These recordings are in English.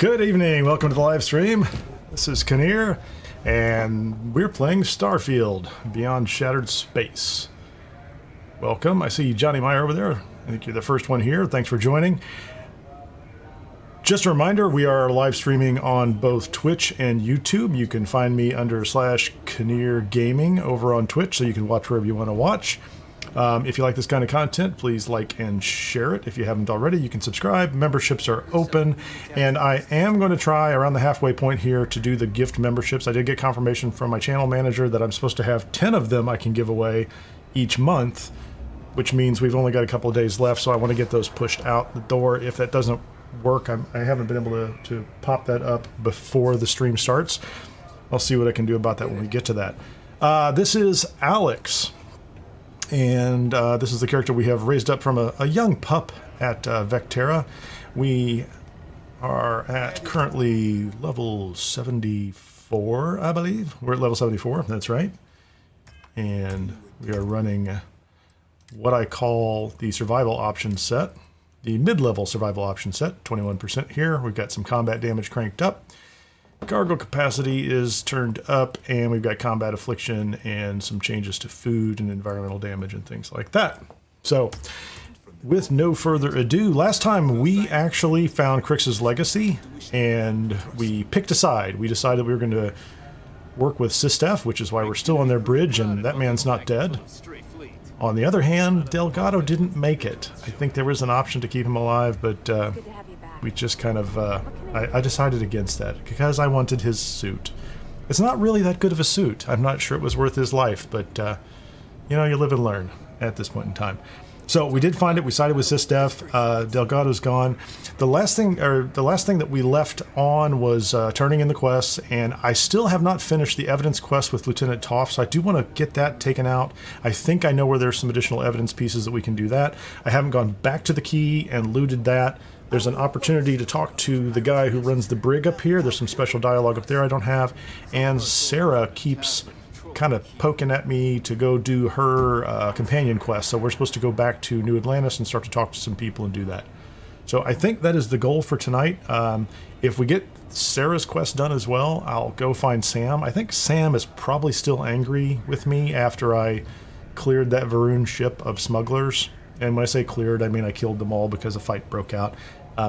Good evening, welcome to the live stream. This is Kineer, and we're playing Starfield Beyond Shattered Space. Welcome, I see Johnny Meyer over there. I think you're the first one here. Thanks for joining. Just a reminder, we are live streaming on both Twitch and YouTube. You can find me under /Kineer Gaming over on Twitch, so you can watch wherever you want to watch. If you like this kind of content, please like and share it. If you haven't already, you can subscribe. Memberships are open, and I am going to try around the halfway point here to do the gift memberships. I did get confirmation from my channel manager that I'm supposed to have 10 of them I can give away each month, which means we've only got a couple of days left, so I want to get those pushed out the door. If that doesn't work, I haven't been able to pop that up before the stream starts. I'll see what I can do about that when we get to that. This is Alex. And this is the character we have raised up from a young pup at Vectera. We are at currently level 74, I believe. We're at level 74, that's right. And we are running what I call the survival option set. The mid-level survival option set, 21% here. We've got some combat damage cranked up. Cargo capacity is turned up, and we've got combat affliction and some changes to food and environmental damage and things like that. So, with no further ado, last time we actually found Kryx's legacy, and we picked a side. We decided we were going to work with Sistef, which is why we're still on their bridge, and that man's not dead. On the other hand, Delgado didn't make it. I think there was an option to keep him alive, but we just kind of, I decided against that because I wanted his suit. It's not really that good of a suit. I'm not sure it was worth his life, but, you know, you live and learn at this point in time. So we did find it. We sided with Sistef. Delgado's gone. The last thing that we left on was turning in the quests, and I still have not finished the evidence quest with Lieutenant Toft, so I do want to get that taken out. I think I know where there's some additional evidence pieces that we can do that. I haven't gone back to the key and looted that. There's an opportunity to talk to the guy who runs the brig up here. There's some special dialogue up there I don't have. And Sarah keeps kind of poking at me to go do her companion quest. So we're supposed to go back to New Atlantis and start to talk to some people and do that. So I think that is the goal for tonight. If we get Sarah's quest done as well, I'll go find Sam. I think Sam is probably still angry with me after I cleared that Varun ship of smugglers. And when I say cleared, I mean I killed them all because a fight broke out.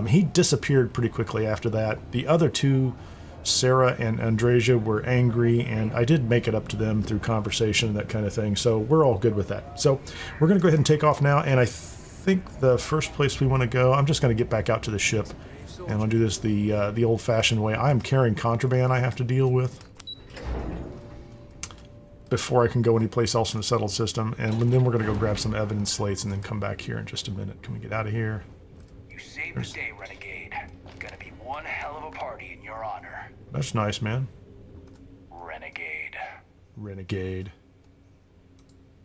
He disappeared pretty quickly after that. The other two, Sarah and Andrasia, were angry, and I did make it up to them through conversation and that kind of thing, so we're all good with that. So we're going to go ahead and take off now, and I think the first place we want to go, I'm just going to get back out to the ship, and I'm going to do this the old-fashioned way. I'm carrying contraband I have to deal with before I can go anyplace else in the settled system, and then we're going to go grab some evidence slates and then come back here in just a minute. Can we get out of here? Save the day, Renegade. Gonna be one hell of a party in your honor. That's nice, man. Renegade. Renegade.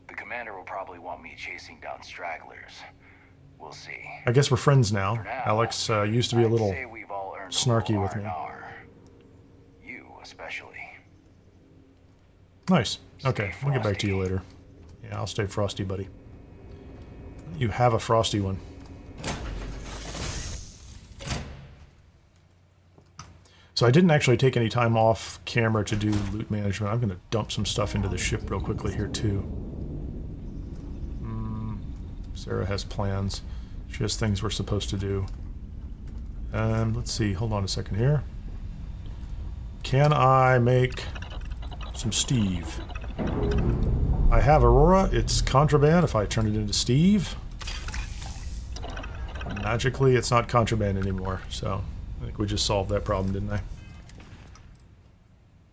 The commander will probably want me chasing down stragglers. We'll see. I guess we're friends now. Now, Alex used to be a little snarky with me. You especially. Nice. Okay, we'll get back to you later. Yeah, I'll stay frosty, buddy. You have a frosty one. So I didn't actually take any time off camera to do loot management. I'm going to dump some stuff into the ship real quickly here, too. Sarah has plans. She has things we're supposed to do. Let's see. Hold on a second here. Can I make some Steve? I have Aurora. It's contraband if I turn it into Steve. Magically, it's not contraband anymore, so I think we just solved that problem, didn't I?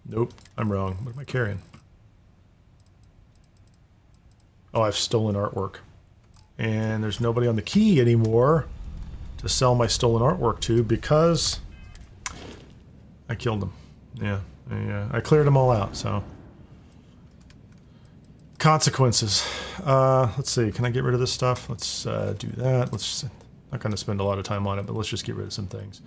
Nope, I'm wrong. What am I carrying? Oh, I've stolen artwork. And there's nobody on the key anymore to sell my stolen artwork to because I killed them. Yeah, I cleared them all out, so. Consequences. Let's see, can I get rid of this stuff? Let's do that. Not going to spend a lot of time on it, but let's just get rid of some things.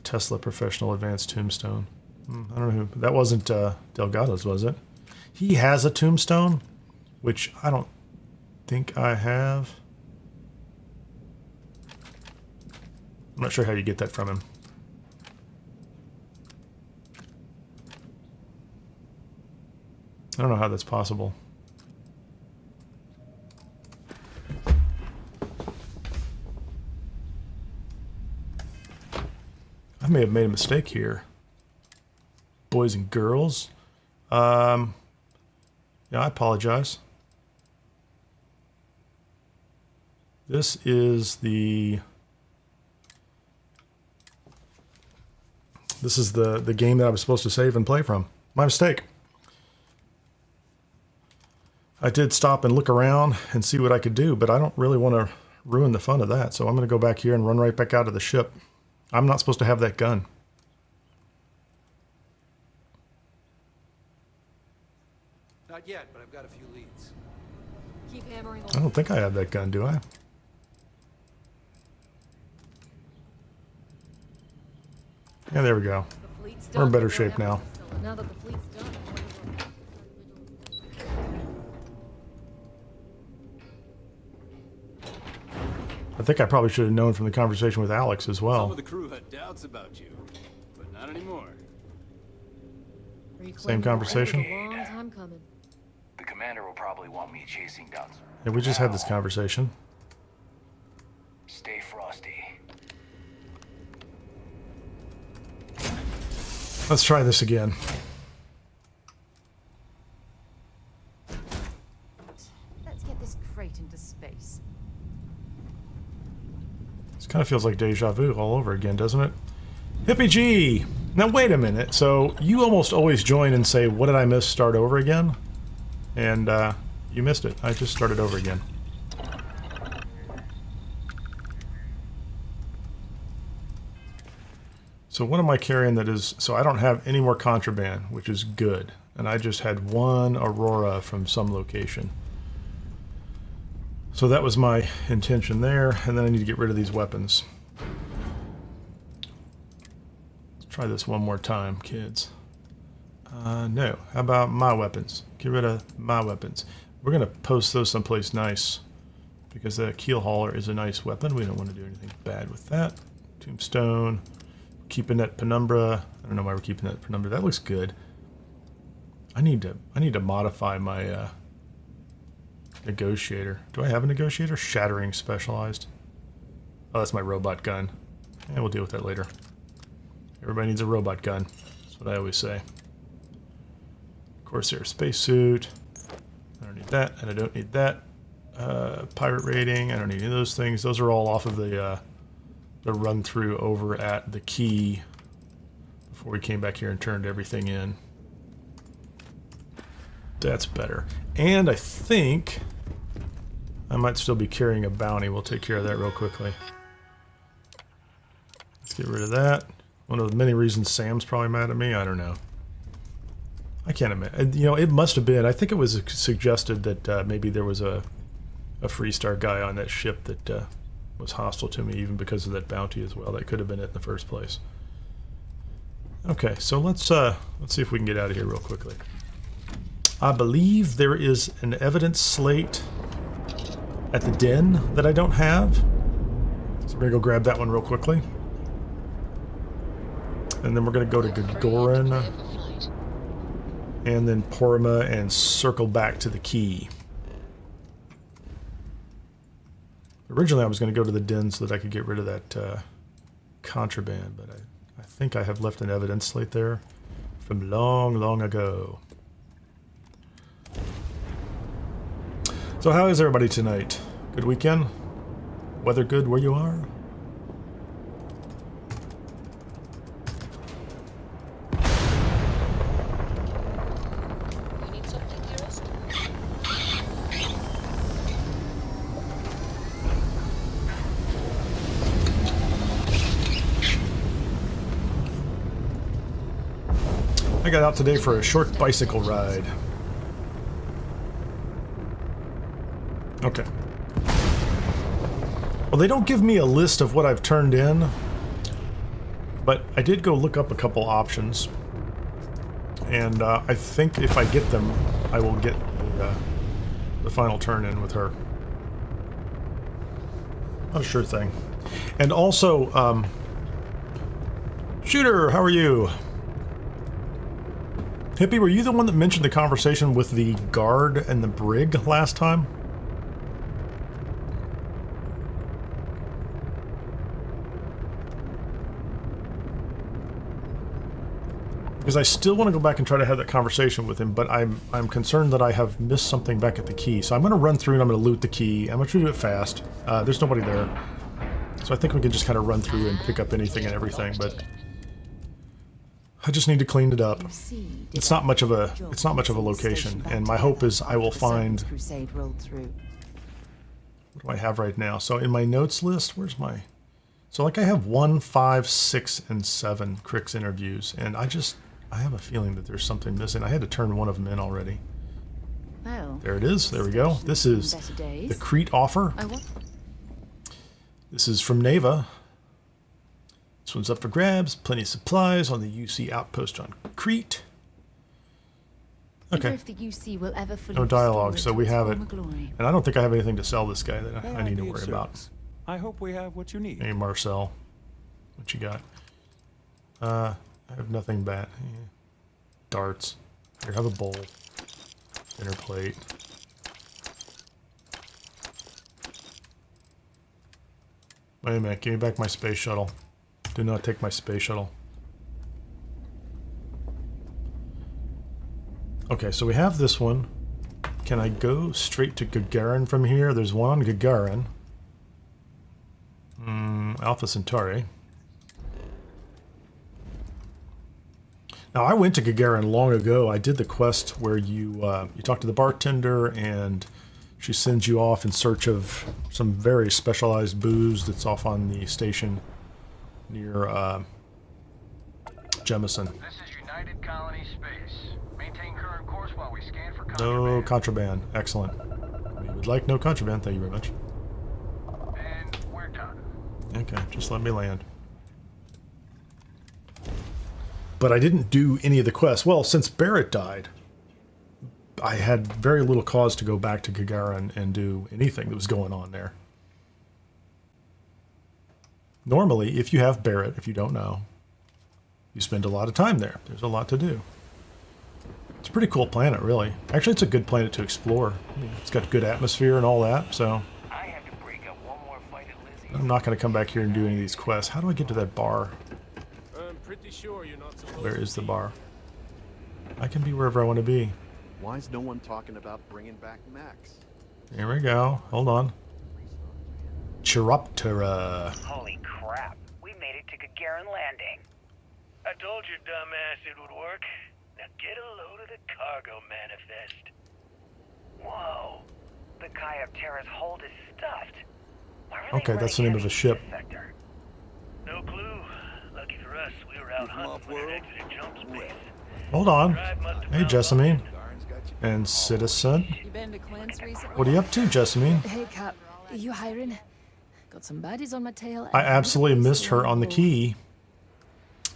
Tesla Professional Advanced Tombstone. I don't know who. That wasn't Delgado's, was it? He has a tombstone, which I don't think I have. I'm not sure how you get that from him. I don't know how that's possible. I may have made a mistake here. Boys and girls. Yeah, I apologize. This is the... This is the game that I was supposed to save and play from. My mistake. I did stop and look around and see what I could do, but I don't really want to ruin the fun of that. So I'm going to go back here and run right back out of the ship. I'm not supposed to have that gun. Not yet, but I've got a few leads. Keep hammering on. I don't think I have that gun, do I? Yeah, there we go. The fleet's We're in done. better shape now. Now that the fleet's done. I think I probably should have known from the conversation with Alex as Some well. of the crew had doubts about you, but not anymore. Same conversation? A long time coming. The commander will probably want me chasing down. Yeah, we just had this conversation. Stay frosty. Let's try this again. Let's get this crate into space. This kind of feels like deja vu all over again, doesn't it? Hippie G! Now wait a minute. So you almost always join and say, what did I miss? Start over again? And you missed it. I just started over again. So what am I carrying that is... So I don't have any more contraband, which is good. And I just had one Aurora from some location. So that was my intention there. And then I need to get rid of these weapons. Let's try this one more time, kids. No. How about my weapons? Get rid of my weapons. We're going to post those someplace nice. Because the keel hauler is a nice weapon. We don't want to do anything bad with that. Tombstone. Keeping that penumbra. I don't know why we're keeping that penumbra. That looks good. I need to modify my negotiator. Do I have a negotiator? Shattering specialized. Oh, that's my robot gun. And we'll deal with that later. Everybody needs a robot gun. That's what I always say. Corsair spacesuit. I don't need that, and I don't need that. Pirate rating. I don't need any of those things. Those are all off of the run through over at the key before we came back here and turned everything in. That's better. And I think I might still be carrying a bounty. We'll take care of that real quickly. Let's get rid of that. One of the many reasons Sam's probably mad at me. I don't know. I can't imagine. You know, it must have been. I think it was suggested that maybe there was a Freestar guy on that ship that was hostile to me, even because of that bounty as well. That could have been it in the first place. Okay, so let's see if we can get out of here real quickly. I believe there is an evidence slate at the den that I don't have. So we're gonna go grab that one real quickly. And then we're gonna go to Gagarin and then Porma and circle back to the key. Originally, I was going to go to the den so that I could get rid of that contraband, but I think I have left an evidence slate there from long, long ago. So how is everybody tonight? Good weekend? Weather good where you are? You need something, dearest? I got out today for a short bicycle ride. Okay. Well, they don't give me a list of what I've turned in, but I did go look up a couple options, and I think if I get them, I will get the final turn in with her. Not a sure thing. And also, Shooter, how are you? Hippie, were you the one that mentioned the conversation with the guard and the brig last time? Because I still want to go back and try to have that conversation with him, but I'm concerned that I have missed something back at the key. So I'm going to run through and I'm going to loot the key. I'm going to try to do it fast. There's nobody there. So I think we can just kind of run through and pick up anything and everything, but I just need to clean it up. It's not much of a location, and my hope is I will find. What do I have right now? So in my notes list, where's my? So like I have 1, 5, 6, and 7 Kryx interviews, and I have a feeling that there's something missing. I had to turn one of them in already. Well, There it is. There we go. This is the Crete offer. This is from Neva. This one's up for grabs. Plenty of supplies on the UC outpost on Crete. Okay. If the UC will ever fully No dialogue, restore so we its have it. former glory. And I don't think I have anything to sell this guy that I need to worry about. I hope we have what you need. Hey, Marcel. What you got? I have nothing bad. Darts. Here, have a bowl. Dinner plate. Wait a minute, give me back my space shuttle. Do not take my space shuttle. Okay, so we have this one. Can I go straight to Gagarin from here? There's one on Gagarin. Alpha Centauri. Now, I went to Gagarin long ago. I did the quest where you talk to the bartender and she sends you off in search of some very specialized booze that's off on the station near Jemison. This is United Colony Space. Maintain current course while we scan for No contraband. contraband. Excellent. We would like no contraband. Thank you very much. And we're done. Okay, just let me land. But I didn't do any of the quests. Well, since Barrett died, I had very little cause to go back to Gagarin and do anything that was going on there. Normally, if you have Barrett, if you don't know, you spend a lot of time there. There's a lot to do. It's a pretty cool planet, really. Actually, it's a good planet to explore. I mean, it's got good atmosphere and all that, so I have to break up one more fight at Lizzie's. I'm not going to come back here and do any of these quests. How do I get to that bar? I'm pretty sure you're not supposed Where to is the be. bar? I can be wherever I want to be. Why is no one talking about bringing back Max? Here we go. Hold on. Chiroptera. Holy crap, we made it to Gagarin Landing. I told you, dumbass, it would work. Now get a load of the cargo manifest. Whoa, the Kai of Terra's hold is stuffed. Why are they Okay, that's the running name of a heavy ship. in this sector? No clue. Lucky for us, we were out hunting when it exited jump space. Hold on. Drive must have Hey, found Jessamine. Darn's got you. And Citizen. You been to Clint's recently? What are you up to, Jessamine? Hey, Cap. You hiring? Got some baddies on my tail. I absolutely missed her on the key.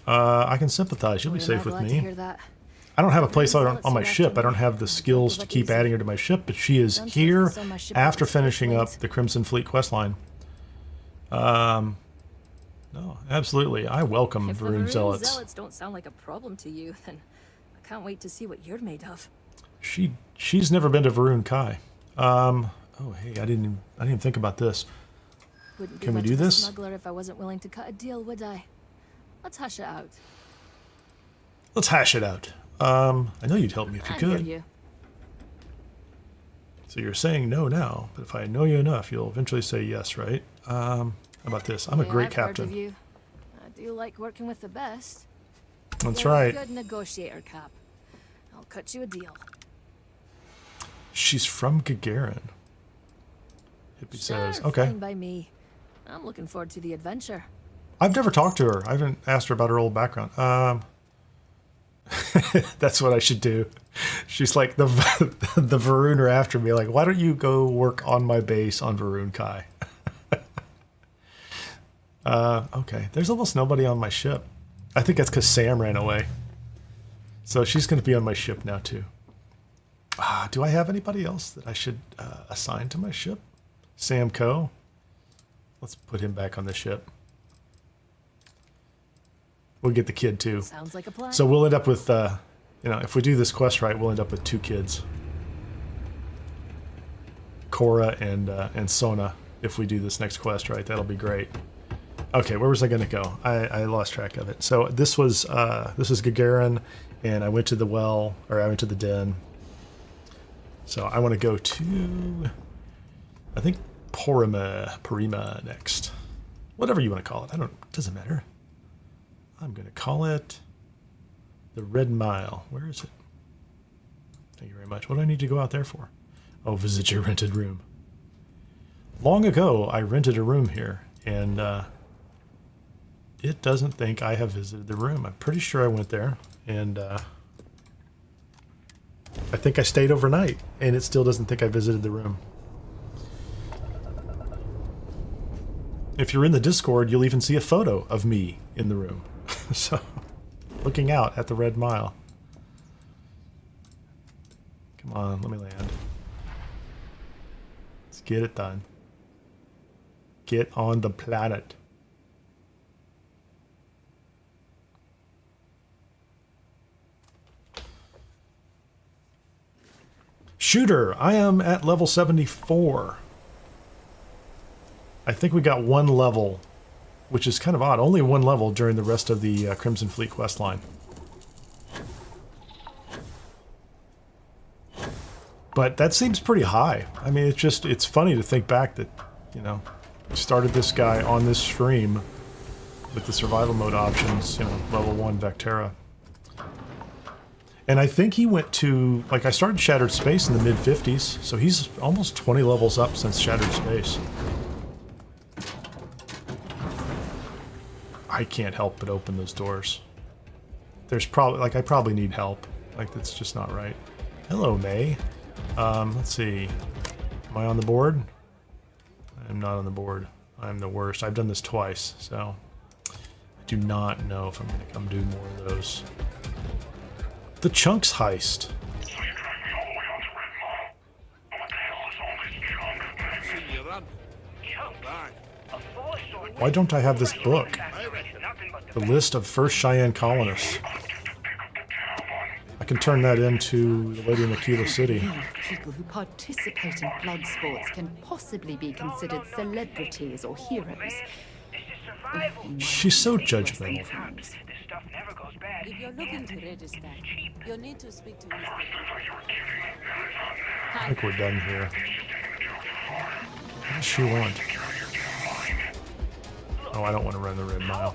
I can sympathize. You'll be We're safe not with glad to me. hear that. I don't have a place on my ship. I don't have the skills to keep adding her to my ship, but she is here after finishing up the Crimson Fleet questline. No, absolutely. I welcome If the Varun Varun Zealots. Zealots don't sound like a problem to you, then I can't wait to see what you're made of. She's never been to Varun Kai. Oh, hey, I didn't even think about this. Wouldn't be Can we much do of a this? smuggler if I wasn't willing to cut a deal, would I? Let's hash it out. Let's hash it out. I know you'd help me if you I hear could. you. So you're saying no now, but if I know you enough, you'll eventually say yes, right? How about this? I'm a Yeah, great I've heard of captain. you. I do like working with the best. That's You're right. a good negotiator, Cap. I'll cut you a deal. She's from Gagarin. Hippie says, okay. Fine by me. I'm looking forward to the adventure. I've never talked to her. I haven't asked her about her old background. That's what I should do. She's like, the Varun are after me. Like, why don't you go work on my base on Varun Kai? Okay. There's almost nobody on my ship. I think that's because Sam ran away. So she's going to be on my ship now, too. Do I have anybody else that I should assign to my ship? Sam Coe? Let's put him back on the ship. We'll get the kid too. Sounds like a plan. So we'll end up with, you know, if we do this quest right, we'll end up with 2 kids. Cora and Sona. If we do this next quest right, that'll be great. Okay, where was I going to go? I lost track of it. So this is Gagarin, and I went to the well, or I went to the den. So I want to go to, I think, Porima next. Whatever you want to call it. It doesn't matter. I'm going to call it the Red Mile. Where is it? Thank you very much. What do I need to go out there for? Oh, visit your rented room. Long ago, I rented a room here, and it doesn't think I have visited the room. I'm pretty sure I went there, and I think I stayed overnight, and it still doesn't think I visited the room. If you're in the Discord, you'll even see a photo of me in the room. So, looking out at the Red Mile. Come on, let me land. Let's get it done. Get on the planet. Shooter, I am at level 74. I think we got 1 level, which is kind of odd. Only 1 level during the rest of the Crimson Fleet quest line. But that seems pretty high. I mean, it's funny to think back that, you know, we started this guy on this stream with the survival mode options, you know, level 1 Vectera. And I think he went to, like, I started Shattered Space in the mid-50s, so he's almost 20 levels up since Shattered Space. I can't help but open those doors. There's probably, like, I probably need help. Like, that's just not right. Hello, May. Let's see. Am I on the board? I'm not on the board. I'm the worst. I've done this twice, so I do not know if I'm going to come do more of those. The Chunks heist. Why don't I have this book? The list of first Cheyenne colonists. I can turn that into the Lady in Aquila City. People who participate in blood sports can possibly be considered celebrities or heroes. She's so judgmental. If you're looking to register, you'll need to speak to Mr. I think we're done here. What does she want? Oh, I don't want to run the Red Mile.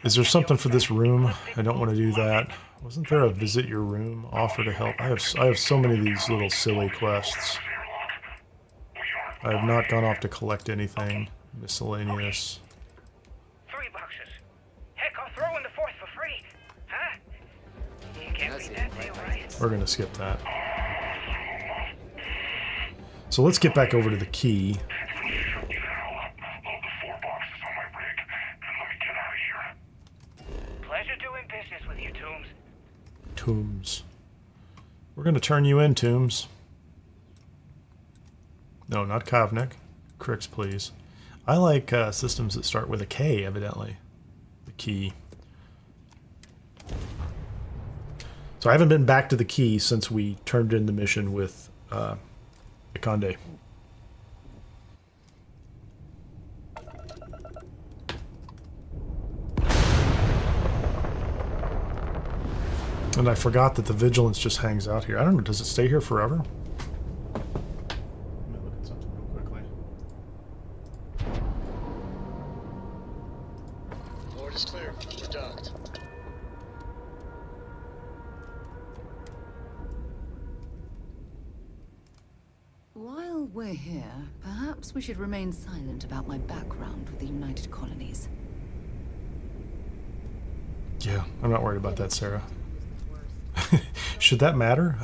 Is there something for this room? I don't want to do that. Wasn't there a visit your room, offer to help? I have so many of these little silly quests. I have not gone off to collect anything. Miscellaneous. $3. Heck, I'll throw in the 4th for free. Huh? You can't beat that deal, right? We're going to skip that. So let's get back over to the key. Pleasure doing business with you, Toombs. Toombs. We're going to turn you in, Toombs. No, not Kovnik. Kryx, please. I like systems that start with a K, evidently. The key. So I haven't been back to the key since we turned in the mission with Ikonde. And I forgot that the Vigilance just hangs out here. I don't know, does it stay here forever? Let me look at something real quickly. Board is clear. We're docked. While we're here, perhaps we should remain silent about my background with the United Colonies. Yeah, I'm not worried about that, Sarah. Should that matter?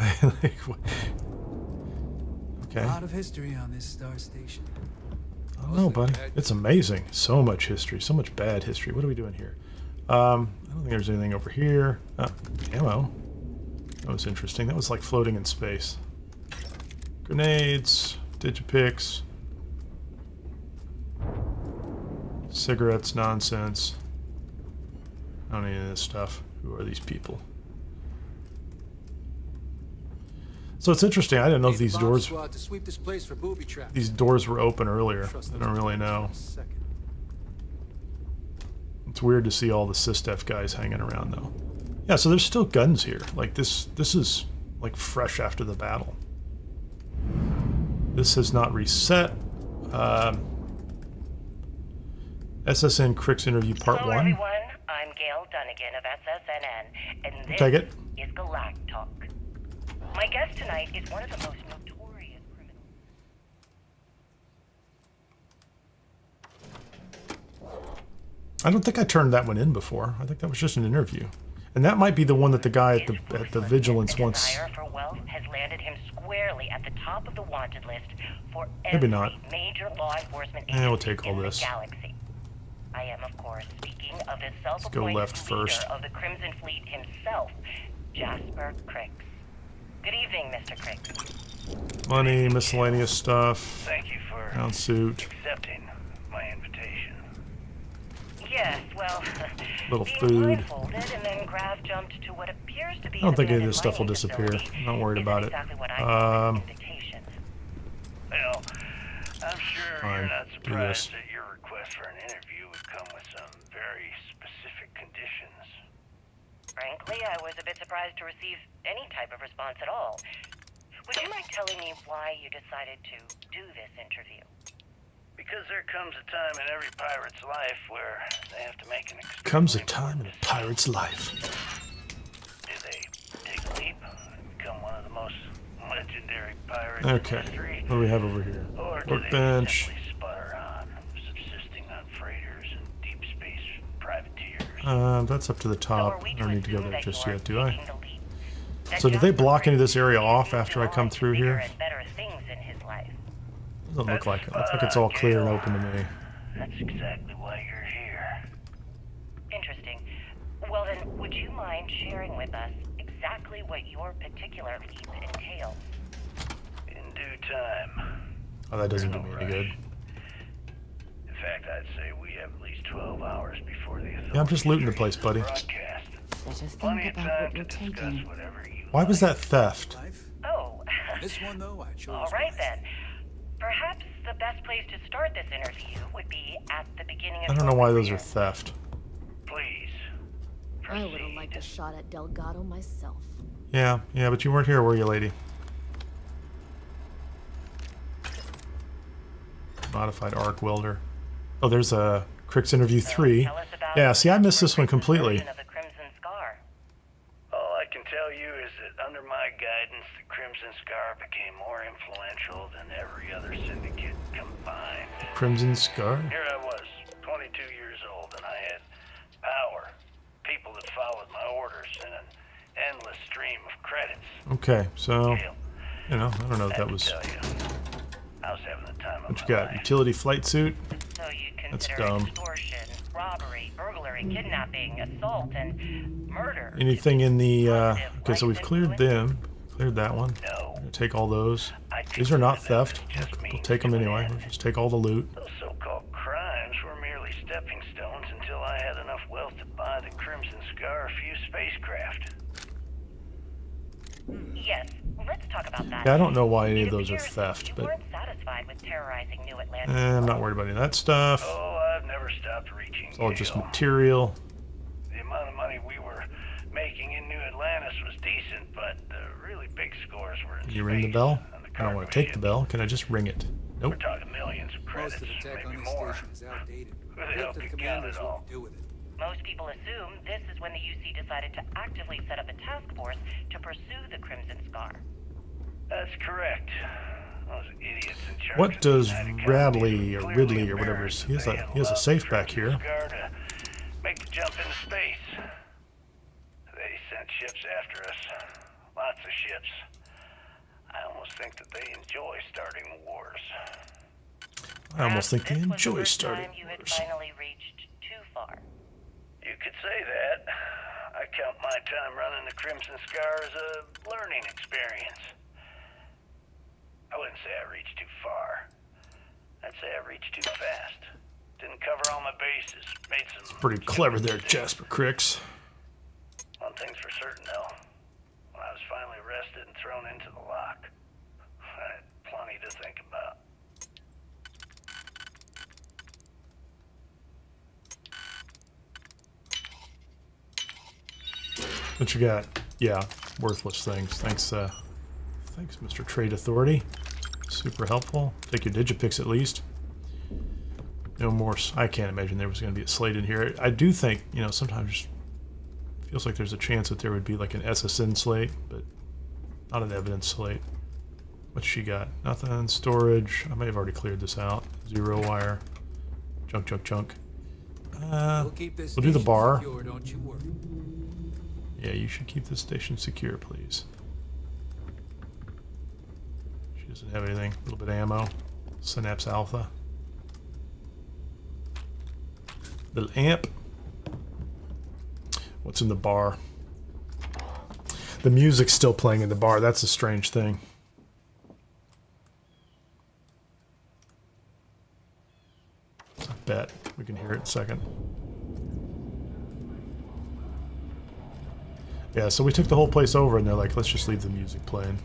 Okay. A lot of history on this star station. I don't know, buddy. It's amazing. So much history. So much bad history. What are we doing here? I don't think there's anything over here. Oh, ammo. That was interesting. That was like floating in space. Grenades, digipicks, cigarettes, nonsense. I don't need any of this stuff. Who are these people? So it's interesting. I didn't know if these doors to sweep this place for booby traps. these doors were open earlier. I don't really know. It's weird to see all the SysDef guys hanging around though. Yeah, so there's still guns here. Like this is like fresh after the battle. This has not reset. SSN Kryx interview part Hello 1. everyone, I'm Gail Dunnigan of SSNN, and this Take it. is Galactic Talk. My guest tonight is one of the most notorious criminals. I don't think I turned that one in before. I think that was just an interview. And that might be the one that the guy at the Vigilance wants. Desire for wealth has landed him squarely at the top of the wanted list for Maybe every not. major law enforcement We'll agency take all in this. the galaxy. I am, of course, speaking of the go self-appointed left first. leader of the Crimson Fleet himself, Jasper Kryx. Good evening, Mr. Kryx. Money, miscellaneous stuff. Thank you for Down suit. accepting my invitation. Yes, well, Little being food. blindfolded and then Grav jumped to what appears to be I don't think any of an this stuff will mining disappear. facility. I'm not worried about it. Exactly what I call an invitation. Well, I'm sure Fine, you're not do surprised this. that your request for an interview would come with some very specific conditions. Frankly, I was a bit surprised to receive any type of response at all. Would you mind telling me why you decided to do this interview? Because there comes a time in every pirate's life where they have to make an Comes a extremely time in a pirate's life. Do they take a leap and become one of the most legendary pirates Okay. in history? What do we have over here? Or do Workbench. they simply sputter on, subsisting on freighters and deep space privateers? That's up to the So top. are we I to don't need to go assume there that just you're yet, do I? taking the leap? That So did they Jasper block any of Kryx this area is off moving after I come on to through bigger here? and better things in his life. Doesn't look like it. Looks like it's all clear and open to me. That's exactly why you're here. Interesting. Well then, would you mind sharing with us exactly what your particular leap entails? In due time. Oh, that doesn't do me any good. In fact, I'd say we have at least 12 hours before the authorities Yeah, I'm just looting the place, buddy. broadcast. Better Plenty think of about time what you're to discuss taking. whatever you Why was that theft? Life? Oh, This one, though, I chose. all right wisely. then. Perhaps the best place to start this interview would be at the beginning of I don't your know why those career. are theft. Please. I would have liked a shot at Delgado myself. Yeah, but you weren't here, were you, lady? Modified arc welder. Oh, there's a Kryx interview 3. Tell us about Yeah, see, I missed this one Kryx's completely. version of the Crimson Scar. All I can tell you is that under my guidance, the Crimson Scar became more influential than every other syndicate combined. Crimson Scar? Here I was, 22 years old, and I had power, people that followed my orders, and an endless stream of credits. Okay, so, Hell, you know, I don't know if I that have was... to tell you, I was having the time of What my you got? life. Utility flight suit? So you That's consider dumb. extortion, robbery, burglary, kidnapping, assault, and murder. Anything in the, okay, so we've cleared them. Cleared that one. No, Gonna take all those. I These are not consider them theft. as just We'll means take them to anyway. an We'll end. just take all the loot. Those so-called crimes were merely stepping stones until I had enough wealth to buy the Crimson Scar a few spacecraft. Yes, let's talk about that. Yeah, I don't know why any It of those are appears theft, you but weren't satisfied with terrorizing New Atlantis. I'm not worried about any of that stuff. Oh, I've never stopped reaching. It's all just Gale. material. The amount of money we were making in New Atlantis was decent, but the really big scores were in Can you ring the space bell? and the I don't want to cargo take the ships. bell. Can I just ring it? We're Nope. talking millions of credits, Most of the tech maybe on this more. station is outdated. Who the Leave hell to the could count commanders it all? what to do with it. Most people assume this is when the UC decided to actively set up a task force to pursue the Crimson Scar. That's correct. Those idiots in charge What of does the United Radley Colony or clearly Ridley or whatever embarrassed is? He has that a they he has a allowed safe the back Crimson here. Scar to make the jump into space. They sent ships after us. Lots of ships. I almost think that they enjoy starting wars. I almost think they Perhaps this was the enjoy first starting time you had wars. finally reached too far. You could say that. I count my time running the Crimson Scar as a learning experience. I was Space has made some... It's pretty clever there, Jasper Kryx. One thing's for certain, though. When I was finally arrested and thrown into the lock, I had plenty to think about. What you got? Yeah, worthless things. Thanks, thanks, Mr. Trade Authority. Super helpful. Take your digipix at least. No more. I can't imagine there was going to be a slate in here. I do think, you know, sometimes it feels like there's a chance that there would be like an SSN slate, but not an evidence slate. What's she got? Nothing. Storage. I may have already cleared this out. 0 wire. Junk, junk, junk. We'll do the bar. Secure, don't you worry. Yeah, you should keep this station secure, please. She doesn't have anything. A little bit of ammo. Synapse Alpha. Little amp. What's in the bar? The music's still playing in the bar. That's a strange thing. I bet we can hear it in a second. Yeah, so we took the whole place over and they're like, let's just leave the music playing.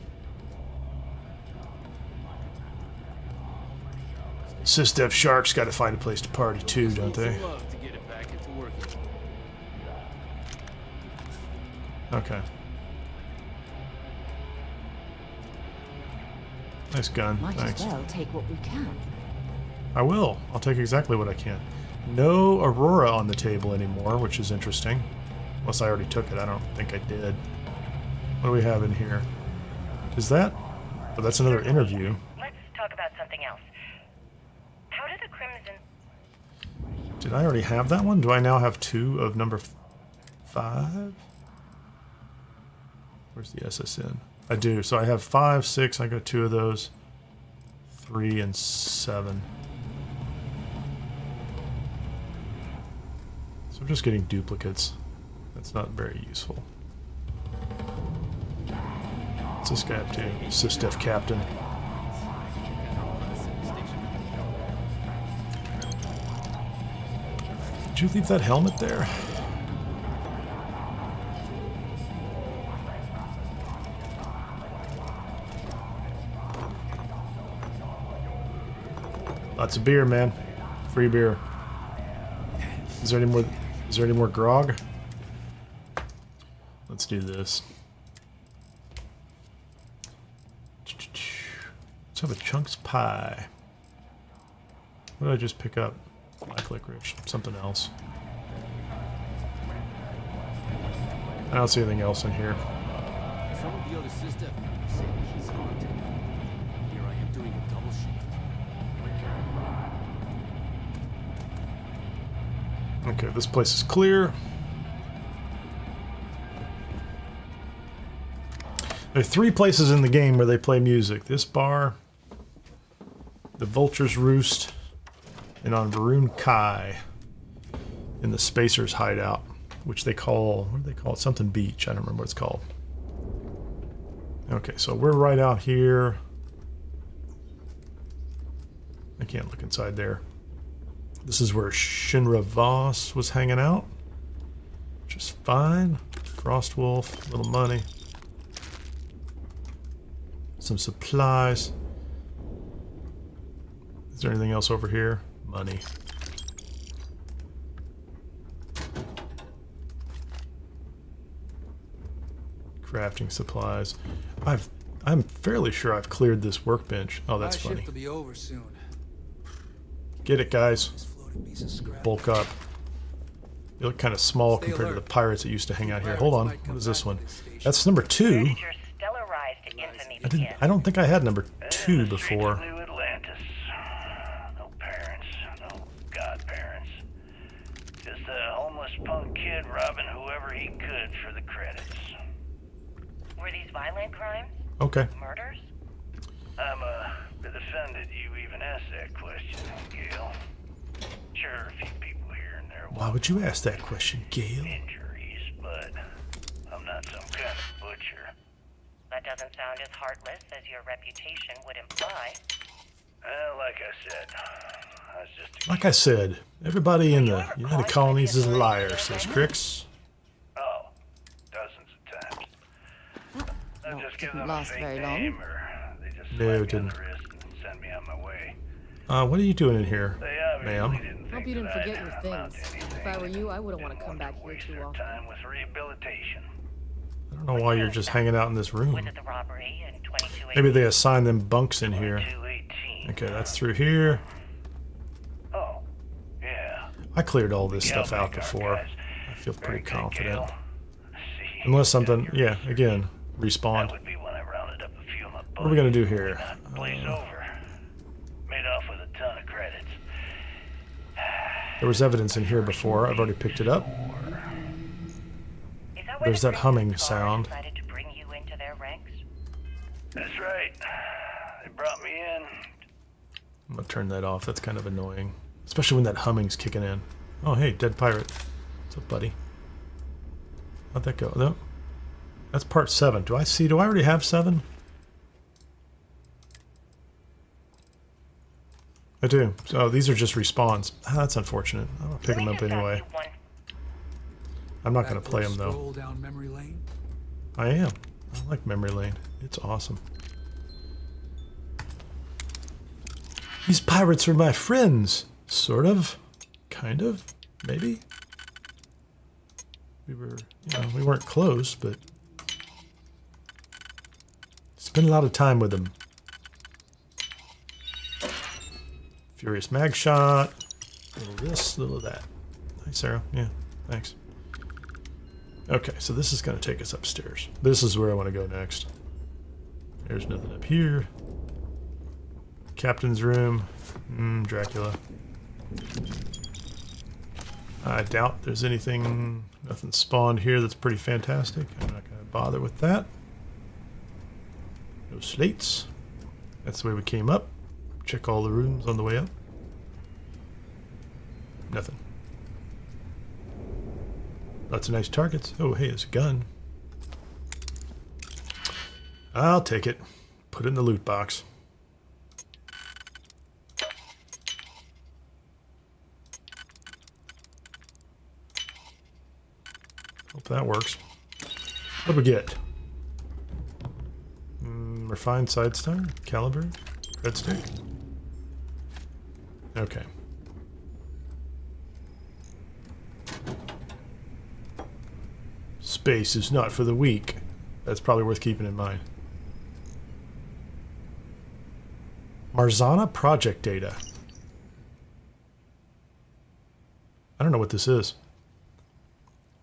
SysDev Sharks got to find a place to party too, don't they? Okay. Nice gun, Might thanks. as well take what we can. I will. I'll take exactly what I can. No Aurora on the table anymore, which is interesting. Unless I already took it. I don't think I did. What do we have in here? Is that? Oh, that's another interview. Let's talk about something else. How did the Crimson... Did I already have that one? Do I now have 2 of number 5? Where's the SSN? I do. So I have 5, 6. I got 2 of those. 3 and 7. So I'm just getting duplicates. That's not very useful. What's this guy up to? SysDev Captain. Did you leave that helmet there? Lots of beer, man. Free beer. Is there any more? Is there any more grog? Let's do this. Let's have a chunks pie. What did I just pick up? Black licorice. Something else. I don't see anything else in here. Some of the other system say he's haunted. Here I am doing a double shift. Okay, this place is clear. There are 3 places in the game where they play music. This bar, the Vulture's Roost, and on Varun Kai in the Spacer's Hideout, which they call, what do they call it? Something Beach. I don't remember what it's called. Okay, so we're right out here. I can't look inside there. This is where Shinra Voss was hanging out, which is fine. Frostwolf, a little money. Some supplies. Is there anything else over here? Money. Crafting supplies. I'm fairly sure I've cleared this workbench. Oh, that's funny. My shift will be over soon. Get it, guys. This floating piece of scrap. Bulk up. You look kind of small compared to the pirates that used to hang out here. Hold on. What is this one? That's number 2. Where did your stellar rise to infamy begin? I don't think I had number 2 before. New Atlantis. No parents, no godparents. Just a homeless punk kid robbing whoever he could for the credits. Were these violent crimes? Okay. Murders? I'm a bit offended you even asked that question, Gale. Sure, a few people here and there Why would you ask that question, Gale? injuries, but I'm not some kind of butcher. That doesn't sound as heartless as your reputation would imply. Well, like I said, Like I said, everybody in the United Colonies is a liar, says Kryx. Oh, dozens of times. I just give them a last fake very name, long. or they just No, slap it me on didn't. the wrist and send me on my way. What are you doing in here, They ma'am? obviously didn't Hope think you didn't that I'd forget your amount to things. anything. If I were you, I wouldn't want to Didn't come back here waste too their often. time with rehabilitation. I don't know why you're just hanging out in this room. Was it the robbery in 2218? Maybe they assigned them bunks in here. 218. Okay, that's through here. Oh, yeah. I cleared all this stuff out before. I feel pretty confident. Unless something, yeah, again, respawned. That would be when I rounded up a few of my What are we gonna do buddies. here? Knocked the place over. Made off with a ton of credits. There was evidence in here before. I've already picked it up. Is that why There's the that humming Crimson Guard sound. decided to bring you into their ranks? That's right. They brought me in. I'm gonna turn that off. That's kind of annoying. Especially when that humming's kicking in. Oh, hey, dead pirate. What's up, buddy? How'd that go? No. That's part 7. Do I already have 7? I do. So these are just respawns. Ah, that's unfortunate. I'm gonna pick them up anyway. I'm not gonna play them though. Stroll down memory lane. I am. I like memory lane. It's awesome. These pirates are my friends. Sort of. Kind of. Maybe. We were, we weren't close, but spent a lot of time with them. Furious mag shot. Little this, little that. Hi, Sarah. Yeah, thanks. Okay, so this is going to take us upstairs. This is where I want to go next. There's nothing up here. Captain's room. Dracula. I doubt there's anything, nothing spawned here that's pretty fantastic. I'm not going to bother with that. No slates. That's the way we came up. Check all the rooms on the way up. Nothing. Lots of nice targets. Oh, hey, there's a gun. I'll take it. Put it in the loot box. Hope that works. What do we get? Refined side star, caliber, red stick. Okay. Space is not for the weak. That's probably worth keeping in mind. Marzana project data. I don't know what this is.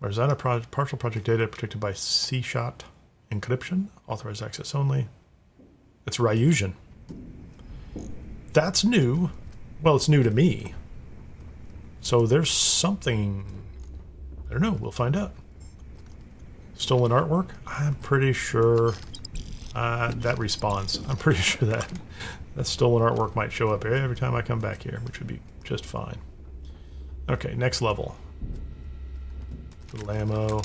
Marzana partial project data protected by C-shot encryption. Authorized access only. It's Ryusian. That's new. Well, it's new to me. So there's something... I don't know. We'll find out. Stolen artwork? I'm pretty sure that respawns. I'm pretty sure that stolen artwork might show up every time I come back here, which would be just fine. Okay, next level. Little ammo.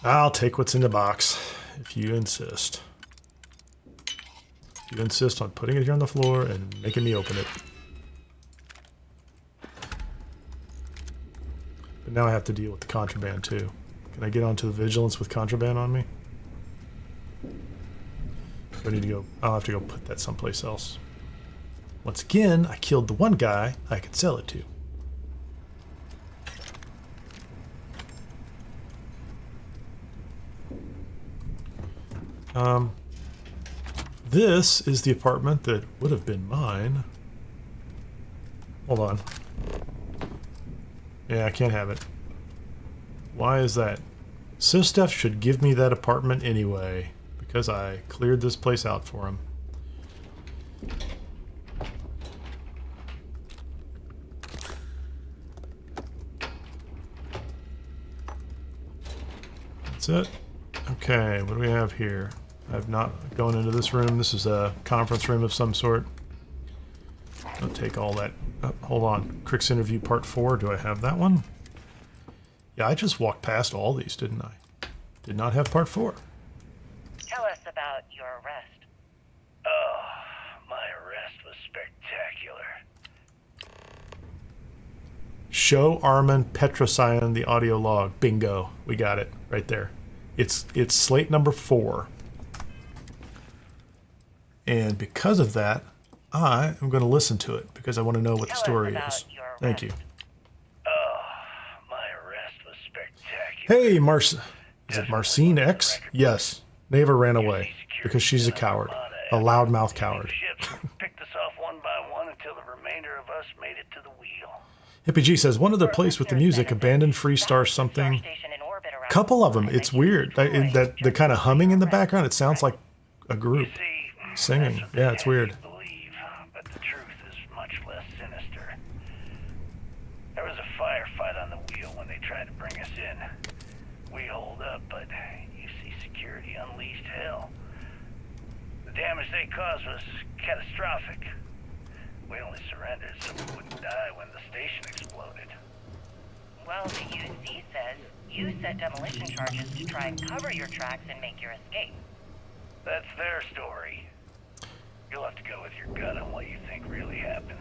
I'll take what's in the box, if you insist. If you insist on putting it here on the floor and making me open it. But now I have to deal with the contraband too. Can I get onto the vigilance with contraband on me? I need to go. I'll have to go put that someplace else. Once again, I killed the one guy I could sell it to. This is the apartment that would have been mine. Hold on. Yeah, I can't have it. Why is that? Sysdef should give me that apartment anyway, because I cleared this place out for him. That's it. Okay, what do we have here? I've not gone into this room. This is a conference room of some sort. I'll take all that. Oh, hold on. Kryx interview part 4. Do I have that one? Yeah, I just walked past all these, didn't I? Did not have part 4. Tell us about your arrest. Oh, my arrest was spectacular. Show Armin Petrosian the audio log. Bingo. We got it right there. It's slate number 4. And because of that, I am going to listen to it because I want to know what the story is. Thank you. Oh, my arrest was spectacular. Hey, is it Marcine X? Yes. Neva ran away because she's a coward. A loudmouth coward. Ships picked us off one by one until the remainder of us made it to the wheel. Hippie G says, one other place with the music, abandoned Freestar something. Couple of them. It's weird. That the kind of humming in the background, it sounds like a group singing. Yeah, it's weird. But the truth is much less sinister. There was a firefight on the wheel when they tried to bring us in. We holed up, but you see security unleashed hell. The damage they caused was catastrophic. We only surrendered so we wouldn't die when the station exploded. Well, the UC says you set demolition charges to try and cover your tracks and make your escape. That's their story. You'll have to go with your gut on what you think really happened.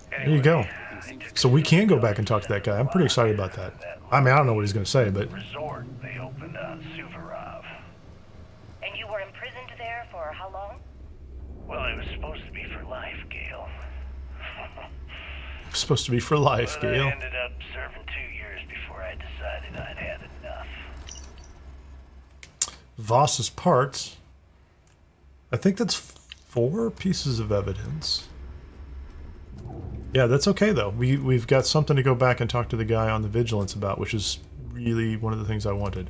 There you go. So we can go back and talk to that guy. I'm pretty excited about that. I mean, I don't know what he's going to say, but... Resort they opened on Suvorov. And you were imprisoned there for how long? Well, it was supposed to be for life, Gale. Supposed to be for life, But Gale. I ended up serving 2 years before I decided I'd had enough. Voss's parts. I think that's 4 pieces of evidence. Yeah, that's okay, though. We've got something to go back and talk to the guy on the Vigilance about, which is really one of the things I wanted.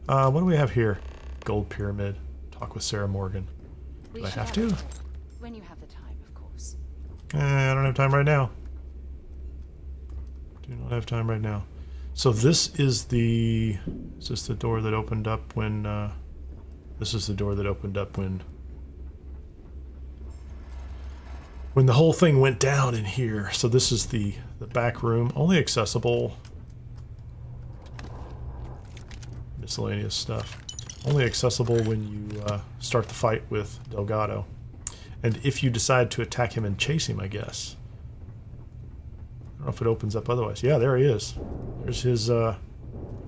What do we have here? Gold Pyramid. Talk with Sarah Morgan. Do I have to? When you have the time, of course. I don't have time right now. Do not have time right now. So this is the... Is this the door that opened up when... this is the door that opened up when the whole thing went down in here. So this is the back room. Only accessible... miscellaneous stuff. Only accessible when you start the fight with Delgado. And if you decide to attack him and chase him, I guess. I don't know if it opens up otherwise. Yeah, there he is. There's his,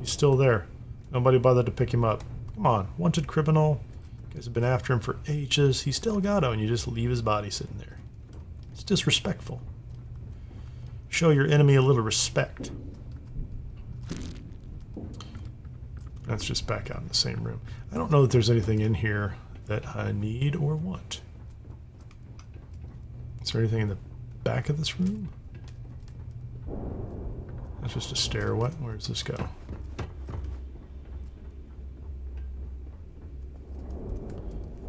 he's still there. Nobody bothered to pick him up. Come on, wanted criminal. You guys have been after him for ages. He's Delgado, and you just leave his body sitting there. It's disrespectful. Show your enemy a little respect. That's just back out in the same room. I don't know that there's anything in here that I need or want. Is there anything in the back of this room? That's just a stair. What? Where does this go?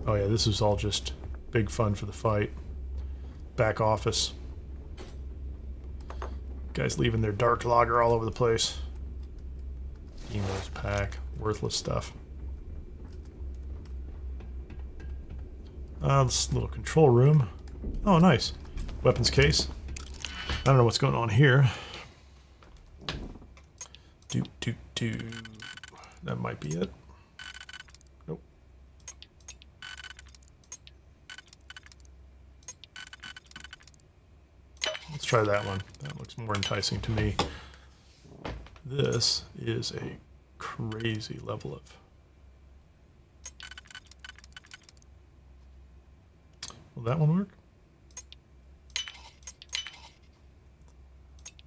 Oh yeah, this is all just big fun for the fight. Back office. Guys leaving their dark logger all over the place. Emo's pack. Worthless stuff. This little control room. Oh, nice. Weapons case. I don't know what's going on here. That might be it. Nope. Let's try that one. That looks more enticing to me. This is a crazy level of... Will that one work?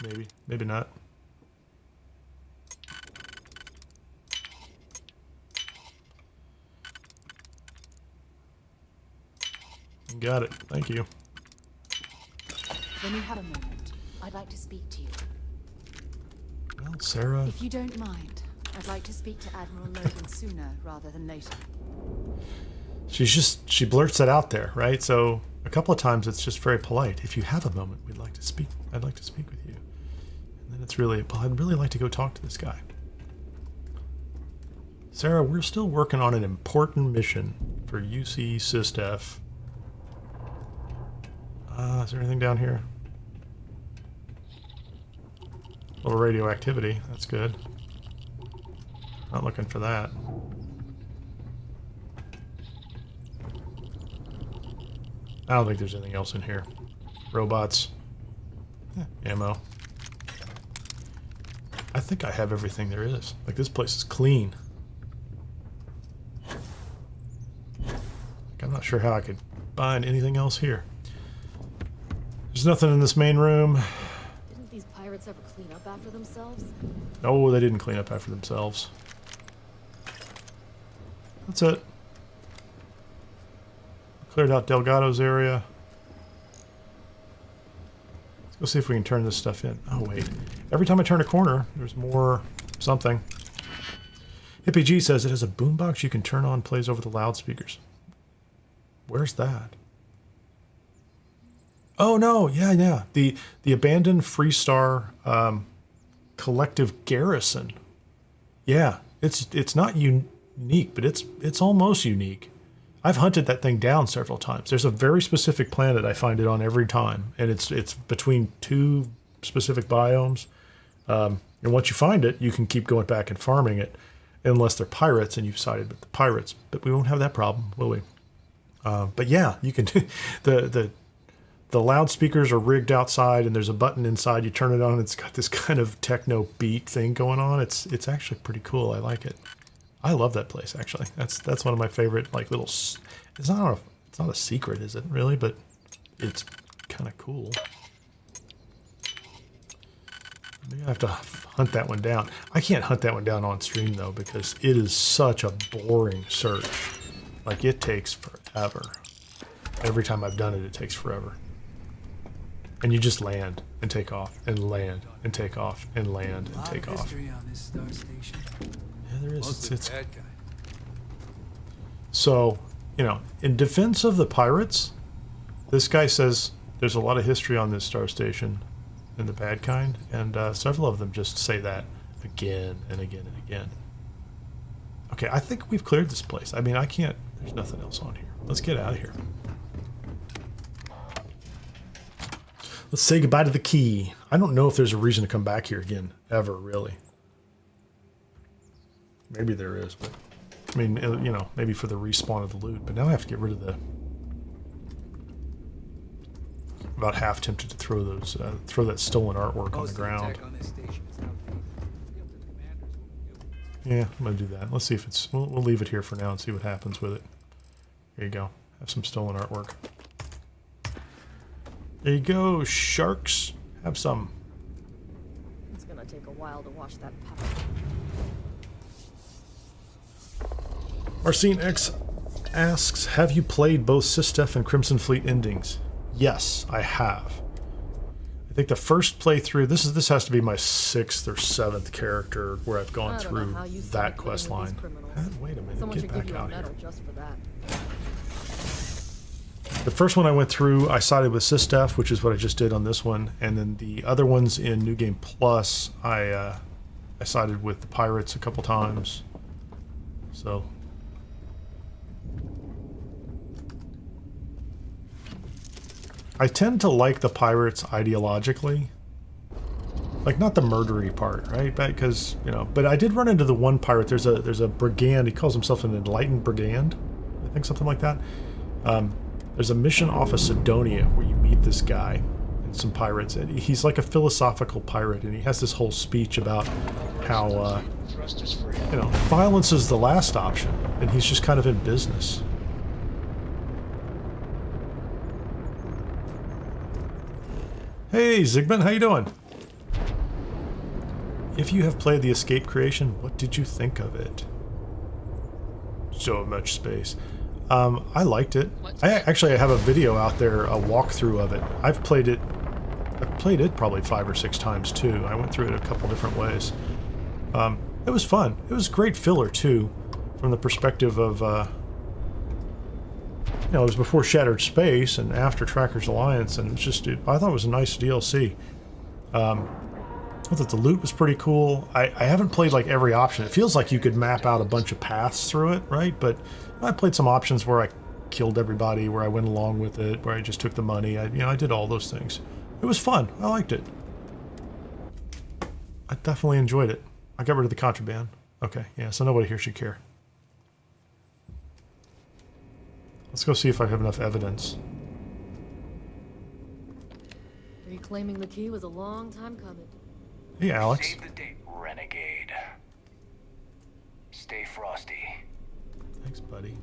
Maybe. Maybe not. Got it. Thank you. When you have a moment, I'd like to speak to you. Well, Sarah... If you don't mind, I'd like to speak to Admiral Logan sooner rather than later. She blurts it out there, right? So a couple of times it's just very polite. If you have a moment, we'd like to speak. I'd like to speak with you. And then it's really, I'd really like to go talk to this guy. Sarah, we're still working on an important mission for UC SysDef. Is there anything down here? A little radioactivity. That's good. Not looking for that. I don't think there's anything else in here. Robots. Ammo. I think I have everything there is. Like, this place is clean. I'm not sure how I could find anything else here. There's nothing in this main room. Didn't these pirates ever clean up after themselves? No, they didn't clean up after themselves. That's it. Cleared out Delgado's area. Let's go see if we can turn this stuff in. Oh, wait. Every time I turn a corner, there's more something. Hippie G says it has a boombox you can turn on, plays over the loudspeakers. Where's that? Oh, no. Yeah. The abandoned Freestar Collective garrison. Yeah. It's not unique, but it's almost unique. I've hunted that thing down several times. There's a very specific planet I find it on every time, and it's between two specific biomes. And once you find it, you can keep going back and farming it, unless they're pirates and you've sided with the pirates. But we won't have that problem, will we? But yeah, you can do the loudspeakers are rigged outside, and there's a button inside. You turn it on, it's got this kind of techno beat thing going on. It's actually pretty cool. I like it. I love that place, actually. That's one of my favorite, like, little... It's not a secret, is it, really? But it's kind of cool. Maybe I have to hunt that one down. I can't hunt that one down on stream, though, because it is such a boring search. Like, it takes forever. Every time I've done it, it takes forever. And you just land and take off, and land and take off, and land and take off. Yeah, there is. It's so, you know, in defense of the pirates, this guy says there's a lot of history on this star station and the bad kind, and several of them just say that again and again and again. Okay, I think we've cleared this place. I mean, I can't... There's nothing else on here. Let's get out of here. Let's say goodbye to the key. I don't know if there's a reason to come back here again, ever, really. Maybe there is, but... I mean, you know, maybe for the respawn of the loot. But now I have to get rid of the... About half tempted to throw those, throw that stolen artwork on the ground. Yeah, I'm gonna do that. Let's see if it's... We'll leave it here for now and see what happens with it. There you go. Have some stolen artwork. There you go, sharks. Have some. It's gonna take a while to wash that puppy. Marcin X asks, have you played both Sistef and Crimson Fleet endings? Yes, I have. I think the first playthrough, this has to be my 6th or 7th character where I've gone through that quest line. Wait a minute, get back out here. Just for that. The first one I went through, I sided with Sistef, which is what I just did on this one, and then the other ones in New Game Plus, I sided with the pirates a couple times. So... I tend to like the pirates ideologically. Like, not the murdery part, right? Because, you know, but I did run into the one pirate. There's a brigand. He calls himself an enlightened brigand. I think something like that. There's a mission off of Sidonia where you meet this guy and some pirates. And he's like a philosophical pirate, and he has this whole speech about how, you know, violence is the last option, and he's just kind of in business. Hey, Zigmund, how you doing? If you have played the Escape creation, what did you think of it? So much space. I liked it. I have a video out there, a walkthrough of it. I've played it probably 5 or 6 times too. I went through it a couple different ways. It was fun. It was great filler too, from the perspective of, you know, it was before Shattered Space and after Trackers Alliance, and it's just, I thought it was a nice DLC. I thought the loot was pretty cool. I haven't played like every option. It feels like you could map out a bunch of paths through it, right? But I played some options where I killed everybody, where I went along with it, where I just took the money. I did all those things. It was fun. I liked it. I definitely enjoyed it. I got rid of the contraband. Okay, yeah, so nobody here should care. Let's go see if I have enough evidence. Reclaiming the key was a long time coming. Hey, Alex. Save the date, renegade. Stay frosty. Thanks, buddy.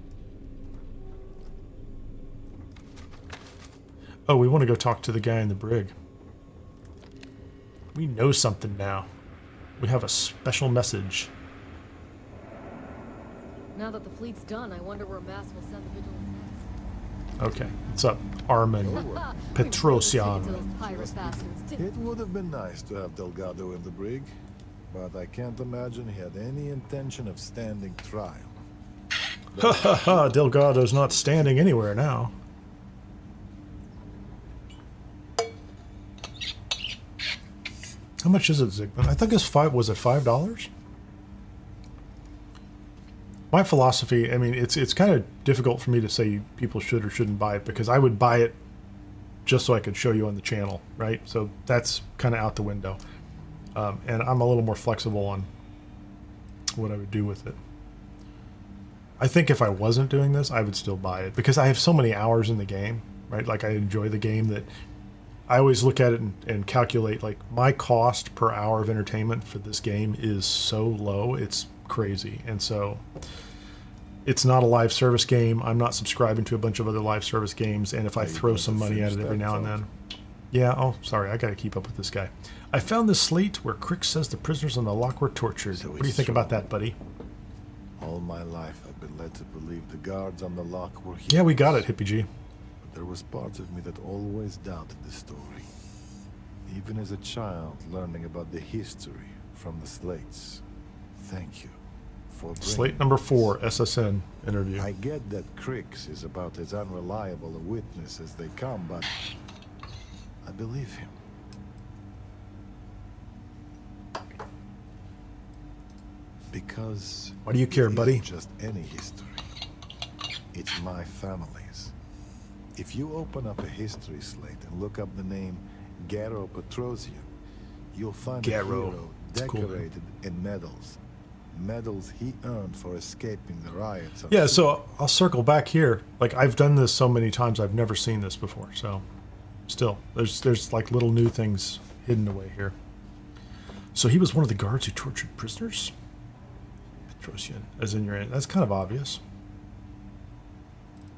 Oh, we want to go talk to the guy in the brig. We know something now. We have a special message. Now that the fleet's done, I wonder where Mass will send the vigilance next. Okay, what's up, Armin Petrosian? It would have been nice to have Delgado in the brig, but I can't imagine he had any intention of standing trial. Ha ha ha, Delgado's not standing anywhere now. How much is it, Zygmunt? I think it's was it $5? My philosophy, I mean, it's kind of difficult for me to say people should or shouldn't buy it because I would buy it just so I could show you on the channel, right? So that's kind of out the window. And I'm a little more flexible on what I would do with it. I think if I wasn't doing this, I would still buy it because I have so many hours in the game, right? Like I enjoy the game that I always look at it and calculate like my cost per hour of entertainment for this game is so low, it's crazy. And so it's not a live service game. I'm not subscribing to a bunch of other live service games. And if I throw some money at it every now and then. Yeah, oh, sorry, I got to keep up with this guy. I found this slate where Kryx says the prisoners on the lock were tortured. What do you think about that, buddy? All my life I've been led to believe the guards on the lock were heroes. Yeah, we got it, Hippie G. But there was part of me that always doubted the story. Even as a child, learning about the history from the slates. Thank you for bringing Slate number 4, SSN interview. I get that Kryx is about as unreliable a witness as they come, but I believe him. Because why do you care, buddy? Just any history. It's my family's. If you open up a history slate and look up the name Garo Petrosian, you'll find a hero decorated in medals. Medals he earned for escaping the riots. Yeah, so I'll circle back here. Like I've done this so many times, I've never seen this before. So, still, there's like little new things hidden away here. So he was one of the guards who tortured prisoners. Petrosian, as in your, that's kind of obvious.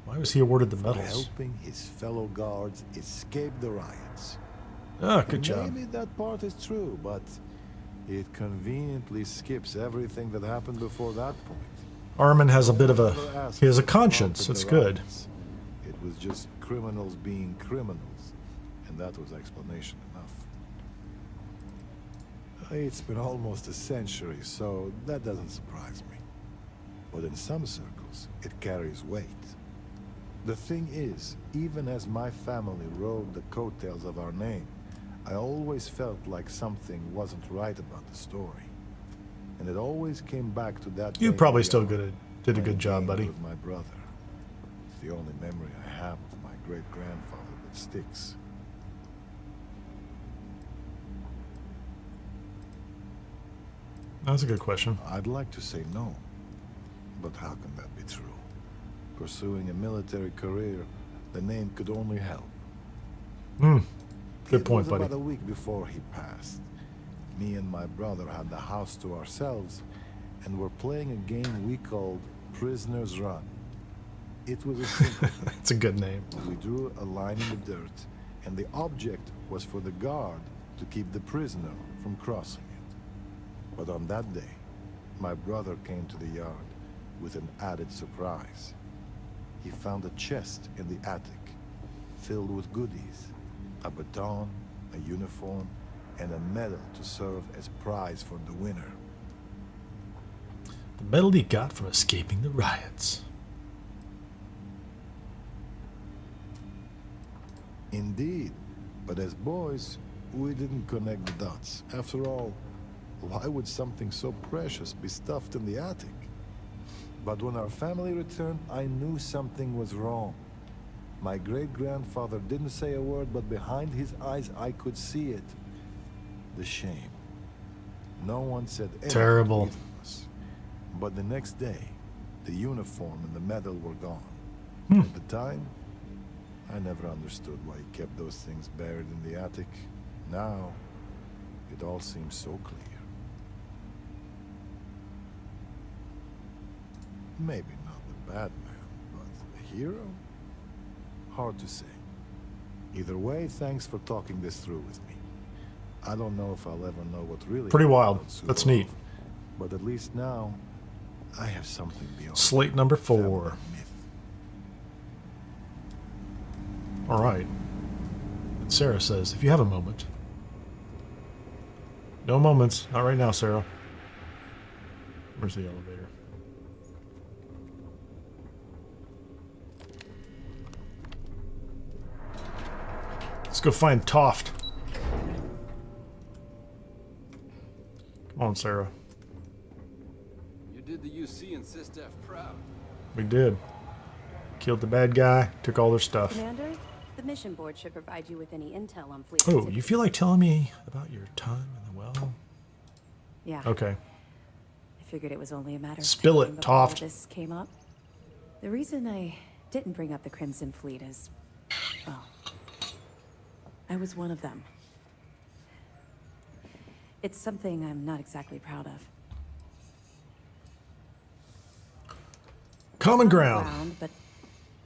Why was he awarded the medals? Helping his fellow guards escape the riots. Ah, good job. Maybe that part is true, but it conveniently skips everything that happened before that point. Armin has a bit of a, he has a conscience. It's good. It was just criminals being criminals, and that was explanation enough. It's been almost a century, so that doesn't surprise me. But in some circles, it carries weight. The thing is, even as my family rode the coattails of our name, I always felt like something wasn't right about the story. And it always came back to that. You probably still did a good job, buddy. With my brother. It's the only memory I have of my great-grandfather that sticks. That's a good question. I'd like to say no, but how can that be true? Pursuing a military career, the name could only help. Good point, buddy. About a week before he passed, me and my brother had the house to ourselves and were playing a game we called Prisoner's Run. It was a simple thing. It's a good name. We drew a line in the dirt, and the object was for the guard to keep the prisoner from crossing it. But on that day, my brother came to the yard with an added surprise. He found a chest in the attic, filled with goodies, a baton, a uniform, and a medal to serve as prize for the winner. The medal he got from escaping the riots. Indeed, but as boys, we didn't connect the dots. After all, why would something so precious be stuffed in the attic? But when our family returned, I knew something was wrong. My great-grandfather didn't say a word, but behind his eyes I could see it. The shame. No one said anything. Terrible. Us. But the next day, the uniform and the medal were gone. At the time, I never understood why he kept those things buried in the attic. Now, it all seems so clear. Maybe not the bad man, but a hero? Hard to say. Either way, thanks for talking this through with me. I don't know if I'll ever know what really Pretty happened wild. about That's Suvorov, neat. But at least now, I have something beyond Slate number 4. family myth. All right. And Sarah says, if you have a moment. No moments. Not right now, Sarah. Where's the elevator? Let's go find Toft. Come on, Sarah. You did the UC and SysDef proud. We did. Killed the bad guy, took all their stuff. Commander, the mission board should provide you with any intel on fleet. Oh, you feel like telling me about your time in the well? Yeah. Okay. I figured it was only a matter of Spill time it, before Toft. this came up. The reason I didn't bring up the Crimson Fleet is, well, I was one of them. It's something I'm not exactly proud of. Common ground. But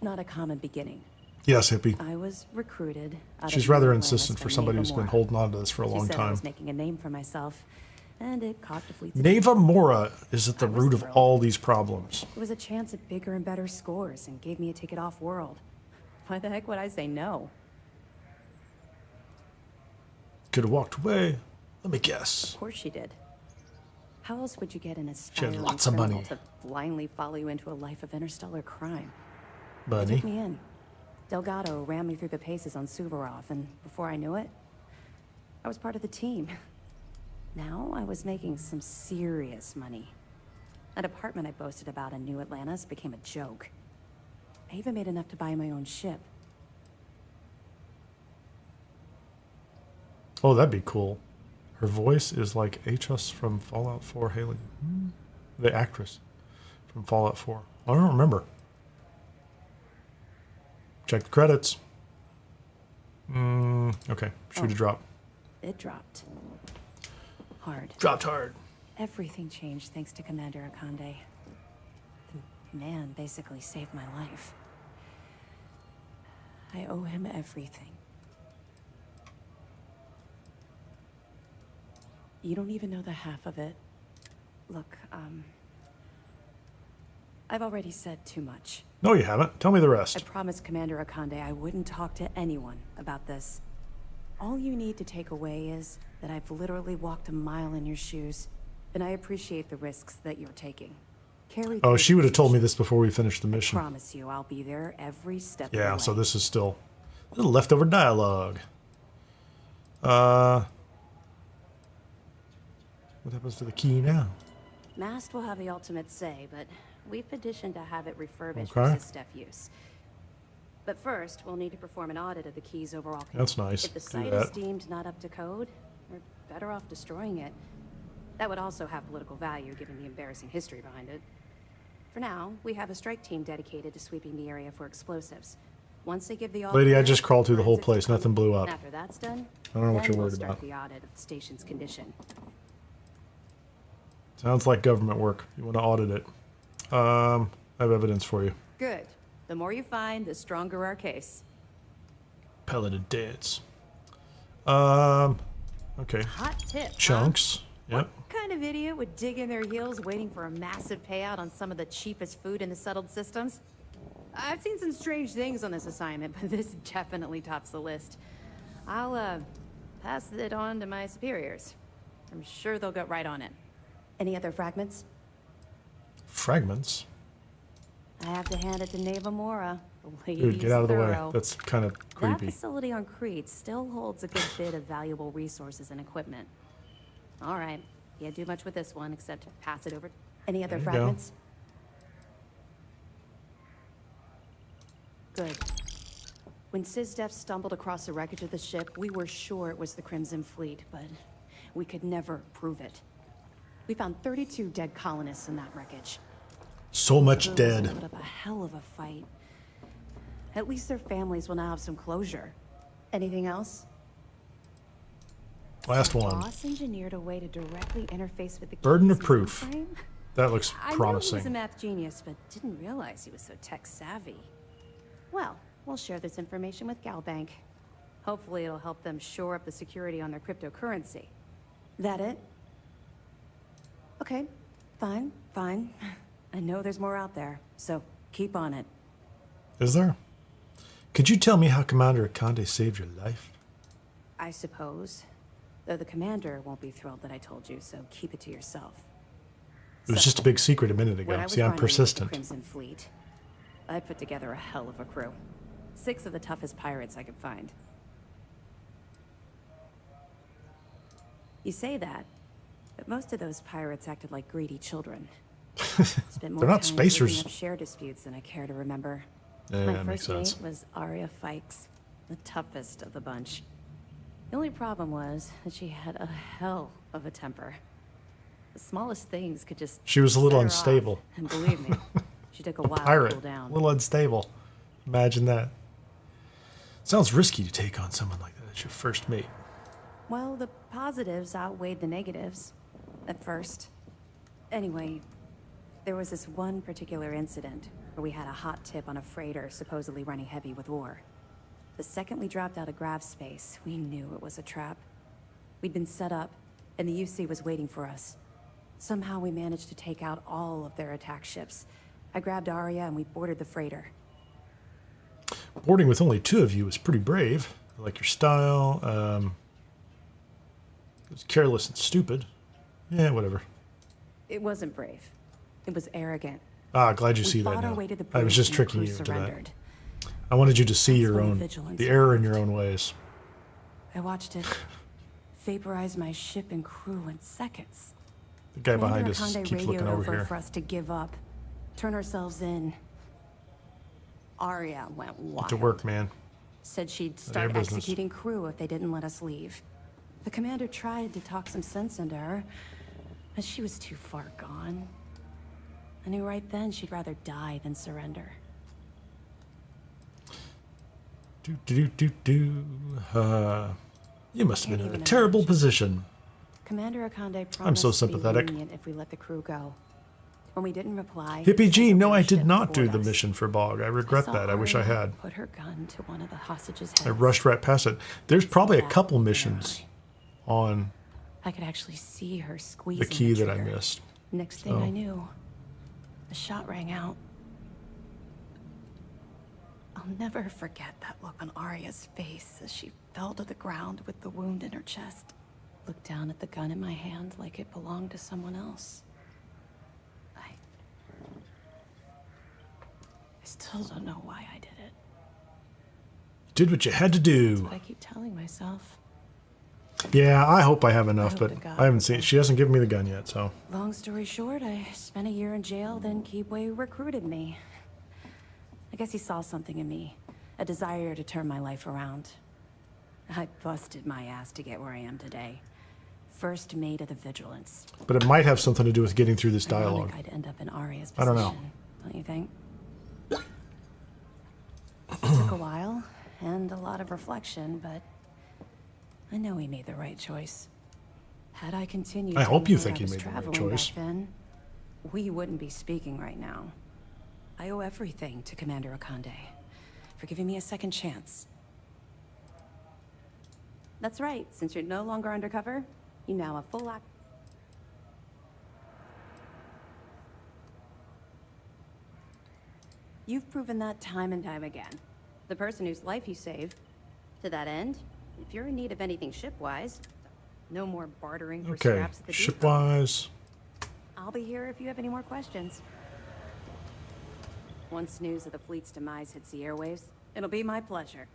not a common beginning. Yes, hippie. I was recruited. She's rather insistent for somebody who's been holding on to this for a long She said I time. was making a name for myself, and it caught the fleet's Neva Mora is at the root of thrilled. all these problems. It was a chance at bigger and better scores and gave me a ticket off-world. Why the heck would I say no? Could have walked away. Let me guess. Of course she did. How else would you get an She had aspiring lots of criminal money. to blindly follow you into a life of interstellar crime? They Buddy. took me in. Delgado ran me through the paces on Suvorov, and before I knew it, I was part of the team. Now I was making some serious money. That apartment I boasted about in New Atlantis became a joke. I even made enough to buy my own ship. Oh, that'd be cool. Her voice is like Atos from Fallout 4 Haley. The actress from Fallout 4. I don't remember. Check the credits. Okay. Shoot a drop. It dropped. Hard. Dropped hard. Everything changed thanks to Commander Akande. The man basically saved my life. I owe him everything. You don't even know the half of it. Look, I've already said too much. No, you haven't. Tell me the rest. I promised Commander Akande I wouldn't talk to anyone about this. All you need to take away is that I've literally walked a mile in your shoes, and I appreciate the risks that you're taking. Carry Oh, through she would have the told me this before we finished the I mission. promise you I'll be there every step of the Yeah, way. so this is still a little leftover dialogue. What happens to the key now? Mast will have the ultimate say, but we've petitioned to have it refurbished Okay. for SysDef use. But first, we'll need to perform an audit of the key's overall condition. That's nice. If the Do site is that. deemed not up to code, we're better off destroying it. That would also have political value, given the embarrassing history behind it. For now, we have a strike team dedicated to sweeping the area for explosives. Once they give the all Lady, I clear, just crawled through the whole forensics place. will Nothing come. blew up. And after that's done, I don't know what then you're we'll worried start about. the audit of the station's condition. Sounds like government work. You want to audit it. I have evidence for you. Good. The more you find, the stronger our case. Pelleted dance. Okay. Hot tip. Chunks. Yep. What kind of idiot would dig in their heels waiting for a massive payout on some of the cheapest food in the settled systems? I've seen some strange things on this assignment, but this definitely tops the list. I'll, pass it on to my superiors. I'm sure they'll get right on it. Any other fragments? Fragments. I have to hand it to Neva Mora. The Dude, get out of the way. thorough. That's kind of That creepy. facility on Crete still holds a good bit of valuable resources and equipment. All right, can't do much with this one except pass it over. Any other There you go. fragments? Good. When SysDef stumbled across the wreckage of the ship, we were sure it was the Crimson Fleet, but we could never prove it. We found 32 dead colonists in that wreckage. So much Those dead. put up a hell of a fight. At least their families will now have some closure. Anything else? Last one. Boss engineered a way to directly interface with the Burden keys of proof. mainframe? That looks I knew he was a promising. math genius, but didn't realize he was so tech savvy. Well, we'll share this information with Galbank. Hopefully it'll help them shore up the security on their cryptocurrency. That it? Okay, fine. I know there's more out there, so keep on it. Is there? Could you tell me how Commander Akande saved your life? I suppose. Though the commander won't be thrilled that I told you, so keep it to yourself. It was just a big secret a minute When ago. I was See, I'm running the persistent. Crimson Fleet, I put together a hell of a crew. 6 of the toughest pirates I could find. You say that, but most of those pirates acted like greedy children. Spent more They're not time spacers. digging up share disputes than I care to remember. Yeah, My that makes first sense. mate was Arya Fikes, the toughest of the bunch. The only problem was that she had a hell of a temper. The smallest things could just She was a little set her off, unstable. and believe me, she took a while to Pirate. cool down. A little unstable. Imagine that. Sounds risky to take on someone like that as your first mate. Well, the positives outweighed the negatives. At first. Anyway, there was this one particular incident where we had a hot tip on a freighter supposedly running heavy with ore. The second we dropped out of grav space, we knew it was a trap. We'd been set up, and the UC was waiting for us. Somehow we managed to take out all of their attack ships. I grabbed Arya and we boarded the freighter. Boarding with only 2 of you is pretty brave. I like your style. It was careless and stupid. Yeah, whatever. It wasn't brave. It was arrogant. Ah, glad you We see that fought our now. way to the I was bridge just and the tricking crew you into surrendered. that. I wanted you to see your when the own, vigilance the error in your own ways. I watched it vaporize my ship and crew in seconds. The guy behind Commander us Akande keeps looking radioed over here. for us to give up, turn ourselves in. Arya went wild. Get to work, man. Said she'd Their start business. executing crew if they didn't let us leave. The commander tried to talk some sense into her, but she was too far gone. I knew right then she'd rather die than surrender. You must have been in a terrible position. Commander Akande promised I'm so to be sympathetic. lenient if we let the crew go. When we didn't reply, Hippie G, he no, I sent did ship not do aboard the us. mission for Bog. I regret saw that. I wish I Arya had. Put her gun to one of the hostages' I heads. rushed right past it. There's probably a couple missions on I could actually see her squeezing the key that I trigger. missed. Next thing So. I knew, the shot rang out. I'll never forget that look on Arya's face as she fell to the ground with the wound in her chest. Looked down at the gun in my hand like it belonged to someone else. I still don't know why I did it. Did what you had to That's do. what I keep telling myself. Yeah, I hope I have enough, hope but to God I haven't seen. She hasn't given me the gun yet, so. Long story short, I spent a year in jail, then Keepway recruited me. I guess he saw something in me, a desire to turn my life around. I busted my ass to get where I am today. First mate of the Vigilance. But it might have something to do with getting through this dialogue. Ironic I'd end up in Arya's I position. don't know. Don't you think? It took a while, and a lot of reflection, but I know we made the right choice. Had I continued I hope you down the road think you I was made the right traveling choice. back then, we wouldn't be speaking right now. I owe everything to Commander Akande for giving me a second chance. That's right. Since you're no longer undercover, you now have full act. You've proven that time and time again. The person whose life you saved. To that end, if you're in need of anything ship-wise, no more bartering for Okay, scraps at the depot. shipwise. I'll be here if you have any more questions. Once news of the fleet's demise hits the airwaves, it'll be my pleasure.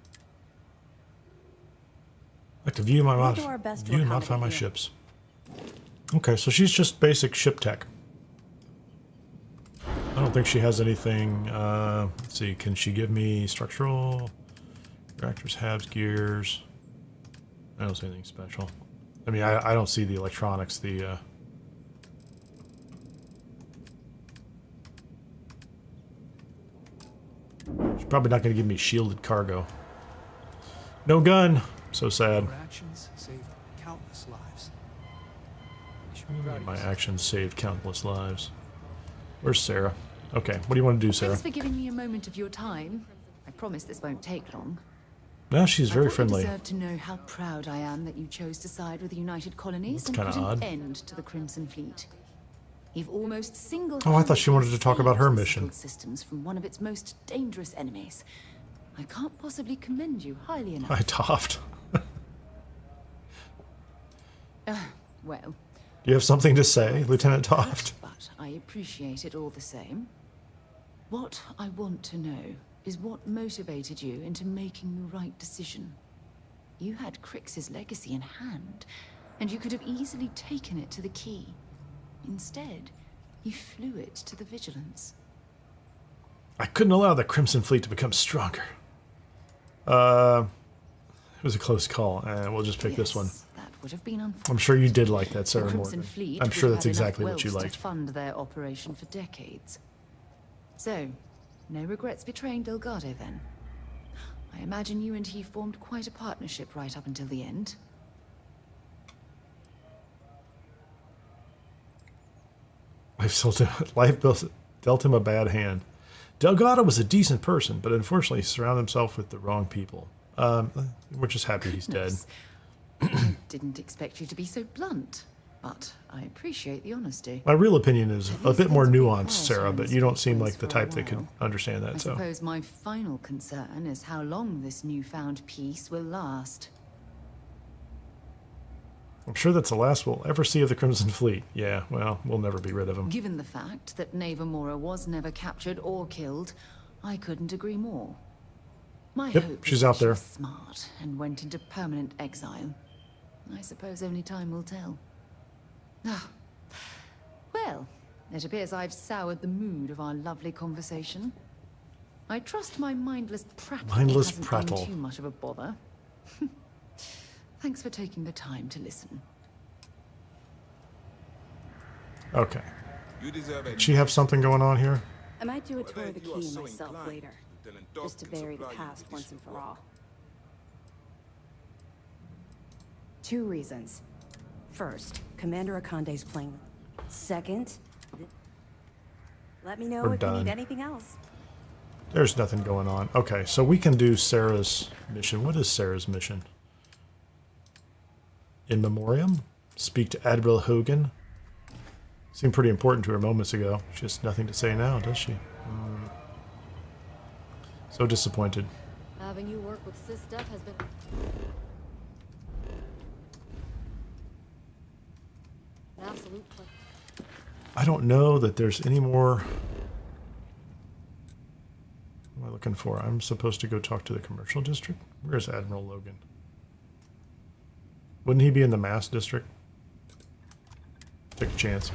Like to view my We'll do our best to view and modify my accommodate you. ships. Okay, so she's just basic ship tech. I don't think she has anything. Let's see, can she give me structural reactors, halves, gears? I don't see anything special. I mean, I don't see the electronics, the Probably not going to give me shielded cargo. No gun. So sad. Your actions saved countless lives. My actions saved countless lives. Where's Sarah? Okay, what do you want to do, Sarah? Thanks for giving me a moment of your time. I promise this won't take long. No, she's very I friendly. deserve to know how proud I am that you chose to side with the United Colonies That's and kinda put an odd. end to the Crimson Fleet. You've almost single. Oh, I thought she wanted to talk about her mission. Systems from one of its most dangerous enemies. I can't possibly commend you highly enough. Hi, Toft. Well. Do you have something to say, Lieutenant Toft? But I appreciate it all the same. What I want to know is what motivated you into making the right decision. You had Kryx's legacy in hand, and you could have easily taken it to the key. Instead, you flew it to the Vigilance. I couldn't allow the Crimson Fleet to become stronger. It was a close call, and we'll just pick this one. That would have been unfortunate. I'm sure you did like that, Sarah The Crimson Morgan. Fleet I'm sure would that's have had exactly enough what you wealth liked. to fund their operation for decades. So, no regrets betraying Delgado then. I imagine you and he formed quite a partnership right up until the end. Life dealt him a bad hand. Delgado was a decent person, but unfortunately he surrounded himself with the wrong people. We're just happy he's dead. I didn't expect you to be so blunt, but I appreciate the honesty. My real opinion is a bit more nuanced, Sarah, but you don't seem like the type that could understand that. I So suppose my final concern is how long this newfound peace will last. I'm sure that's the last we'll ever see of the Crimson Fleet. Yeah, well, we'll never be rid of them. Given the fact that Navarmora was never captured or killed, I couldn't agree more. My Yep, hope she's is out that she there. was smart and went into permanent exile. I suppose only time will tell. Ah. Well, it appears I've soured the mood of our lovely conversation. I trust my mindless prattle hasn't prattle. been too much of a bother. Thanks for taking the time to listen. Okay. Did she have something going on here? I might do a tour of the key myself later, just to bury the past once and for all. 2 reasons. First, Commander Akande's plane. Second, let me know We're if you done. need anything else. There's nothing going on. Okay, so we can do Sarah's mission. What is Sarah's mission? In memoriam? Speak to Admiral Hogan? Seemed pretty important to her moments ago. She has nothing to say now, does she? So disappointed. Having you work with SysDef has been... an absolute pleasure. I don't know that there's any more... What am I looking for? I'm supposed to go talk to the commercial district? Where's Admiral Logan? Wouldn't he be in the mass district? Take a chance.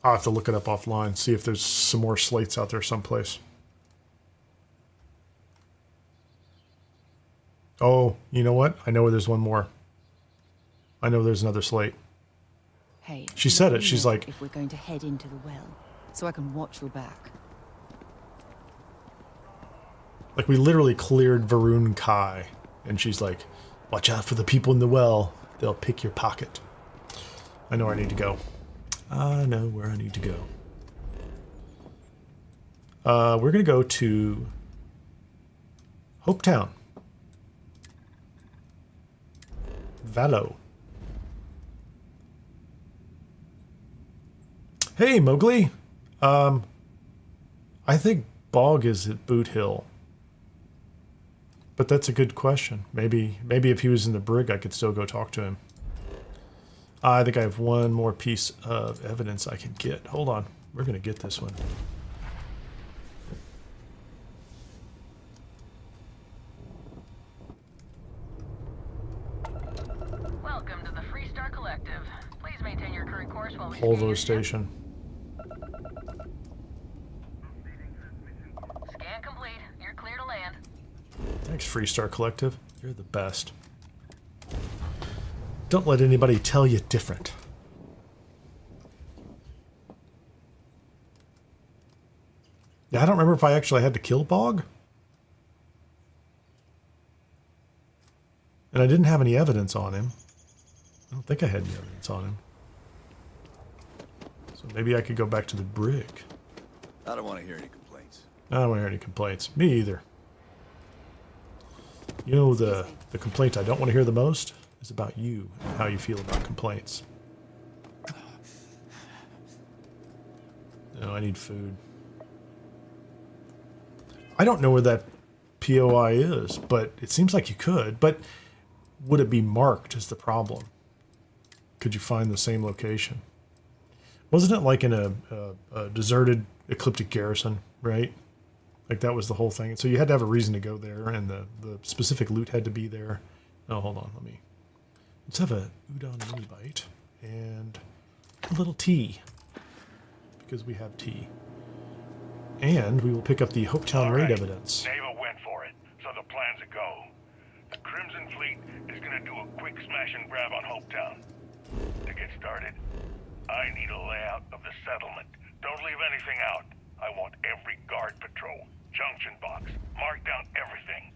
I'll have to look it up offline, see if there's some more slates out there someplace. Oh, you know what? I know where there's one more. I know there's another slate. Hey, She said let it. me She's know like, if we're going to head into the well, so I can watch your back. like we literally cleared Varun Kai, and she's like, watch out for the people in the well. They'll pick your pocket. I know where I need to go. I know where I need to go. We're going to go to Hopetown. Valo. Hey, Mowgli. I think Bog is at Boot Hill. But that's a good question. Maybe if he was in the brig, I could still go talk to him. I think I have one more piece of evidence I can get. Hold on. We're going to get this one. Welcome to the Freestar Collective. Please maintain your current course while we Polvo Station. scan complete. You're clear to land. Thanks, Freestar Collective. You're the best. Don't let anybody tell you different. Yeah, I don't remember if I actually had to kill Bog. And I didn't have any evidence on him. I don't think I had any evidence on him. So maybe I could go back to the brig. I don't want to hear any complaints. I don't want to hear any complaints. Me either. You know, the complaint I don't want to hear the most is about you and how you feel about complaints. No, I need food. I don't know where that POI is, but it seems like you could. But would it be marked is the problem. Could you find the same location? Wasn't it like in a deserted ecliptic garrison, right? Like that was the whole thing. So you had to have a reason to go there, and the specific loot had to be there. Oh, hold on. Let's have a udon mini bite and a little tea. Because we have tea. And we will pick up the Hopetown raid evidence. Neva went for it, so the plan's a go. The Crimson Fleet is gonna do a quick smash and grab on Hopetown. To get started, I need a layout of the settlement. Don't leave anything out. I want every guard patrol, junction box, mark down everything.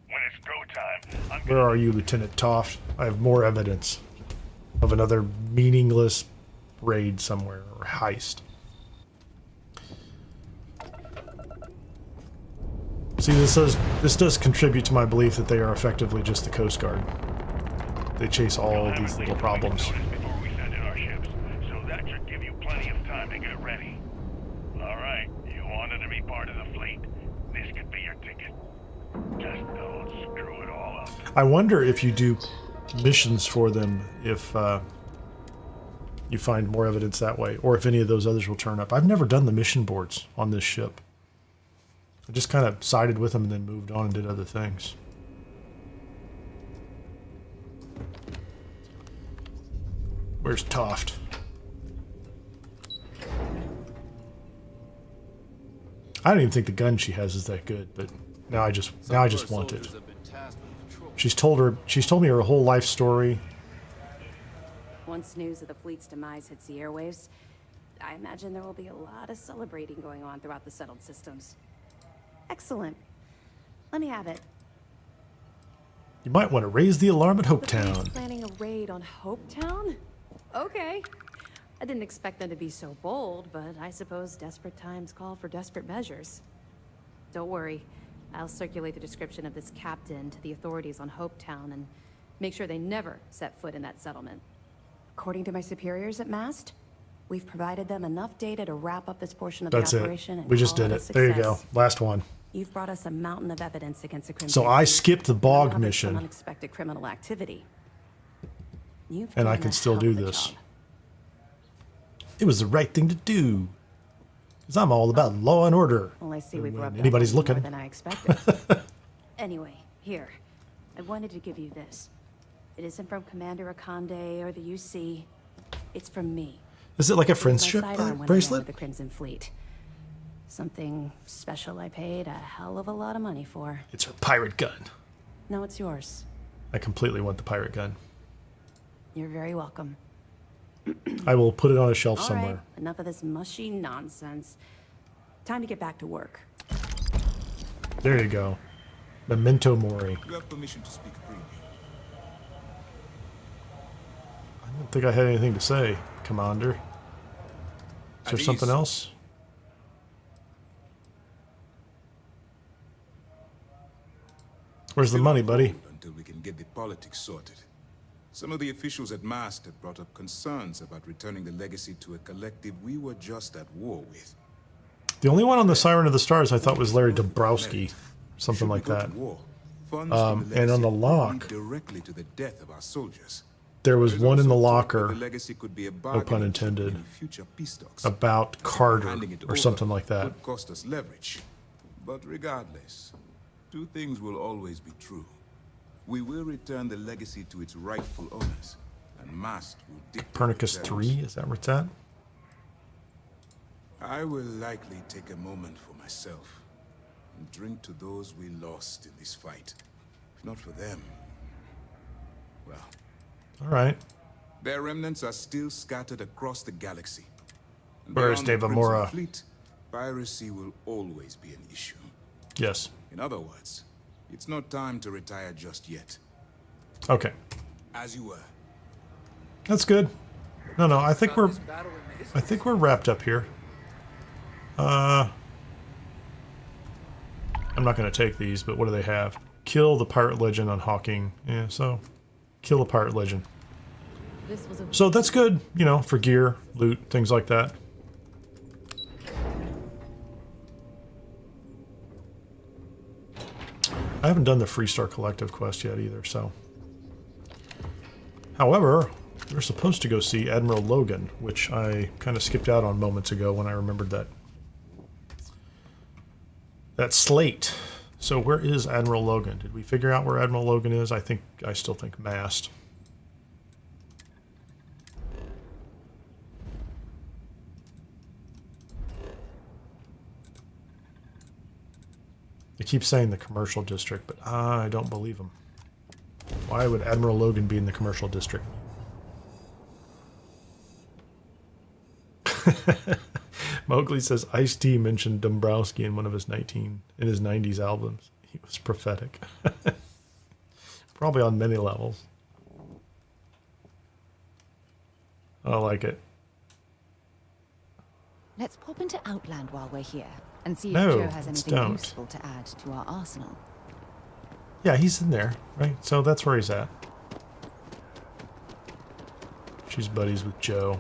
When it's go time, Where are you, Lieutenant Toft? I have more evidence of another meaningless raid somewhere, or heist. See, this does contribute to my belief that they are effectively just the Coast Guard. They chase all of these little problems. before we send in our ships, so that should give you plenty of time to get ready. All right, you wanted to be part of the fleet. This could be your ticket. Just don't screw it all up. I wonder if you do missions for them, if you find more evidence that way, or if any of those others will turn up. I've never done the mission boards on this ship. I just kind of sided with them and then moved on and did other things. Where's Toft? I don't even think the gun she has is that good, but now I just want it. She's told me her whole life story. Once news of the fleet's demise hits the airwaves, I imagine there will be a lot of celebrating going on throughout the settled systems. Excellent. Let me have it. You might want to raise the alarm at Hopetown. Planning a raid on Hopetown? Okay. I didn't expect them to be so bold, but I suppose desperate times call for desperate measures. Don't worry. I'll circulate the description of this captain to the authorities on Hopetown and make sure they never set foot in that settlement. According to my superiors at Mast, we've provided them enough data to wrap up this portion of the operation. That's it. We just did it. There you go. Last one. You've brought us a mountain of evidence against the Crimson. So I skipped the Bog mission. Unexpected criminal activity. And I can still do this. It was the right thing to do. Because I'm all about law and order. Well, I see we've rubbed anybody's looking. More than I expected. Anyway, here. I wanted to give you this. It isn't from Commander Akande or the UC. It's from me. Is it like a friendship bracelet? With the Crimson Fleet. Something special I paid a hell of a lot of money for. It's her pirate gun. No, it's yours. I completely want the pirate gun. You're very welcome. I will put it on a shelf All somewhere. Right, enough of this mushy nonsense. Time to get back to work. There you go. Memento Mori. You have permission to speak freely. I don't think I had anything to say, Commander. Is there something else? Where's the money, buddy? Until we can get the politics sorted. Some of the officials at Mast have brought up concerns about returning the legacy to a collective we were just at war with. The only one on the Siren of the Stars I thought was Larry Dombrowski, something like that. And on the lock, directly to the death of our soldiers. there was one in the locker, no pun intended, about Carter or something like that. Would cost us leverage. But regardless, two things will always be true. We will return the legacy to its rightful owners, and Mast will dictate Copernicus 3, is that where it's at? I will likely take a moment for myself and drink to those we lost in this fight. If not for them, well... All right. Their remnants are still scattered across the galaxy. Where's Dave Amora? Fleet, Piracy will always be an issue. Yes. In other words, it's not time to retire just yet. Okay. As you were. That's good. No, I think we're wrapped up here. I'm not going to take these, but what do they have? Kill the pirate legend on Hawking. Yeah, so kill the pirate legend. So that's good, you know, for gear, loot, things like that. I haven't done the Freestar Collective quest yet either, so. However, we're supposed to go see Admiral Logan, which I kind of skipped out on moments ago when I remembered that slate. So where is Admiral Logan? Did we figure out where Admiral Logan is? I still think Mast. They keep saying the commercial district, but I don't believe them. Why would Admiral Logan be in the commercial district? Mowgli says Ice-T mentioned Dombrowski in one of his 90s albums. He was prophetic. Probably on many levels. I like it. Let's pop into Outland while we're here and see if No, Joe has let's anything don't. useful to add to our arsenal. Yeah, he's in there, right? So that's where he's at. She's buddies with Joe.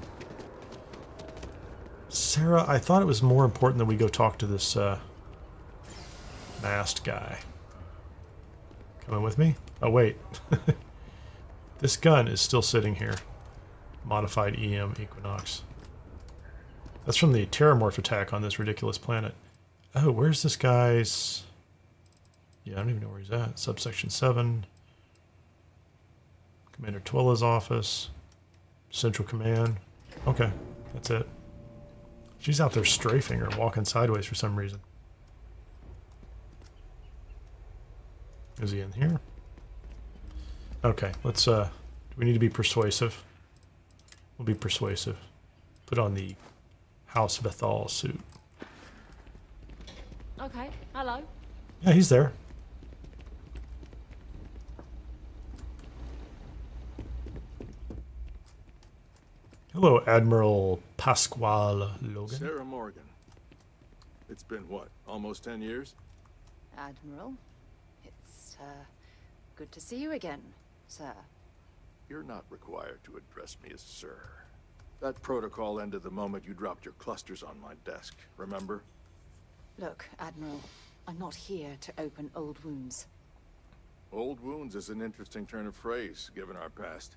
Sarah, I thought it was more important that we go talk to this Mast guy. Coming with me? Oh, wait. This gun is still sitting here. Modified EM Equinox. That's from the Terramorph attack on this ridiculous planet. Oh, where's this guy's... Yeah, I don't even know where he's at. Subsection 7. Commander Twilla's office. Central Command. Okay, that's it. She's out there strafing or walking sideways for some reason. Is he in here? Okay, let's, do we need to be persuasive? We'll be persuasive. Put on the House Bethal suit. Okay, hello. Yeah, he's there. Hello, Admiral Pasquale Logan. Sarah Morgan. It's been, what, almost 10 years? Admiral, it's good to see you again, sir. You're not required to address me as sir. That protocol ended the moment you dropped your clusters on my desk, remember? Look, Admiral, I'm not here to open old wounds. Old wounds is an interesting turn of phrase, given our past.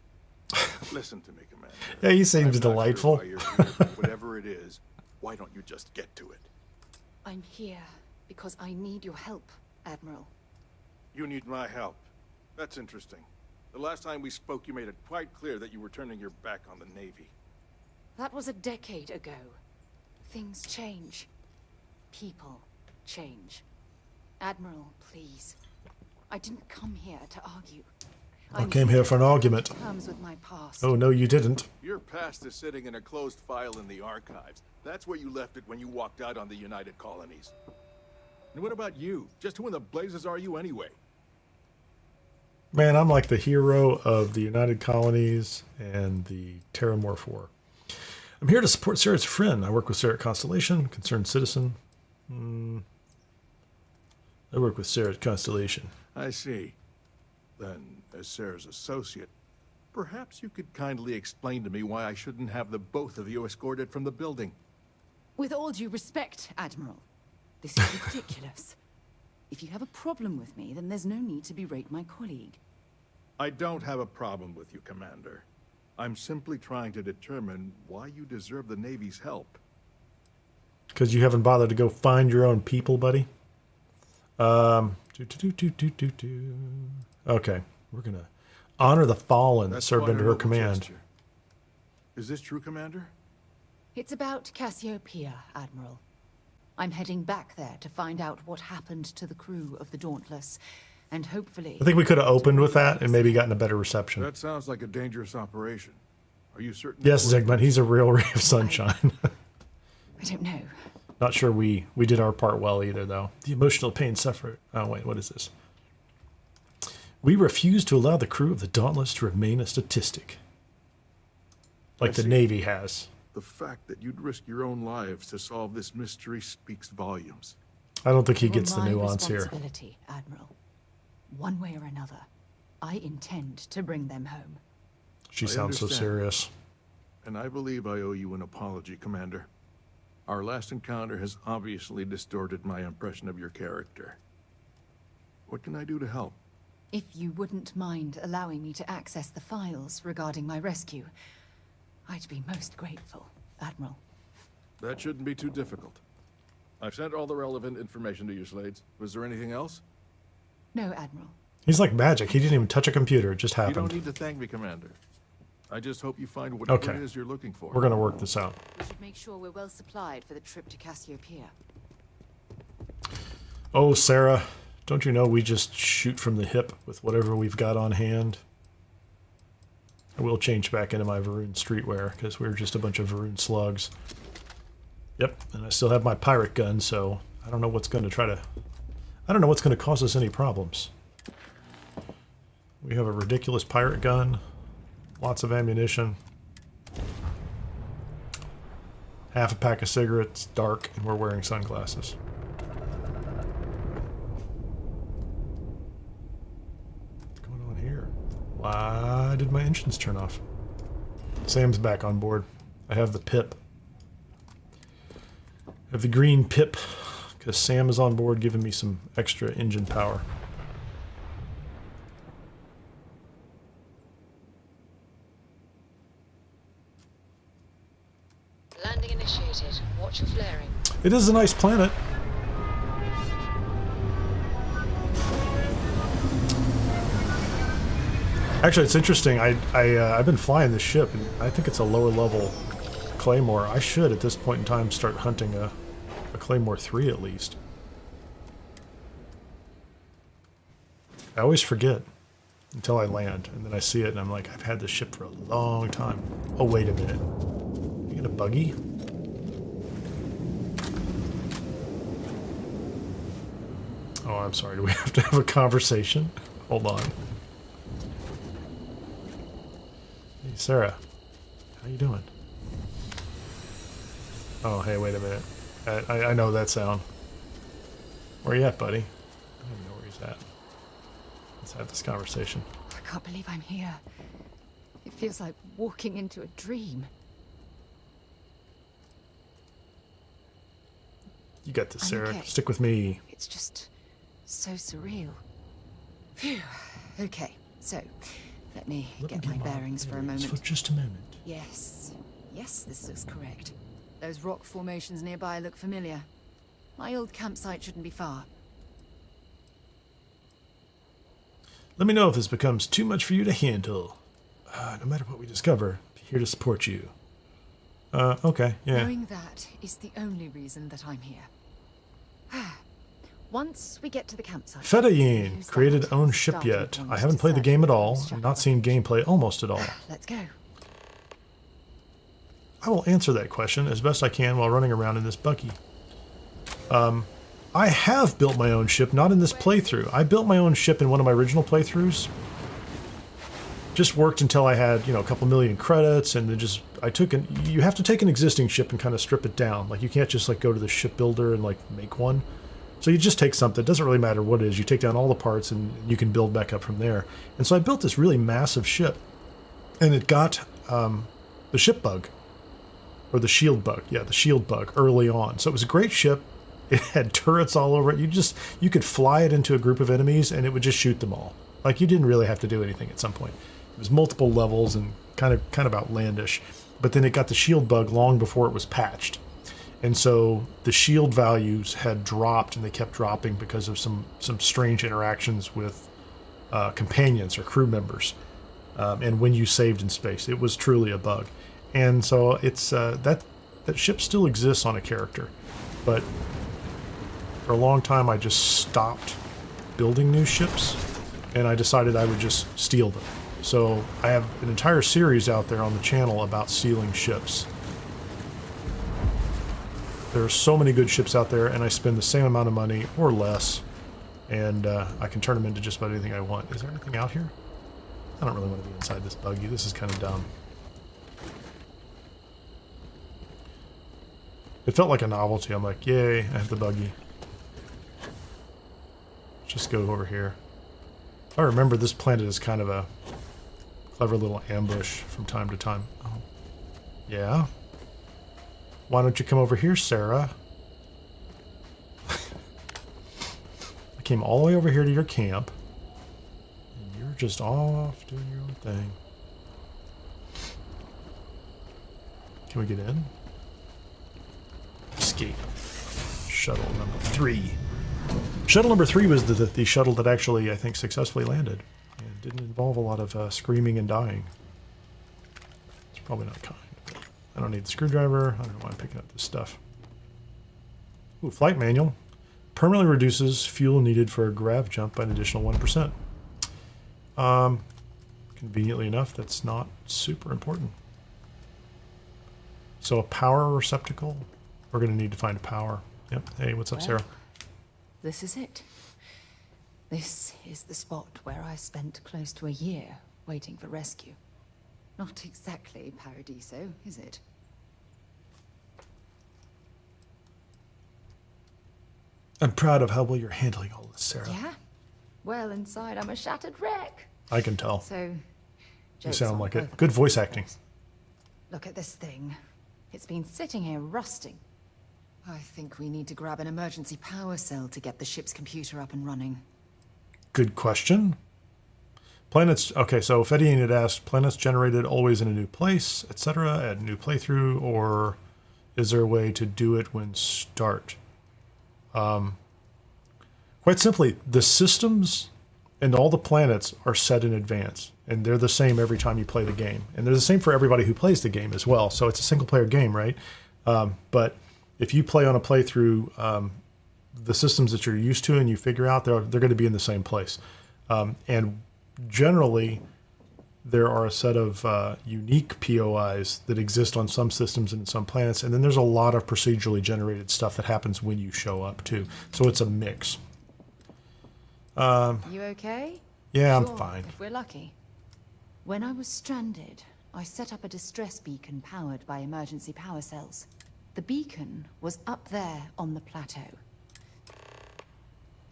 Listen to me, Commander. Yeah, he seems I'm not delightful. Sure why you're here, but whatever it is, why don't you just get to it? I'm here because I need your help, Admiral. You need my help. That's interesting. The last time we spoke, you made it quite clear that you were turning your back on the Navy. That was a decade ago. Things change. People change. Admiral, please. I didn't come here to argue. I came here for an argument. Terms with my past. Oh, no, you didn't. Your past is sitting in a closed file in the archives. That's where you left it when you walked out on the United Colonies. And what about you? Just who in the blazes are you anyway? Man, I'm like the hero of the United Colonies and the Terramorph War. I'm here to support Sarah's friend. I work with Sarah at Constellation, concerned citizen. I work with Sarah at Constellation. I see. Then, as Sarah's associate, perhaps you could kindly explain to me why I shouldn't have the both of you escorted from the building. With all due respect, Admiral, this is ridiculous. If you have a problem with me, then there's no need to berate my colleague. I don't have a problem with you, Commander. I'm simply trying to determine why you deserve the Navy's help. Because you haven't bothered to go find your own people, buddy. Okay, we're going to honor the fallen that served under her command. Gesture. Is this true, Commander? It's about Cassiopeia, Admiral. I'm heading back there to find out what happened to the crew of the Dauntless, and hopefully... I think we could have opened with that and maybe gotten a better reception. That sounds like a dangerous operation. Are you certain? Yes, Zygmunt, he's a real ray of sunshine. I don't know. Not sure we did our part well either, though. The emotional pain suffered. Oh, wait, what is this? We refuse to allow the crew of the Dauntless to remain a statistic. Like the Navy has. The fact that you'd risk your own lives to solve this mystery speaks volumes. I don't think he gets the nuance here. Responsibility, Admiral. One way or another, I intend to bring them home. She sounds so serious. And I believe I owe you an apology, Commander. Our last encounter has obviously distorted my impression of your character. What can I do to help? If you wouldn't mind allowing me to access the files regarding my rescue, I'd be most grateful, Admiral. That shouldn't be too difficult. I've sent all the relevant information to you, Slades. Was there anything else? No, Admiral. He's like magic. He didn't even touch a computer. It just happened. You don't need to thank me, Commander. I just hope you find whatever it is you're looking for. We're going to work this out. We should make sure we're well supplied for the trip to Cassiopeia. Oh, Sarah, don't you know we just shoot from the hip with whatever we've got on hand? I will change back into my Varun streetwear because we're just a bunch of Varun slugs. Yep, and I still have my pirate gun, so I don't know what's going to I don't know what's going to cause us any problems. We have a ridiculous pirate gun, lots of ammunition, half a pack of cigarettes, dark, and we're wearing sunglasses. What's going on here? Why did my engines turn off? Sam's back on board. I have the pip. I have the green pip because Sam is on board giving me some extra engine power. Landing initiated. Watch your flaring. It is a nice planet. Actually, it's interesting. I've been flying this ship, and I think it's a lower level Claymore. I should, at this point in time, start hunting a Claymore 3 at least. I always forget until I land, and then I see it, and I'm like, I've had this ship for a long time. Oh, wait a minute. You get a buggy? Oh, I'm sorry. Do we have to have a conversation? Hold on. Hey, Sarah. How you doing? Oh, hey, wait a minute. I know that sound. Where you at, buddy? I don't even know where he's at. Let's have this conversation. I can't believe I'm here. It feels like walking into a dream. You got this, Sarah. Okay. Stick with me. It's just so surreal. Phew. Okay, so let me get my bearings for a moment. For just a moment. Yes. Yes, this looks correct. Those rock formations nearby look familiar. My old campsite shouldn't be far. Let me know if this becomes too much for you to handle. No matter what we discover, I'm here to support you. Okay, yeah. Knowing that is the only reason that I'm here. Once we get to the campsite... Fedayeen, created own ship yet. I haven't played the game at all, and not seen gameplay almost at all. Let's go. I will answer that question as best I can while running around in this buggy. I have built my own ship, not in this playthrough. I built my own ship in one of my original playthroughs. Just worked until I had, a couple million credits, and then you have to take an existing ship and kind of strip it down. Like, you can't just, go to the shipbuilder and, make one. So you just take something, it doesn't really matter what it is, you take down all the parts and you can build back up from there. And so I built this really massive ship, and it got the ship bug. Or the shield bug. Yeah, the shield bug early on. So it was a great ship. It had turrets all over it. You could fly it into a group of enemies and it would just shoot them all. Like, you didn't really have to do anything at some point. It was multiple levels and kind of outlandish. But then it got the shield bug long before it was patched. And so the shield values had dropped, and they kept dropping because of some strange interactions with companions or crew members. And when you saved in space, it was truly a bug. And so it's that ship still exists on a character, but for a long time I just stopped building new ships, and I decided I would just steal them. So I have an entire series out there on the channel about stealing ships. There are so many good ships out there, and I spend the same amount of money or less, and I can turn them into just about anything I want. Is there anything out here? I don't really want to be inside this buggy. This is kind of dumb. It felt like a novelty. I'm like, yay, I have the buggy. Let's just go over here. If I remember, this planet is kind of a clever little ambush from time to time. Oh. Yeah? Why don't you come over here, Sarah? I came all the way over here to your camp, and you're just off doing your own thing. Can we get in? Escape. Shuttle number 3. Shuttle number 3 was the shuttle that actually, I think, successfully landed. And didn't involve a lot of screaming and dying. It's probably not kind. But I don't need the screwdriver. I don't know why I'm picking up this stuff. Ooh, flight manual. Permanently reduces fuel needed for a grav jump by an additional 1%. Conveniently enough, that's not super important. So a power receptacle. We're going to need to find a power. Yep. Hey, what's up, Sarah? This is it. This is the spot where I spent close to a year waiting for rescue. Not exactly Paradiso, is it? I'm proud of how well you're handling all this, Sarah. Yeah? Well, inside I'm a shattered wreck. I can tell. So, You sound like it. Good voice acting. Look at this thing. It's been sitting here rusting. I think we need to grab an emergency power cell to get the ship's computer up and running. Good question. Planets, okay, so Fedian had asked, planets generated always in a new place, etc., at a new playthrough, or is there a way to do it when start? Quite simply, the systems and all the planets are set in advance, and they're the same every time you play the game. And they're the same for everybody who plays the game as well, so it's a single-player game, right? But if you play on a playthrough, the systems that you're used to and you figure out, they're going to be in the same place. And generally, there are a set of unique POIs that exist on some systems and some planets, and then there's a lot of procedurally generated stuff that happens when you show up, too. So it's a mix. You okay? Yeah, Sure, I'm fine. if we're lucky. When I was stranded, I set up a distress beacon powered by emergency power cells. The beacon was up there on the plateau.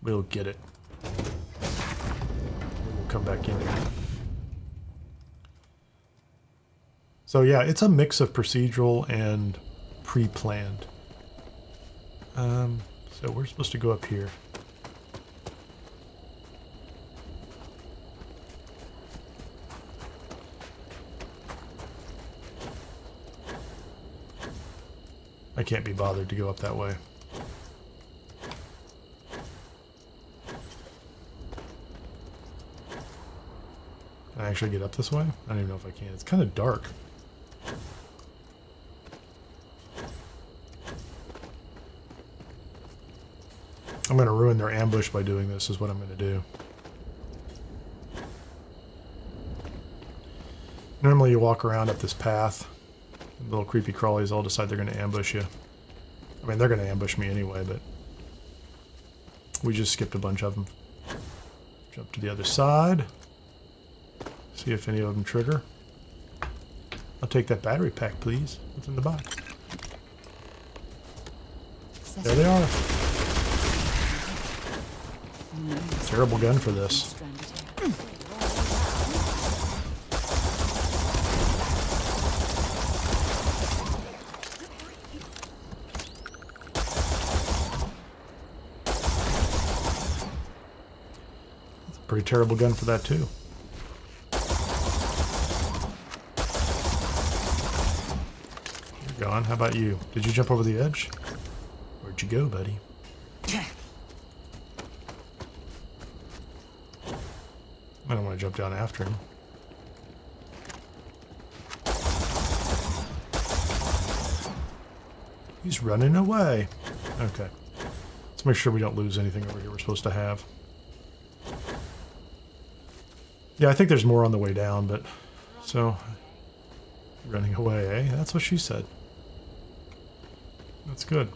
We'll get it. We'll come back in here. So yeah, it's a mix of procedural and pre-planned. So we're supposed to go up here. I can't be bothered to go up that way. Can I actually get up this way? I don't even know if I can. It's kind of dark. I'm going to ruin their ambush by doing this, is what I'm going to do. Normally you walk around up this path. The little creepy crawlies all decide they're going to ambush you. I mean, they're going to ambush me anyway, but we just skipped a bunch of them. Jump to the other side. See if any of them trigger. I'll take that battery pack, please. What's in the box? There they are. Terrible gun for this. Pretty terrible gun for that too. You're gone. How about you? Did you jump over the edge? Where'd you go, buddy? I don't want to jump down after him. He's running away. Okay. Let's make sure we don't lose anything over here we're supposed to have. Yeah, I think there's more on the way down, but... So... Running away, eh? That's what she said. That's good.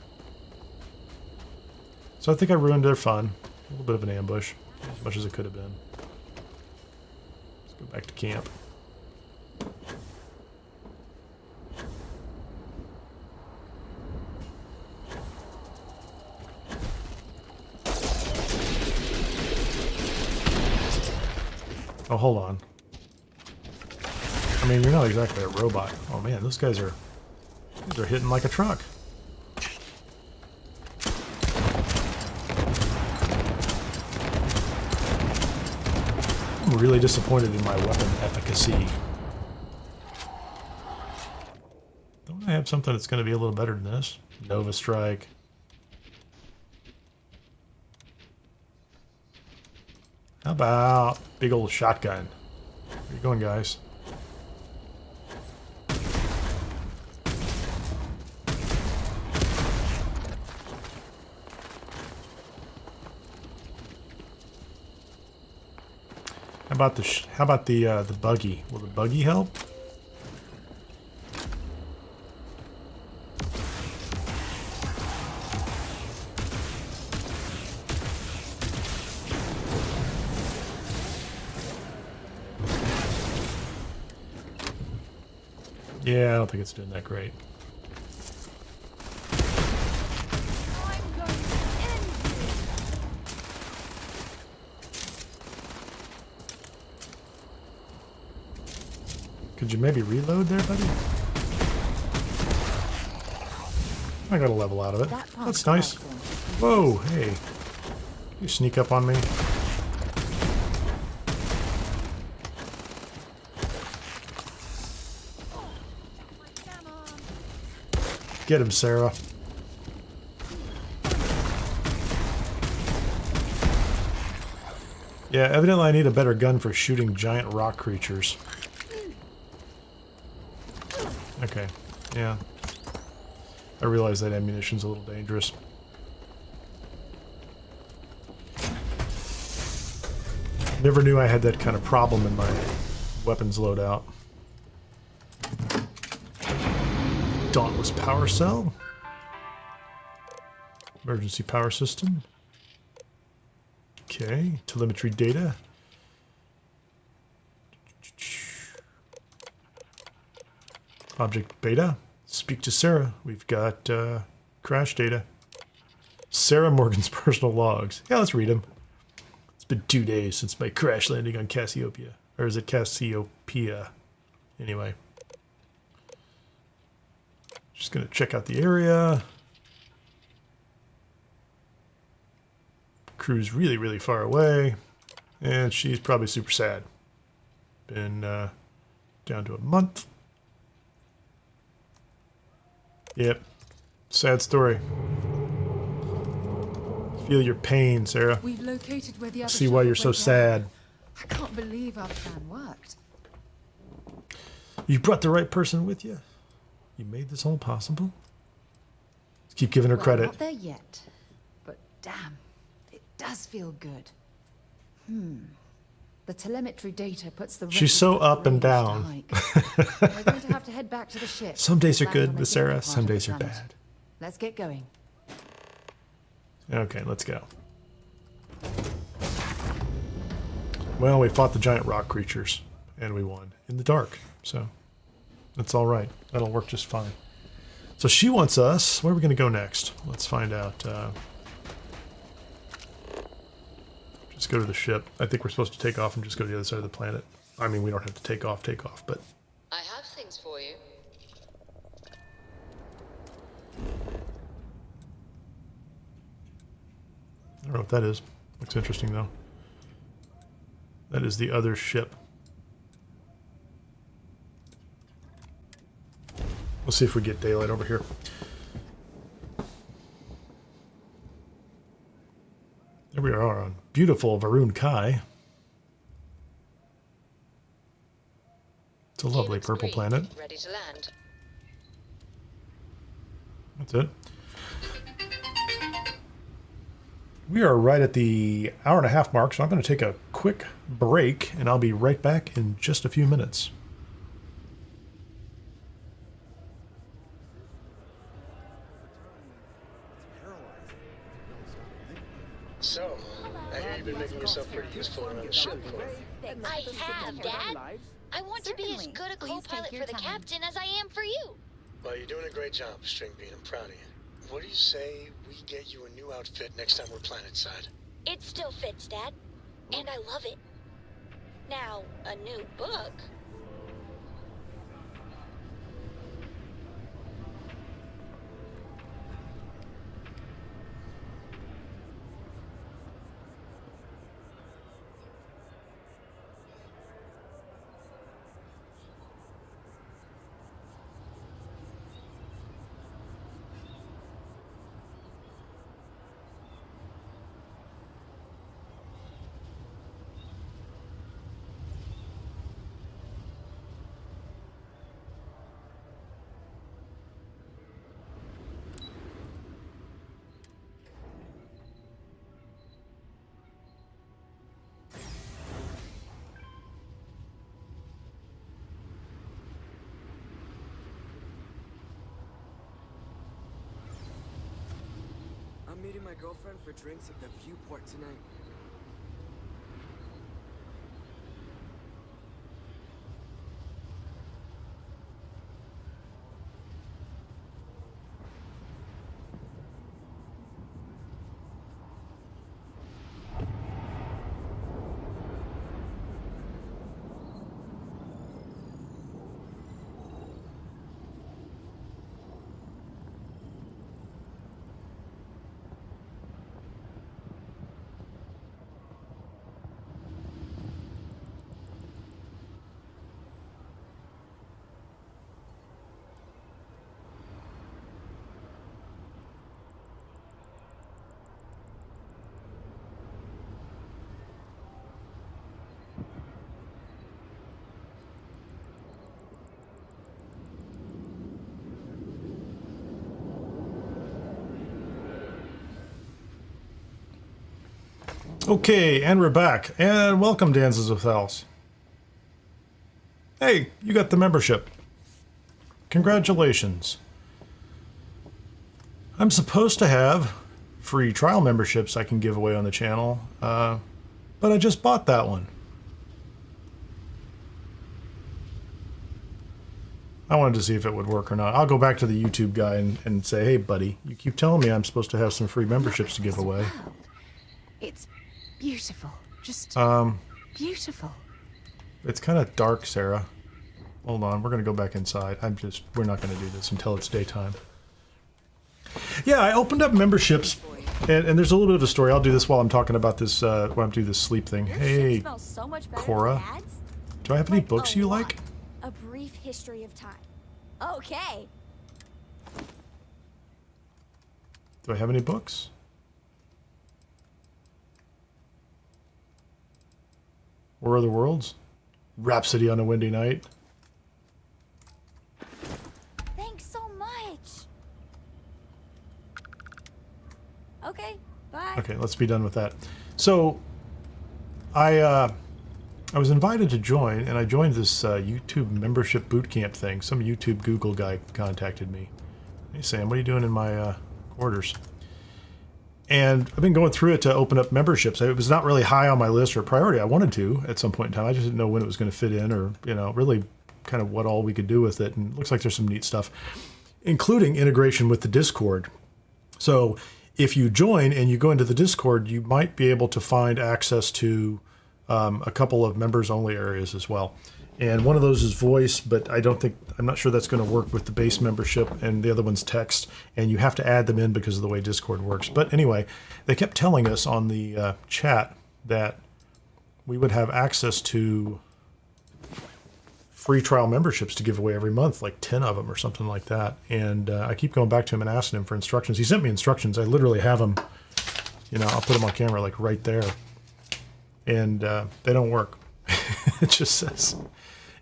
So I think I ruined their fun. A little bit of an ambush, as much as it could have been. Let's go back to camp. Oh, hold on. I mean, you're not exactly a robot. Oh man, those guys are hitting like a truck. I'm really disappointed in my weapon efficacy. Don't I have something that's going to be a little better than this? Nova Strike. How about big old shotgun? Where you going, guys? How about the buggy? Will the buggy help? Yeah, I don't think it's doing that great. Could you maybe reload there, buddy? I got a level out of it. That's nice. Whoa, hey. You sneak up on me. Get him, Sarah. Yeah, evidently I need a better gun for shooting giant rock creatures. Okay, yeah. I realize that ammunition's a little dangerous. Never knew I had that kind of problem in my weapons loadout. Dauntless power cell. Emergency power system. Okay, telemetry data. Object beta. Speak to Sarah. We've got crash data. Sarah Morgan's personal logs. Yeah, let's read them. It's been 2 days since my crash landing on Cassiopeia. Or is it Cassiopeia? Anyway. Just gonna check out the area. Crew's really, really far away. And she's probably super sad. Been down to a month. Yep. Sad story. Feel your pain, Sarah. We've located where the other See why you're so sad. I can't believe our plan worked. You brought the right person with you. You made this all possible. Let's keep giving her credit. Not there yet, but damn, it does feel good. The telemetry data puts the. She's so up and down. We're going to have to head back to the ship. Some days are good with Sarah, some days are bad. Let's get going. Okay, let's go. Well, we fought the giant rock creatures, and we won in the dark, so that's all right. That'll work just fine. So she wants us. Where are we going to go next? Let's find out. Just go to the ship. I think we're supposed to take off and just go to the other side of the planet. I mean, we don't have to take off, but... I have things for you. I don't know what that is. Looks interesting, though. That is the other ship. Let's see if we get daylight over here. There we are on beautiful Varun Kai. It's a lovely purple planet. Ready to land. That's it. We are right at the hour-and-a-half mark, so I'm going to take a quick break, and I'll be right back in just a few minutes. a ship for. I have, Dad. I want to be as good a co-pilot for the captain as I am for you. Well, you're doing a great job, Stringbean. I'm proud of you. What do you say we get you a new outfit next time we're planetside? It still fits, Dad. And I love it. Now, a new book. I'm meeting my girlfriend for drinks at the Viewport tonight. Okay, and we're back. And welcome, Dances with Elves. Hey, you got the membership. Congratulations. I'm supposed to have free trial memberships I can give away on the channel, but I just bought that one. I wanted to see if it would work or not. I'll go back to the YouTube guy and say, hey, buddy, you keep telling me I'm supposed to have some free memberships to give away. It's beautiful. Just beautiful. It's kind of dark, Sarah. Hold on, we're going to go back inside. We're not going to do this until it's daytime. Yeah, I opened up memberships, and there's a little bit of a story. I'll do this while I'm talking about this, while I'm doing this sleep thing. Hey, Cora, do I have any books you like? A brief history of time. Okay. Do I have any books? War of the Worlds? Rhapsody on a Windy Night? Thanks so much. Okay, bye. Okay, let's be done with that. So, I was invited to join, and I joined this YouTube membership bootcamp thing. Some YouTube Google guy contacted me. Hey, Sam, what are you doing in my quarters? And I've been going through it to open up memberships. It was not really high on my list or priority. I wanted to at some point in time. I just didn't know when it was going to fit in, or, you know, really kind of what all we could do with it. And it looks like there's some neat stuff, including integration with the Discord. So if you join and you go into the Discord, you might be able to find access to a couple of members only areas as well. And one of those is voice, but I'm not sure that's going to work with the base membership, and the other one's text, and you have to add them in because of the way Discord works. But anyway, they kept telling us on the chat that we would have access to free trial memberships to give away every month, like 10 of them or something like that. And I keep going back to him and asking him for instructions. He sent me instructions. I literally have them, you know, I'll put them on camera like right there. And they don't work. It just says,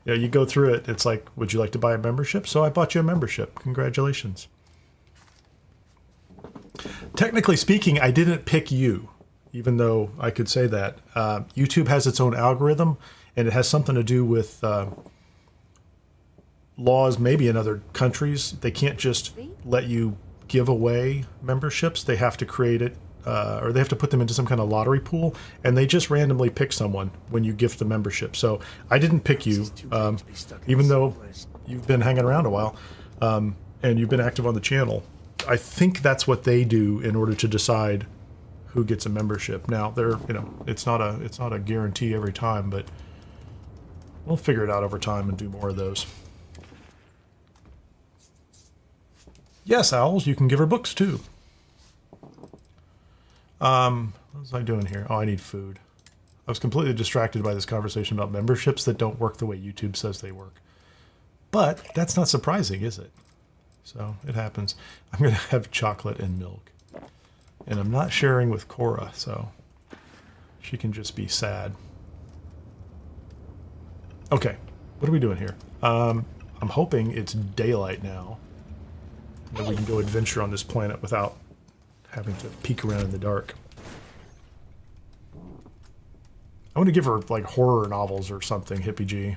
you know, you go through it, it's like, would you like to buy a membership? So I bought you a membership. Congratulations. Technically speaking, I didn't pick you, even though I could say that. YouTube has its own algorithm, and it has something to do with laws maybe in other countries. They can't just let you give away memberships. They have to create it or they have to put them into some kind of lottery pool, and they just randomly pick someone when you gift the membership. So I didn't pick you, even though you've been hanging around a while, and you've been active on the channel. I think that's what they do in order to decide who gets a membership. Now, it's not a guarantee every time, but we'll figure it out over time and do more of those. Yes, Owls, you can give her books too. What was I doing here? Oh, I need food. I was completely distracted by this conversation about memberships that don't work the way YouTube says they work. But that's not surprising, is it? So it happens. I'm going to have chocolate and milk. And I'm not sharing with Cora, so she can just be sad. Okay, what are we doing here? I'm hoping it's daylight now. That we can go adventure on this planet without having to peek around in the dark. I want to give her, like, horror novels or something, Hippie G.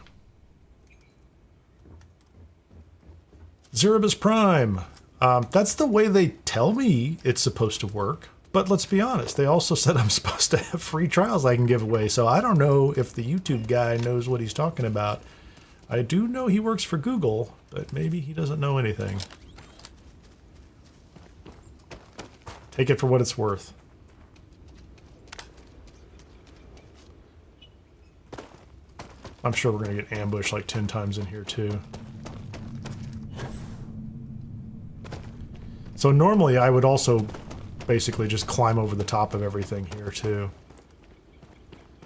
Zeribus Prime. That's the way they tell me it's supposed to work. But let's be honest, they also said I'm supposed to have free trials I can give away, so I don't know if the YouTube guy knows what he's talking about. I do know he works for Google, but maybe he doesn't know anything. Take it for what it's worth. I'm sure we're going to get ambushed like 10 times in here too. So normally I would also basically just climb over the top of everything here too.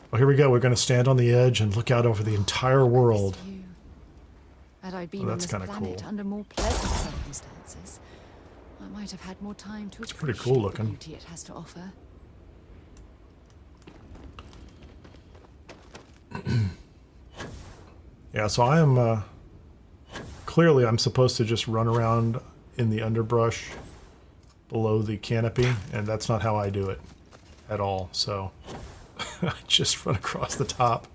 Well, here we go. We're going to stand on the edge and look out over the entire world. Had I been on this planet under more pleasant circumstances, I might have had more time to appreciate pretty cool looking. the beauty it has to offer. Yeah, so I am clearly I'm supposed to just run around in the underbrush below the canopy, and that's not how I do it at all. So I just run across the top.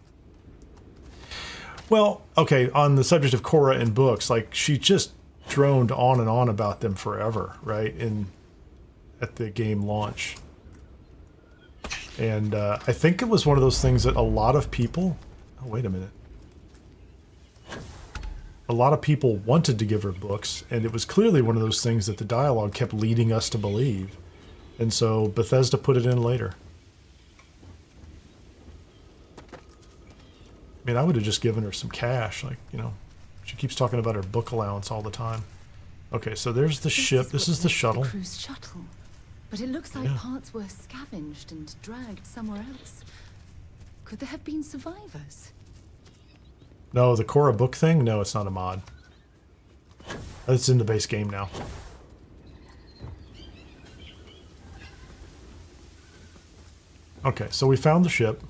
Well, okay, on the subject of Cora and books, like, she just droned on and on about them forever, right? At the game launch. And I think it was one of those things that a lot of people... Oh, wait a minute. A lot of people wanted to give her books, and it was clearly one of those things that the dialogue kept leading us to believe. And so Bethesda put it in later. I mean, I would have just given her some cash, like, you know, she keeps talking about her book allowance all the time. Okay, so there's the ship. This is the shuttle. Cruise shuttle. But it looks like parts were scavenged and dragged somewhere else. Could there have been survivors? No, the Cora book thing? No, it's not a mod. It's in the base game now. Okay, so we found the ship.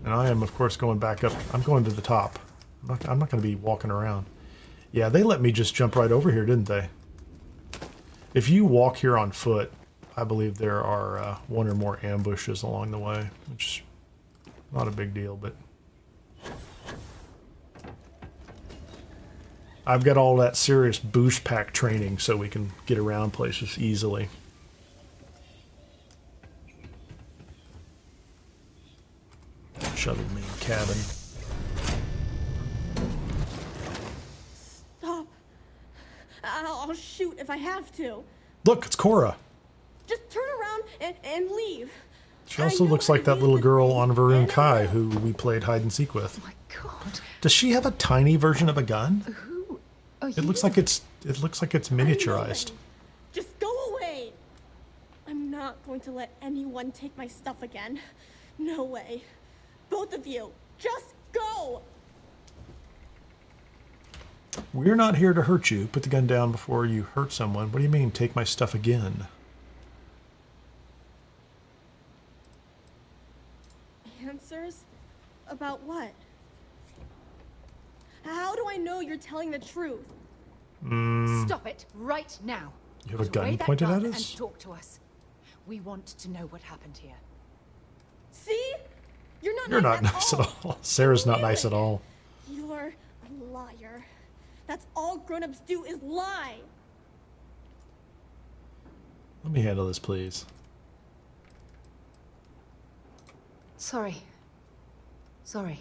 And I am, of course, going back up. I'm going to the top. I'm not going to be walking around. Yeah, they let me just jump right over here, didn't they? If you walk here on foot, I believe there are one or more ambushes along the way, which is not a big deal, but... I've got all that serious boost pack training so we can get around places easily. Shuttle main cabin. Stop. I'll shoot if I have to. Look, it's Cora. Just turn around and leave. She also looks like that little girl on Varun Kai who we played hide and seek with. Oh my god. Does she have a tiny version of a gun? Who are you? It looks like it's miniaturized. Just go away. I'm not going to let anyone take my stuff again. No way. Both of you, just go. We're not here to hurt you. Put the gun down before you hurt someone. What do you mean, take my stuff again? Answers? About what? How do I know you're telling the truth? Stop it right now. You have a Put away gun that pointed gun at us? And talk to us. We want to know what happened here. See? You're You're not not nice at all. Sarah's not nice at all. You're a liar. That's all grown-ups do is lie. Let me handle this, please. Sorry. Sorry.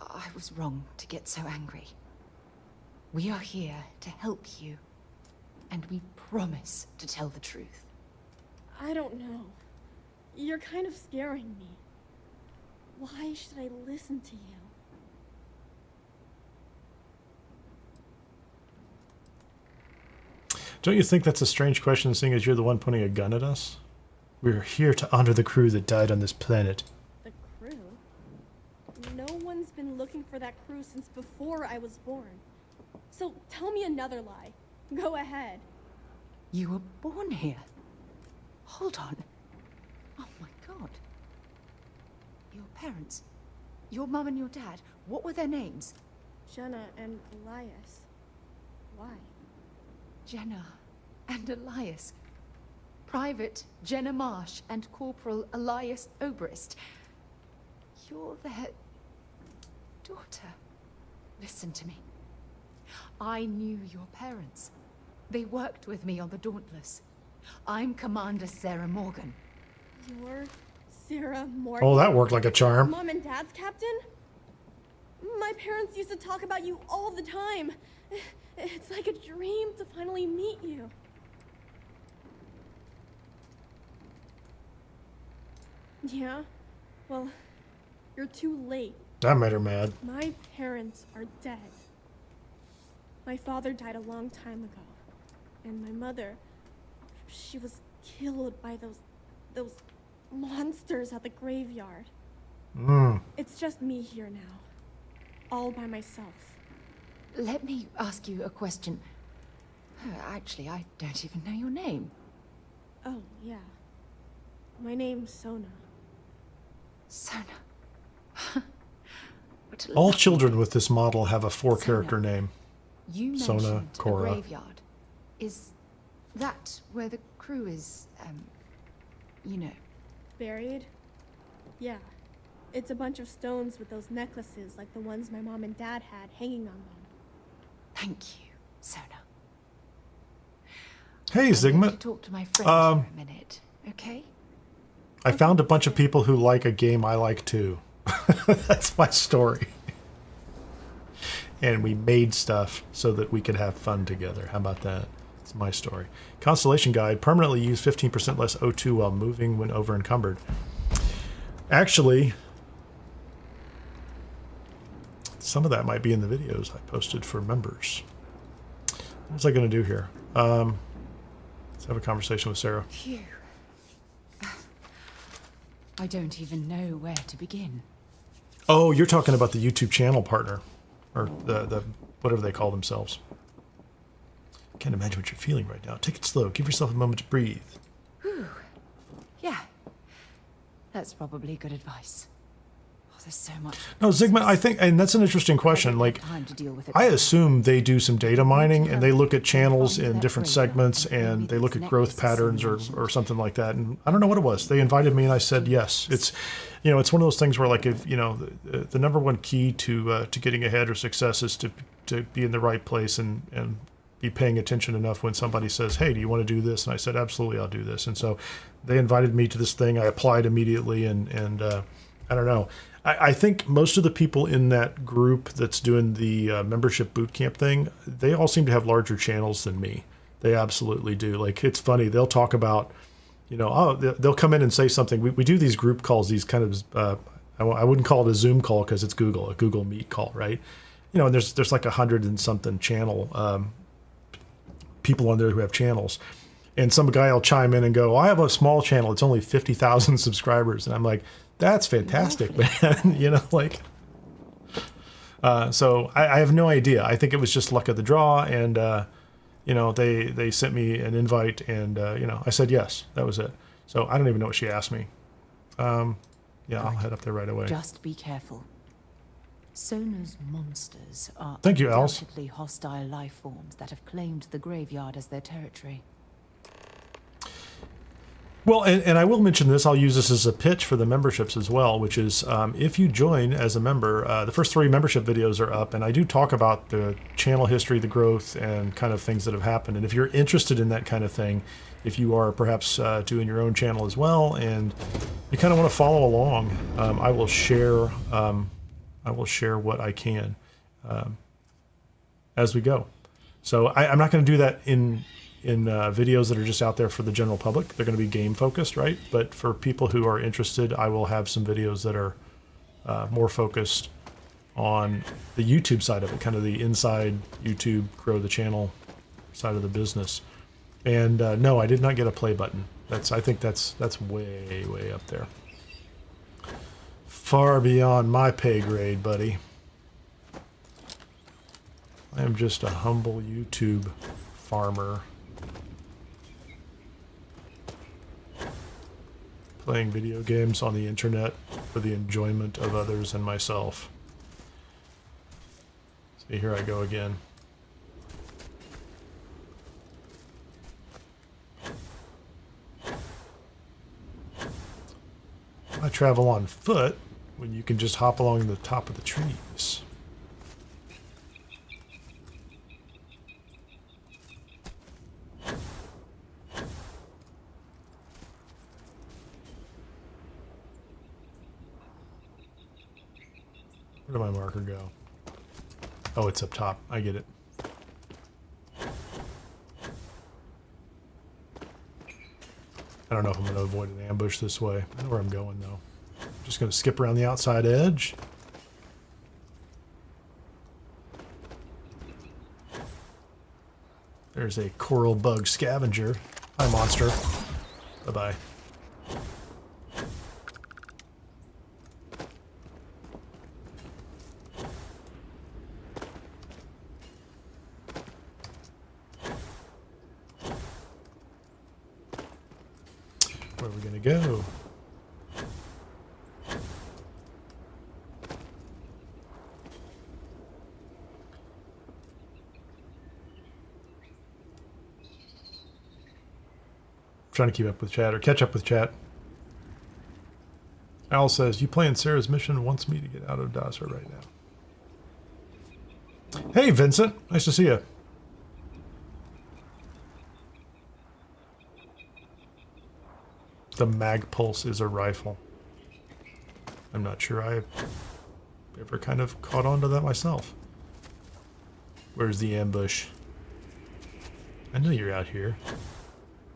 I was wrong to get so angry. We are here to help you, and we promise to tell the truth. I don't know. You're kind of scaring me. Why should I listen to you? Don't you think that's a strange question, seeing as you're the one pointing a gun at us? We're here to honor the crew that died on this planet. The crew? No one's been looking for that crew since before I was born. So tell me another lie. Go ahead. You were born here? Hold on. Oh my god. Your parents, your mum and your dad, what were their names? Jenna and Elias. Why? Jenna and Elias. Private Jenna Marsh and Corporal Elias Obrist. You're their daughter. Listen to me. I knew your parents. They worked with me on the Dauntless. I'm Commander Sarah Morgan. You're Sarah Morgan? Oh, that worked like a charm. Mom and Dad's captain? My parents used to talk about you all the time. It's like a dream to finally meet you. Yeah? Well, you're too late. That made her mad. My parents are dead. My father died a long time ago. And my mother, she was killed by those monsters at the graveyard. It's just me here now. All by myself. Let me ask you a question. Actually, I don't even know your name. Oh, yeah. My name's Sona. Sona. All children with this model have a four-character name. You mentioned Sona, a Cora. graveyard. Is that where the crew is, you know? Buried? Yeah. It's a bunch of stones with those necklaces like the ones my mom and dad had hanging on them. Thank you, Sona. Hey, I'm Zigma. going to talk to my friend for a minute, okay? I found a bunch of people who like a game I like too. That's my story. And we made stuff so that we could have fun together. How about that? It's my story. Constellation Guide. Permanently use 15% less O2 while moving when over encumbered. Actually, some of that might be in the videos I posted for members. What was I going to do here? Let's have a conversation with Sarah. Phew. I don't even know where to begin. Oh, you're talking about the YouTube channel partner. Or the whatever they call themselves. Can't imagine what you're feeling right now. Take it slow. Give yourself a moment to breathe. Whew. Yeah. That's probably good advice. Oh, there's so much. No, Zigma, I think, and that's an interesting question. Like, I assume they do some data mining and they look at channels in different segments and they look at growth patterns or something like that. And I don't know what it was. They invited me and I said yes. It's, you know, it's one of those things where, like, if you know, the number one key to getting ahead or success is to be in the right place and be paying attention enough when somebody says, hey, do you want to do this? And I said, absolutely, I'll do this. And so they invited me to this thing. I applied immediately and I don't know. I think most of the people in that group that's doing the membership bootcamp thing, they all seem to have larger channels than me. They absolutely do. Like, it's funny. They'll talk about, you know, oh, they'll come in and say something. We do these group calls, these kind of, I wouldn't call it a Zoom call because it's a Google Meet call, right? You know, and there's like 100 and something channel people on there who have channels. And some guy will chime in and go, I have a small channel. It's only 50,000 subscribers. And I'm like, that's fantastic, man. You know, like, so I have no idea. I think it was just luck of the draw. And, you know, they sent me an invite and, you know, I said yes. That was it. So I don't even know what she asked me. Yeah, I'll head up there right away. Just be careful. Sona's monsters are Thank you, Els. undoubtedly hostile life forms that have claimed the graveyard as their territory. Well, and I will mention this. I'll use this as a pitch for the memberships as well, which is if you join as a member, the first 3 membership videos are up, and I do talk about the channel history, the growth, and kind of things that have happened. And if you're interested in that kind of thing, if you are perhaps doing your own channel as well, and you kind of want to follow along, I will share. I will share what I can as we go. So I'm not going to do that in videos that are just out there for the general public. They're going to be game focused, right? But for people who are interested, I will have some videos that are more focused on the YouTube side of it, kind of the inside YouTube, grow the channel side of the business. And no, I did not get a play button. I think that's way, way up there. Far beyond my pay grade, buddy. I am just a humble YouTube farmer. Playing video games on the internet for the enjoyment of others and myself. See, here I go again. I travel on foot when you can just hop along the top of the trees. Where did my marker go? Oh, it's up top. I get it. I don't know if I'm going to avoid an ambush this way. I know where I'm going, though. Just going to skip around the outside edge. There's a coral bug scavenger. Hi, monster. Bye-bye. Where are we going to go? Trying to keep up with chat, or catch up with chat. Al says, you playing Sarah's mission wants me to get out of Dazra right now. Hey, Vincent. Nice to see you. The mag pulse is a rifle. I'm not sure I've ever kind of caught on to that myself. Where's the ambush? I know you're out here.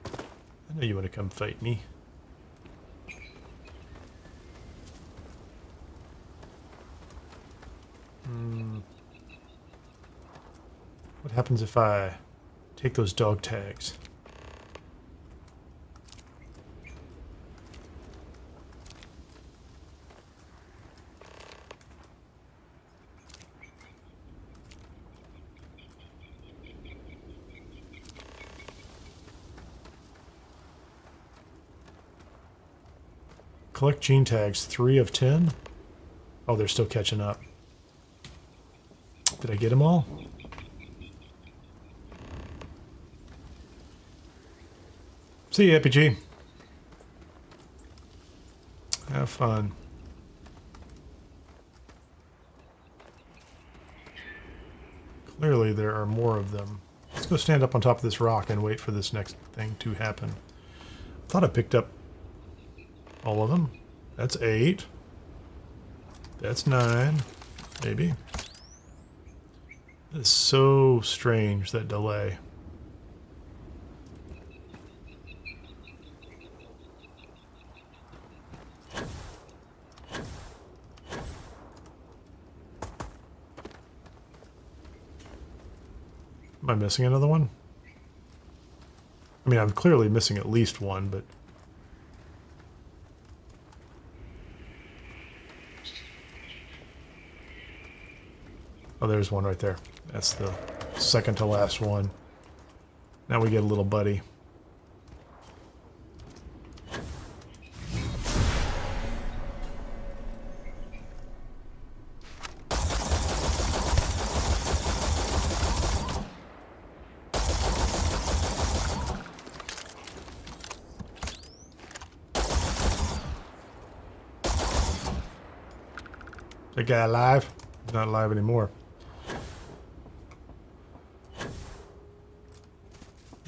I know you want to come fight me. What happens if I take those dog tags? Collect gene tags, 3 of 10. Oh, they're still catching up. Did I get them all? See you, RPG. Have fun. Clearly there are more of them. Let's go stand up on top of this rock and wait for this next thing to happen. I thought I picked up all of them. That's 8. That's 9. Maybe. It's so strange, that delay. Am I missing another one? I mean, I'm clearly missing at least one, but... Oh, there's one right there. That's the second to last one. Now we get a little buddy. That guy alive? He's not alive anymore.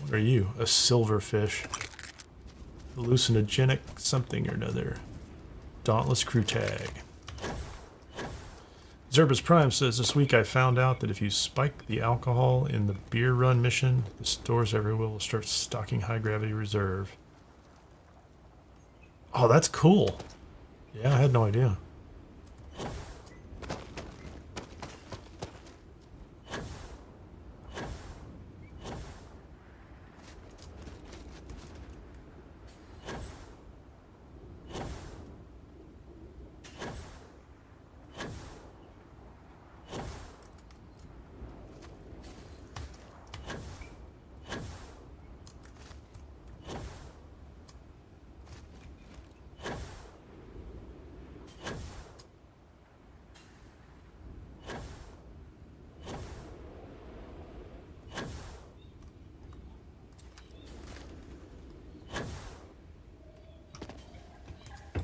What are you? A silverfish. Hallucinogenic something or another. Dauntless crew tag. Zerbus Prime says, this week I found out that if you spike the alcohol in the beer run mission, the stores everywhere will start stocking high gravity reserve. Oh, that's cool. Yeah, I had no idea.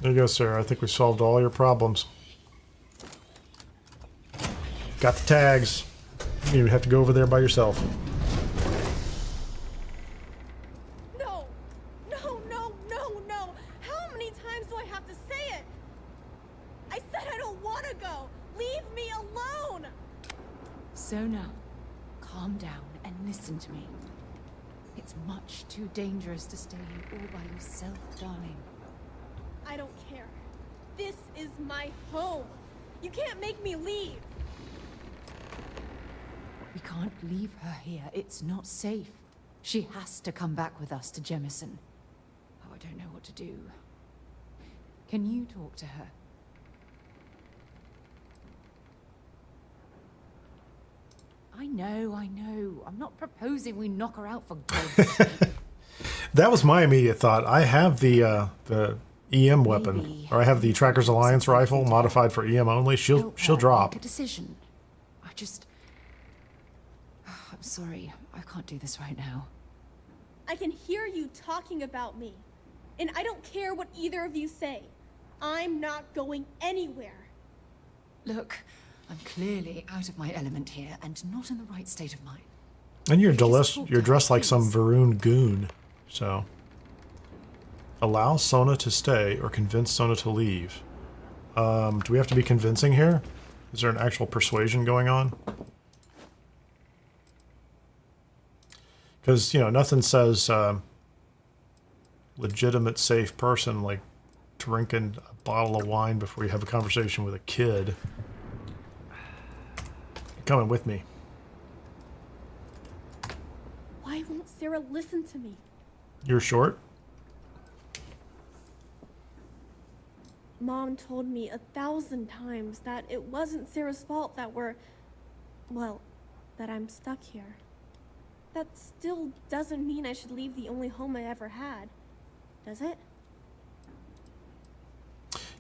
There you go, sir. I think we solved all your problems. Got the tags. You don't even have to go over there by yourself. No! No, no, no, no! How many times do I have to say it? I said I don't want to go! Leave me alone! Sona, calm down and listen to me. It's much too dangerous to stay here all by yourself, darling. I don't care. This is my home. You can't make me leave. We can't leave her here. It's not safe. She has to come back with us to Jemison. Oh, I don't know what to do. Can you talk to her? I know. I'm not proposing we knock her out for God's sake. That was my immediate thought. I have the EM weapon, or I have the Trackers Alliance rifle modified for EM only. She'll drop. Make a decision. I'm sorry. I can't do this right now. I can hear you talking about me. And I don't care what either of you say. I'm not going anywhere. Look, I'm clearly out of my element here and not in the right state of mind. And you're dressed like some Varun goon, so... Allow Sona to stay or convince Sona to leave. Do we have to be convincing here? Is there an actual persuasion going on? Because, you know, nothing says legitimate, safe person like drinking a bottle of wine before you have a conversation with a kid. You're coming with me. Why won't Sarah listen to me? You're short? Mom told me 1,000 times that it wasn't Sarah's fault that that I'm stuck here. That still doesn't mean I should leave the only home I ever had, does it?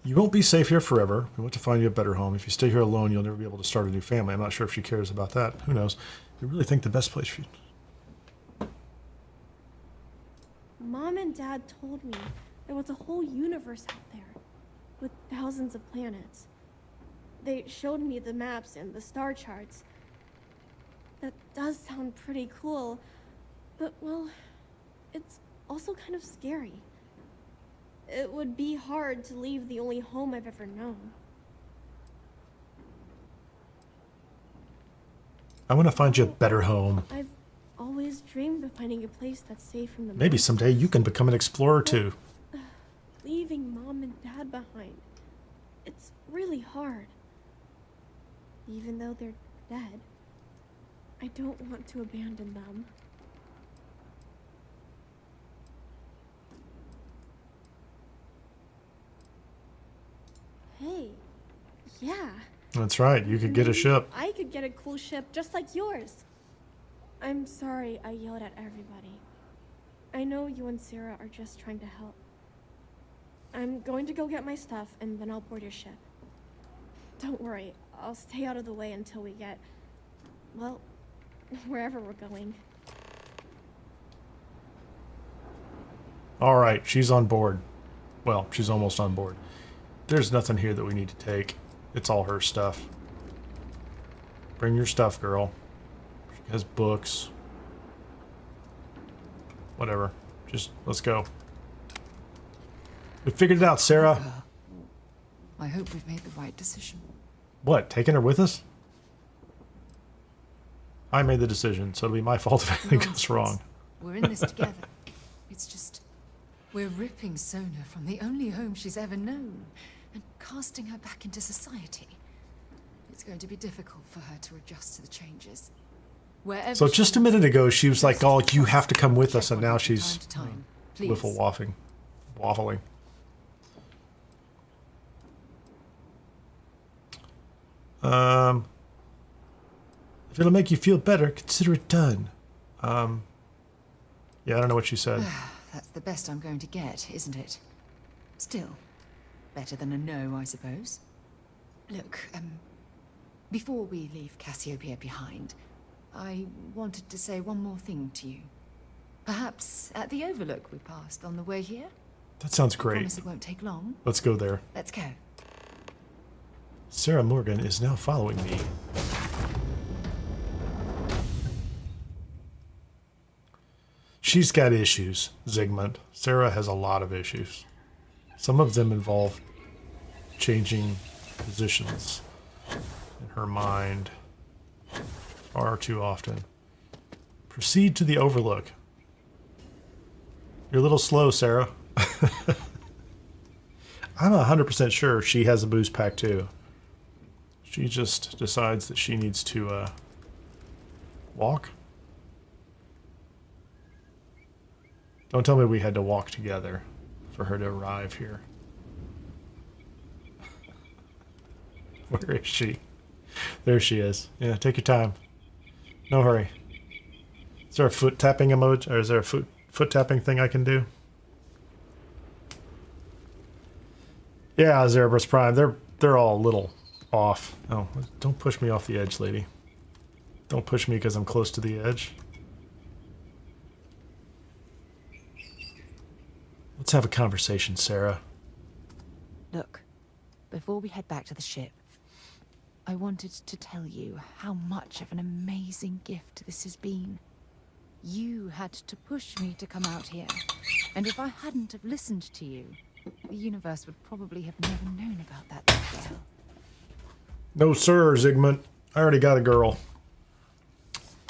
You won't be safe here forever. We want to find you a better home. If you stay here alone, you'll never be able to start a new family. I'm not sure if she cares about that. Who knows? We really think the best place for you. Mom and Dad told me there was a whole universe out there with thousands of planets. They showed me the maps and the star charts. That does sound pretty cool, but well, it's also kind of scary. It would be hard to leave the only home I've ever known. I want to find you a better home. I've always dreamed of finding a place that's safe from the Maybe someday you can become an explorer too. Leaving Mom and Dad behind. It's really hard. Even though they're dead, I don't want to abandon them. Hey, yeah. That's right, you could get a ship. I could get a cool ship just like yours. I'm sorry I yelled at everybody. I know you and Sarah are just trying to help. I'm going to go get my stuff, and then I'll board your ship. Don't worry, I'll stay out of the way until we get, well, wherever we're going. All right, she's on board. Well, she's almost on board. There's nothing here that we need to take. It's all her stuff. Bring your stuff, girl. She has books. Whatever. Just, let's go. We figured it out, Sarah. I hope we've made the right decision. What, taking her with us? I made the decision, so it'll be my fault if anything goes wrong. We're in this together. It's just... we're ripping Sona from the only home she's ever known and casting her back into society. It's going to be difficult for her to adjust to the changes. Wherever So just a minute ago, she was like, oh, you have to come with us, and now she's wiffle waffling. If it'll make you feel better, consider it done. Yeah, I don't know what she said. That's the best I'm going to get, isn't it? Still, better than a no, I suppose. Look, before we leave Cassiopeia behind, I wanted to say one more thing to you. Perhaps at the overlook we passed on the way here? That sounds I great. promise it won't take long. Let's go there. Let's go. Sarah Morgan is now following me. She's got issues, Zygmunt. Sarah has a lot of issues. Some of them involve changing positions in her mind far too often. Proceed to the overlook. You're a little slow, Sarah. I'm 100% sure she has a booze pack too. She just decides that she needs to walk. Don't tell me we had to walk together for her to arrive here. Where is she? There she is. Yeah, take your time. No hurry. Is there a foot tapping emoji, or is there a foot tapping thing I can do? Yeah, Zerebrus Prime. They're all a little off. Oh, don't push me off the edge, lady. Don't push me because I'm close to the edge. Let's have a conversation, Sarah. Look, before we head back to the ship, I wanted to tell you how much of an amazing gift this has been. You had to push me to come out here, and if I hadn't have listened to you, the universe would probably have never known about that little girl. No, sir, Zygmunt. I already got a girl.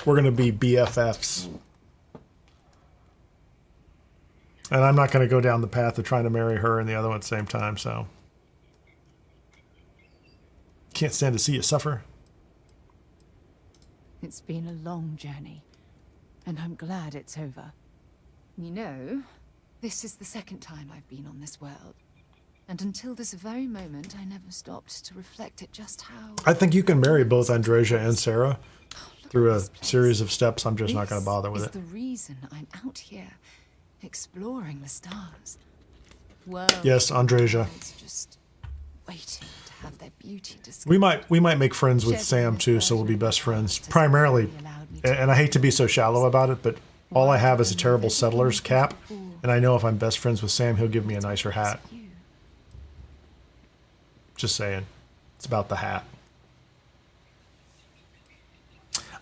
We're gonna be BFFs. And I'm not going to go down the path of trying to marry her and the other one at the same time, so. Can't stand to see you suffer. It's been a long journey, and I'm glad it's over. You know, this is the second time I've been on this world. And until this very moment, I never stopped to reflect at just how... I think you can marry both Andreja and Sarah through a series of steps. I'm just not going to bother with it. This is the reason I'm out here. Exploring the stars. Whoa. Yes, Andreja. Just waiting to have their beauty discovered. We might make friends with Sam too, so we'll be best friends. Primarily, and I hate to be so shallow about it, but all I have is a terrible settler's cap, and I know if I'm best friends with Sam, he'll give me a nicer hat. Just saying. It's about the hat.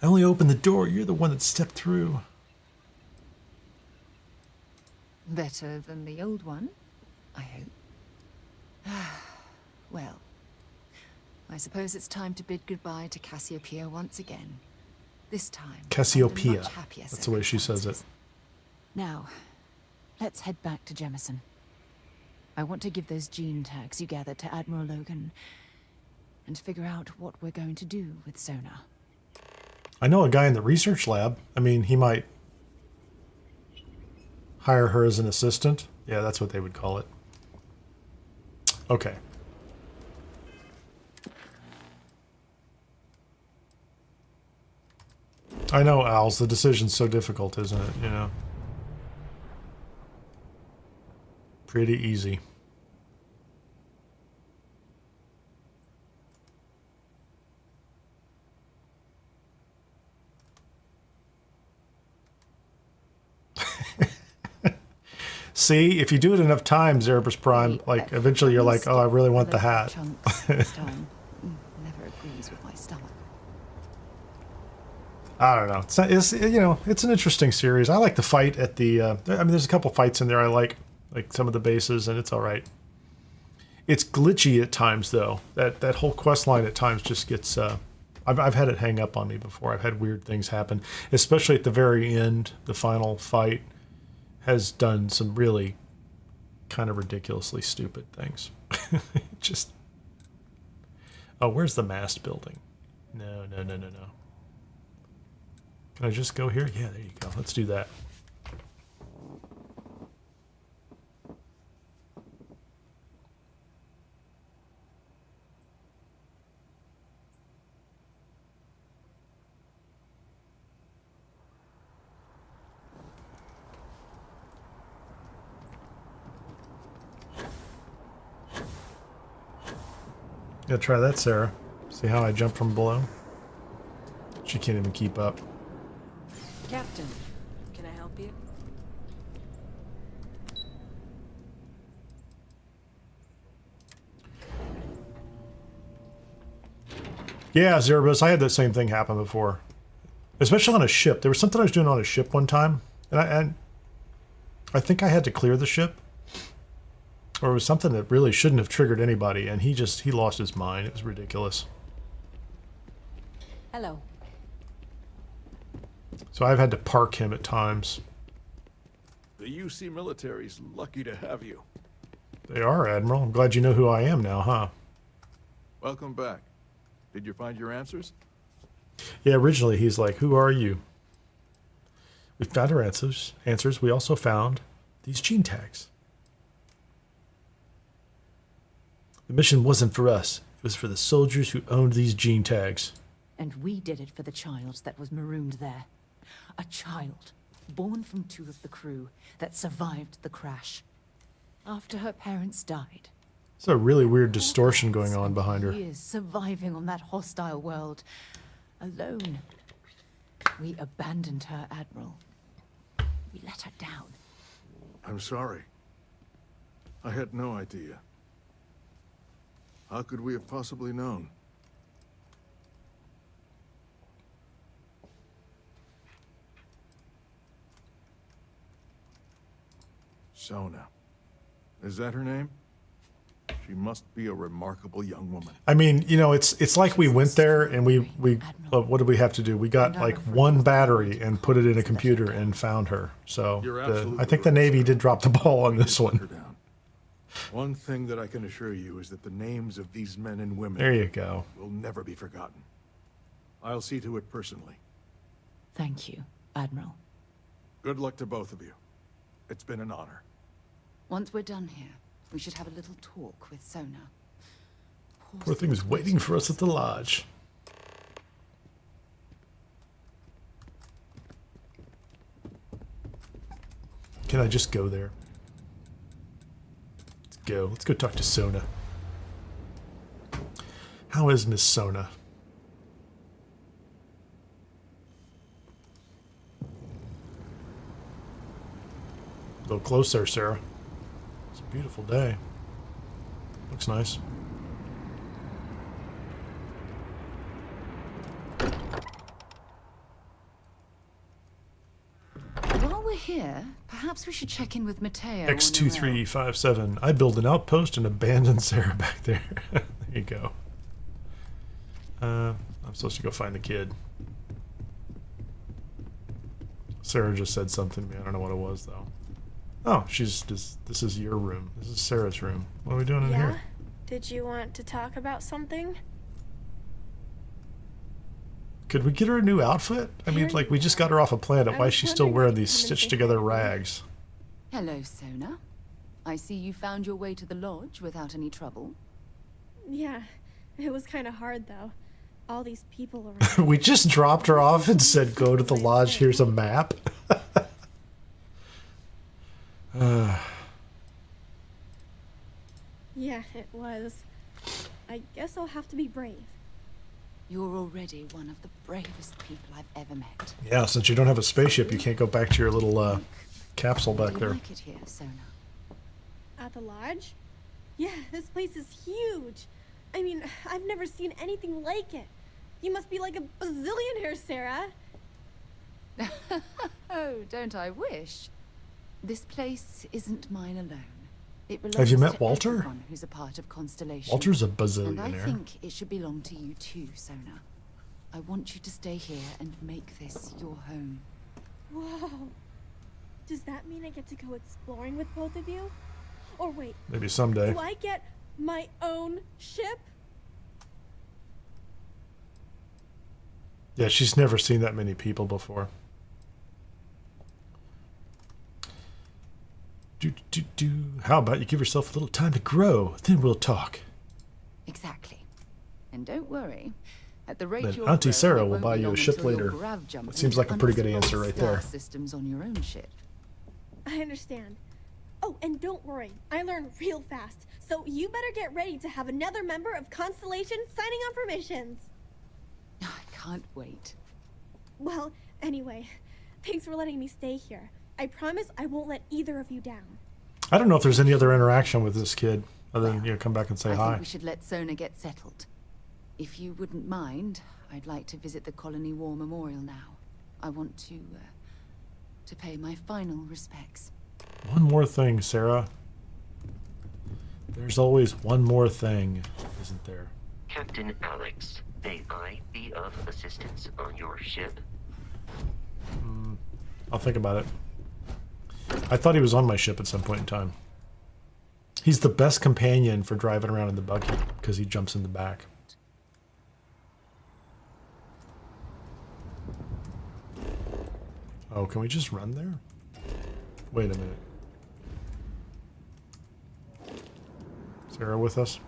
I only opened the door. You're the one that stepped through. Better than the old one, I hope. Well, I suppose it's time to bid goodbye to Cassiopeia once again. This time, Cassiopeia. much happier That's the way she says it. Now, let's head back to Jemison. I want to give those gene tags you gathered to Admiral Logan and figure out what we're going to do with Sona. I know a guy in the research lab. I mean, he might hire her as an assistant. Yeah, that's what they would call it. Okay. I know, Owls, the decision's so difficult, isn't it? You know? Pretty easy. See, if you do it enough times, Erebus Prime, like, eventually you're like, oh, I really want the hat. never agrees with my stomach. I don't know. It's you know, it's an interesting series. I like the fight at the. I mean, there's a couple fights in there I like some of the bases, and it's all right. It's glitchy at times, though. That whole quest line at times just gets. I've had it hang up on me before. I've had weird things happen, especially at the very end. The final fight has done some really kind of ridiculously stupid things. Just. Oh, where's the mast building? No. Can I just go here? Yeah, there you go. Let's do that. Gotta try that, Sarah. See how I jump from below? She can't even keep up. Captain, can I help you? Yeah, Zerbus, I had that same thing happen before. Especially on a ship. There was something I was doing on a ship one time, and I think I had to clear the ship. Or it was something that really shouldn't have triggered anybody, and he lost his mind. It was ridiculous. Hello. So I've had to park him at times. The UC military's lucky to have you. They are, Admiral. I'm glad you know who I am now, huh? Welcome back. Did you find your answers? Yeah, originally he's like, who are you? We found our answers. We also found these gene tags. The mission wasn't for us. It was for the soldiers who owned these gene tags. And we did it for the child that was marooned there. A child born from 2 of the crew that survived the crash. After her parents died. There's a really weird distortion going on behind her. Years surviving on that hostile world. Alone. We abandoned her, Admiral. We let her down. I'm sorry. I had no idea. How could we have possibly known? Sona. Is that her name? She must be a remarkable young woman. I mean, you know, it's like we went there and we what did we have to do? We got like one battery and put it in a computer and found her. So I think the Navy did drop the ball on this one. One thing that I can assure you is that the names of these men and women there you go. Will never be forgotten. I'll see to it personally. Thank you, Admiral. Good luck to both of you. It's been an honor. Once we're done here, we should have a little talk with Sona. Poor thing is waiting for us at the lodge. Can I just go there? Let's go talk to Sona. How is Miss Sona? A little closer, Sarah. It's a beautiful day. Looks nice. While we're here, perhaps we should check in with Mateo. X2357. I build an outpost and abandon Sarah back there. There you go. I'm supposed to go find the kid. Sarah just said something to me. I don't know what it was, though. Oh, this is your room. This is Sarah's room. What are we doing in here? Did you want to talk about something? Could we get her a new outfit? I mean, like, we just got her off a planet. Why is she still wearing these stitched together rags? Hello, Sona. I see you found your way to the lodge without any trouble. Yeah, it was kind of hard, though. All these people around. We just dropped her off and said, go to the lodge, here's a map. Yeah, it was. I guess I'll have to be brave. You're already one of the bravest people I've ever met. Yeah, since you don't have a spaceship, you can't go back to your little capsule back there. Like it here, Sona? At the lodge? Yeah, this place is huge. I mean, I've never seen anything like it. You must be like a bazillionaire, Sarah. Oh, don't I wish? This place isn't mine alone. It belongs Have you met to Walter? everyone who's a part of Constellation. Walter's a And bazillionaire. I think it should belong to you too, Sona. I want you to stay here and make this your home. Whoa. Does that mean I get to go exploring with both of you? Or wait. Maybe someday. Do I get my own ship? Yeah, she's never seen that many people before. How about you give yourself a little time to grow, then we'll talk. Exactly. And don't worry. At the rate Then you're Auntie growing, Sarah it will won't buy be you a long ship until you'll later. grav jump That seems into like a pretty good unexplored answer right there. star systems on your own ship. I understand. Oh, and don't worry. I learn real fast. So you better get ready to have another member of Constellation signing on for missions. I can't wait. Well, anyway, thanks for letting me stay here. I promise I won't let either of you down. I don't know if there's any other interaction with this kid other than come back and say I hi. think we should let Sona get settled. If you wouldn't mind, I'd like to visit the Colony War Memorial now. I want to pay my final respects. One more thing, Sarah. There's always one more thing, isn't there? Captain Alex, may I be of assistance on your ship? I'll think about it. I thought he was on my ship at some point in time. He's the best companion for driving around in the buggy because he jumps in the back. Oh, can we just run there? Wait a minute. Sarah with us?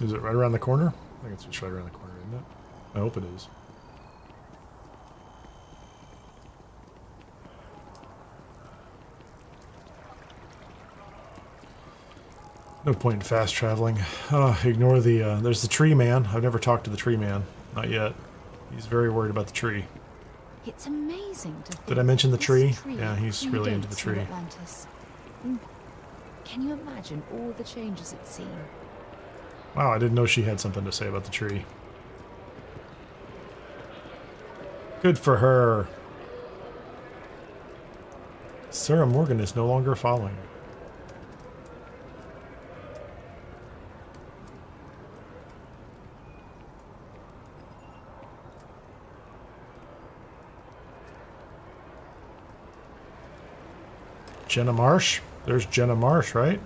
Is it right around the corner? I think it's just right around the corner, isn't it? I hope it is. No point in fast traveling. Ignore the, there's the tree man. I've never talked to the tree man. Not yet. He's very worried about the tree. It's amazing to think. Did I mention the this tree? Yeah, he's predates really into the tree. Atlantis. Can you imagine all the changes it's seen? Wow, I didn't know she had something to say about the tree. Good for her. Sarah Morgan is no longer following. Jenna Marsh? There's Jenna Marsh, right?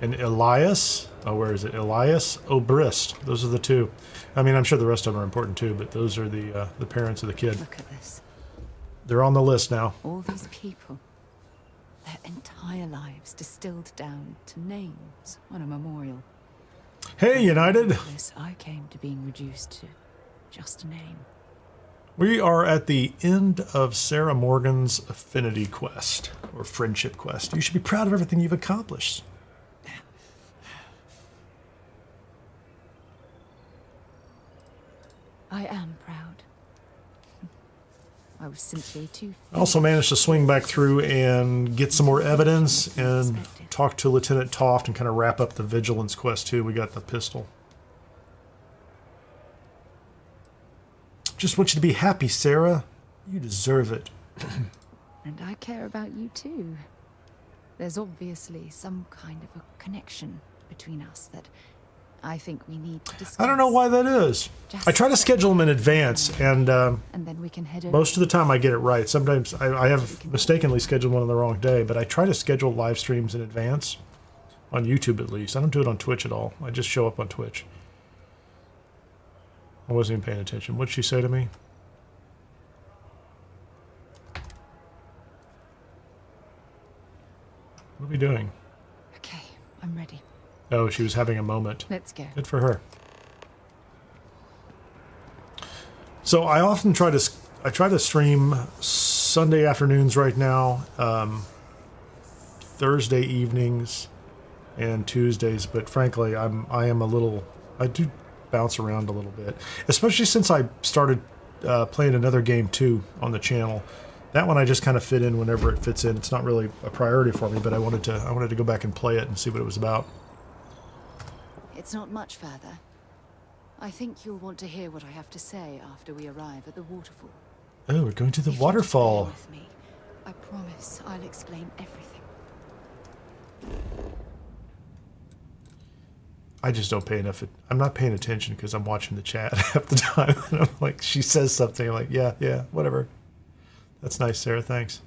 And Elias? Oh, where is it? Elias Obrist. Those are the two. I mean, I'm sure the rest of them are important too, but those are the parents of the kid. Look at this. They're on the list now. All these people. Their entire lives distilled down to names on a memorial. Hey, United! This I came to being reduced to just a name. We are at the end of Sarah Morgan's affinity quest, or friendship quest. You should be proud of everything you've accomplished. I am proud. I was simply too... I also managed to swing back through and get some more evidence and talk to Lieutenant Toft and kind of wrap up the vigilance quest too. We got the pistol. Just want you to be happy, Sarah. You deserve it. And I care about you too. There's obviously some kind of a connection between us that I think we need to discuss. I don't know why that is. I try to schedule them in advance, and then we can head over. most of the time I get it right. Sometimes I have mistakenly scheduled one on the wrong day, but I try to schedule live streams in advance, on YouTube at least. I don't do it on Twitch at all. I just show up on Twitch. I wasn't even paying attention. What'd she say to me? What are we doing? Okay, I'm ready. Oh, she was having a moment. Let's go. Good for her. So I often try to stream Sunday afternoons right now, Thursday evenings, and Tuesdays. But frankly, I do bounce around a little bit, especially since I started playing another game too on the channel. That one I just kind of fit in whenever it fits in. It's not really a priority for me, but I wanted to go back and play it and see what it was about. It's not much further. I think you'll want to hear what I have to say after we arrive at the waterfall. Oh, we're going to the If you waterfall. just bear with me, I promise I'll explain everything. I just don't pay enough. I'm not paying attention because I'm watching the chat half the time. And I'm like, she says something. I'm like, yeah, whatever. That's nice, Sarah. Thanks.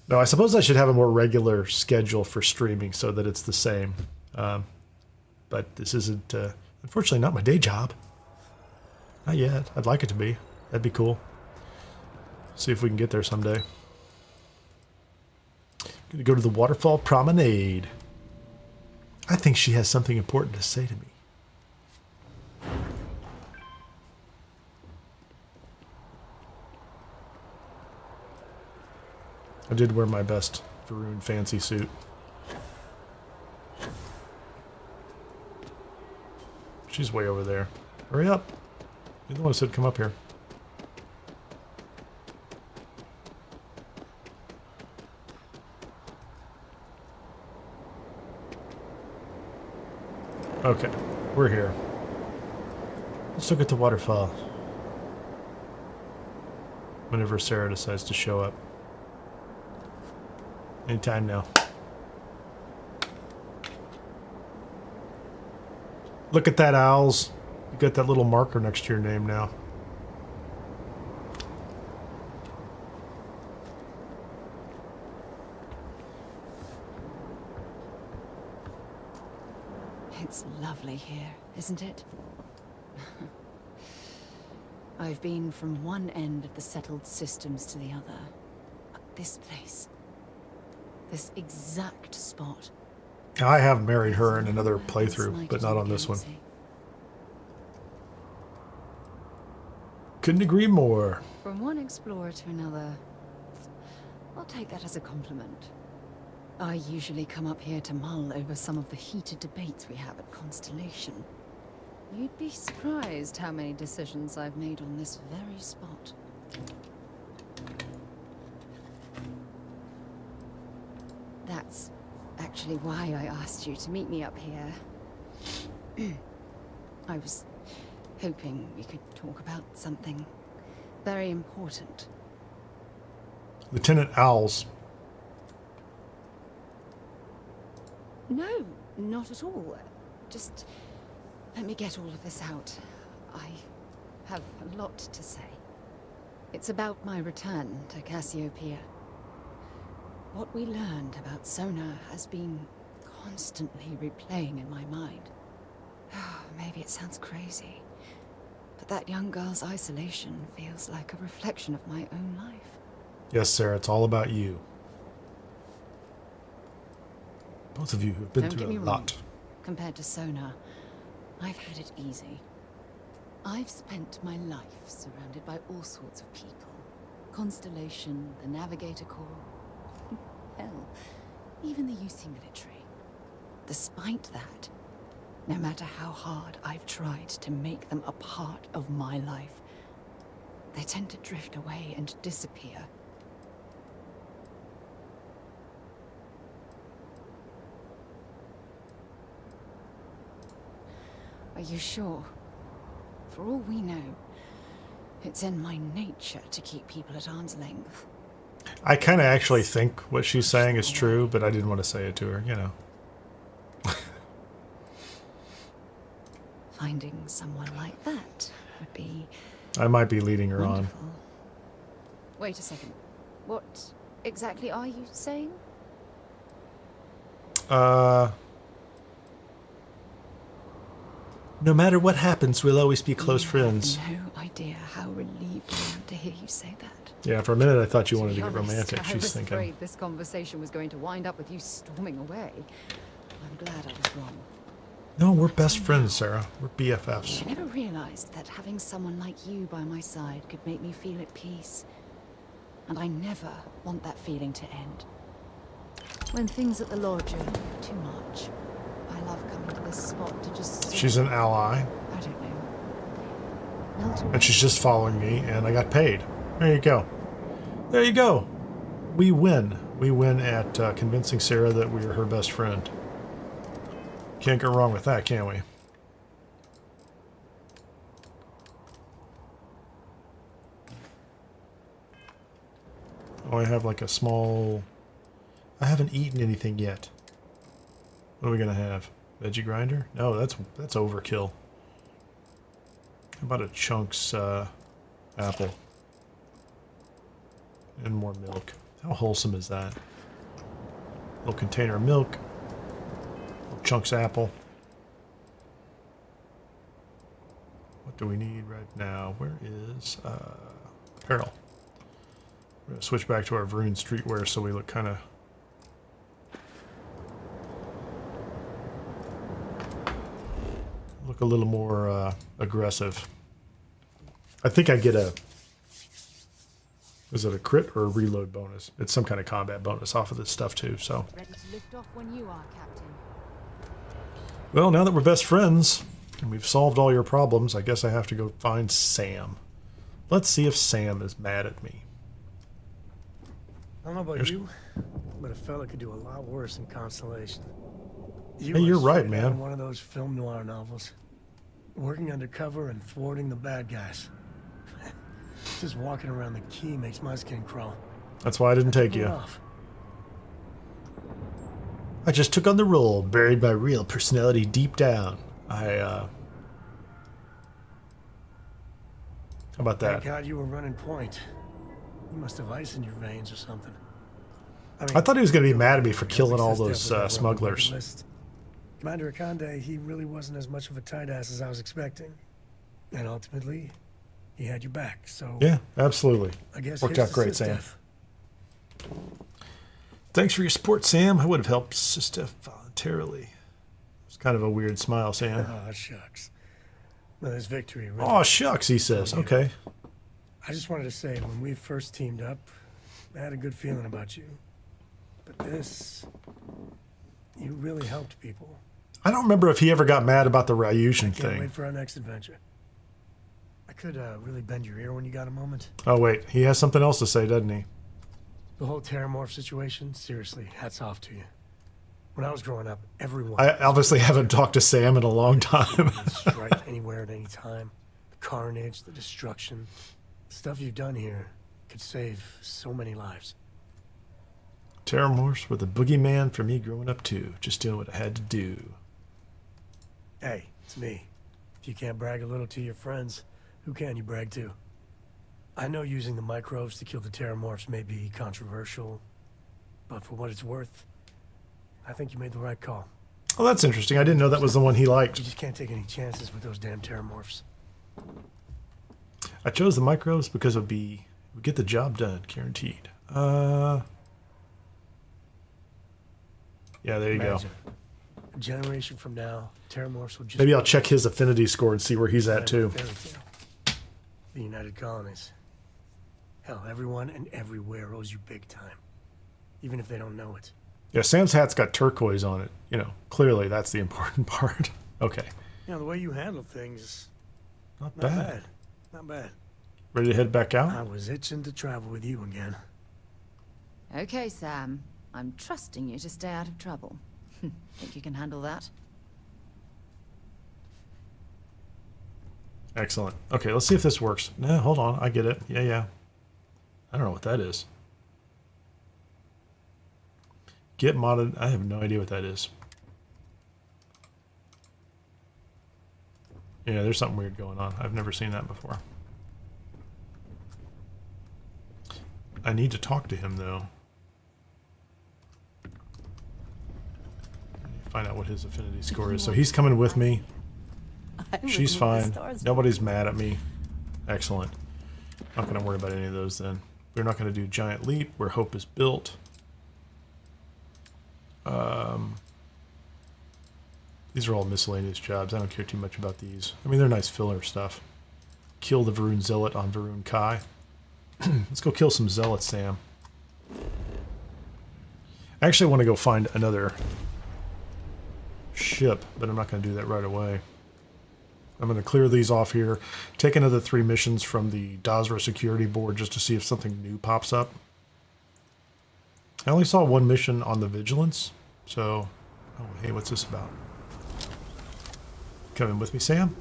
No, I suppose I should have a more regular schedule for streaming so that it's the same. But this isn't, unfortunately, not my day job. Not yet. I'd like it to be. That'd be cool. See if we can get there someday. Gonna go to the waterfall promenade. I think she has something important to say to me. I did wear my best Varun fancy suit. She's way over there. Hurry up. You're the one who said come up here. Okay, we're here. Let's look at the waterfall. Whenever Sarah decides to show up. Anytime now. Look at that, Owls. You got that little marker next to your name now. It's lovely here, isn't it? I've been from one end of the settled systems to the other. This place. This exact spot. I have married her in another playthrough, but not on this one. Couldn't agree more. From one explorer to another, I'll take that as a compliment. I usually come up here to mull over some of the heated debates we have at Constellation. You'd be surprised how many decisions I've made on this very spot. That's actually why I asked you to meet me up here. I was hoping we could talk about something very important. Lieutenant Owls. No, not at all. Just let me get all of this out. I have a lot to say. It's about my return to Cassiopeia. What we learned about Sona has been constantly replaying in my mind. Maybe it sounds crazy, but that young girl's isolation feels like a reflection of my own life. Yes, Sarah, it's all about you. Both of you have been through a lot. Compared to Sona, I've had it easy. I've spent my life surrounded by all sorts of people. Constellation, the Navigator Corps. Hell, even the UC military. Despite that, no matter how hard I've tried to make them a part of my life, they tend to drift away and disappear. Are you sure? For all we know, it's in my nature to keep people at arm's length. I kind of actually think what she's saying is true, but I didn't want to say it to her, you know. Finding someone like that would be... I might be leading her wonderful. Wait a second. What exactly are you saying? No matter what happens, we'll always be close friends. I have no idea how relieved I am to hear you say that. Yeah, for a minute I thought you wanted to get honest, romantic. I She's was thinking. afraid this conversation was going to wind up with you storming away. I'm glad I was wrong. No, we're best friends, Sarah. We're BFFs. I never realized that having someone like you by my side could make me feel at peace. And I never want that feeling to end. When things at the lodge are too much, I love coming to this spot to just... She's an ally. I don't know. Melt away. And she's just following me, and I got paid. There you go. There you go. We win. We win at convincing Sarah that we are her best friend. Can't go wrong with that, can we? Oh, I have like a small... I haven't eaten anything yet. What are we gonna have? Veggie grinder? No, that's overkill. How about a chunks apple? And more milk. How wholesome is that? Little container of milk. Little chunks apple. What do we need right now? Where is apparel? We're gonna switch back to our Varun streetwear so we look kind of... look a little more aggressive. I think I get a... is it a crit or a reload bonus? It's some kind of combat bonus off of this stuff too, so... Ready to lift off when you are, Captain. Well, now that we're best friends, and we've solved all your problems, I guess I have to go find Sam. Let's see if Sam is mad at me. I don't know about you, but a fella could do a lot worse in Constellation. Hey, you're right, man. One of those film noir novels. Working undercover and thwarting the bad guys. Just walking around the key makes my skin crawl. That's why I didn't take you. I just took on the role, buried my real personality deep down. How about that? Thank God you were running point. You must have ice in your veins or something. I thought he was going to be mad at me for killing all those smugglers. Commander Akande, he really wasn't as much of a tight ass as I was expecting. And ultimately, he had you back, so... Yeah, absolutely. I guess worked out great, Sam. Thanks for your support, Sam. I would have helped Sister voluntarily. It's kind of a weird smile, Sam. Oh, shucks. Well, this victory... Really oh, shucks, he says. Okay. I just wanted to say, when we first teamed up, I had a good feeling about you. But this... you really helped people. I don't remember if he ever got mad about the Ryushin Can't thing. wait for our next adventure. I could really bend your ear when you got a moment. Oh, wait. He has something else to say, doesn't he? The whole Terramorph situation, seriously, hats off to you. When I was growing up, everyone... I obviously haven't talked to Sam in a long time. Strike anywhere at any time. The carnage, the destruction. The stuff you've done here could save so many lives. Terramorphs were the boogeyman for me growing up too. Just doing what I had to do. Hey, it's me. If you can't brag a little to your friends, who can you brag to? I know using the microbes to kill the Terramorphs may be controversial, but for what it's worth, I think you made the right call. Oh, that's interesting. I didn't know that was the one he liked. You just can't take any chances with those damn Terramorphs. I chose the microbes because it would get the job done, guaranteed. Yeah, there you go. A generation from now, Terramorphs will just... Maybe I'll check his affinity score and see where he's at too. The United Colonies. Hell, everyone and everywhere owes you big time. Even if they don't know it. Yeah, Sam's hat's got turquoise on it. You know, clearly that's the important part. Okay. Yeah, the way you handle things... Not bad. Not bad. Ready to head back out? I was itching to travel with you again. Okay, Sam. I'm trusting you to stay out of trouble. Think you can handle that? Excellent. Okay, let's see if this works. No, hold on. I get it. Yeah. I don't know what that is. Get modded. I have no idea what that is. Yeah, there's something weird going on. I've never seen that before. I need to talk to him, though. Find out what his affinity score is. So he's coming with me. She's fine. Nobody's mad at me. Excellent. Not going to worry about any of those then. We're not going to do giant leap where hope is built. These are all miscellaneous jobs. I don't care too much about these. I mean, they're nice filler stuff. Kill the Varun Zealot on Varun Kai. Let's go kill some Zealots, Sam. I actually want to go find another ship, but I'm not going to do that right away. I'm going to clear these off here, take another 3 missions from the Dazra security board just to see if something new pops up. I only saw 1 mission on the Vigilance, so... Oh, hey, what's this about? Coming with me, Sam?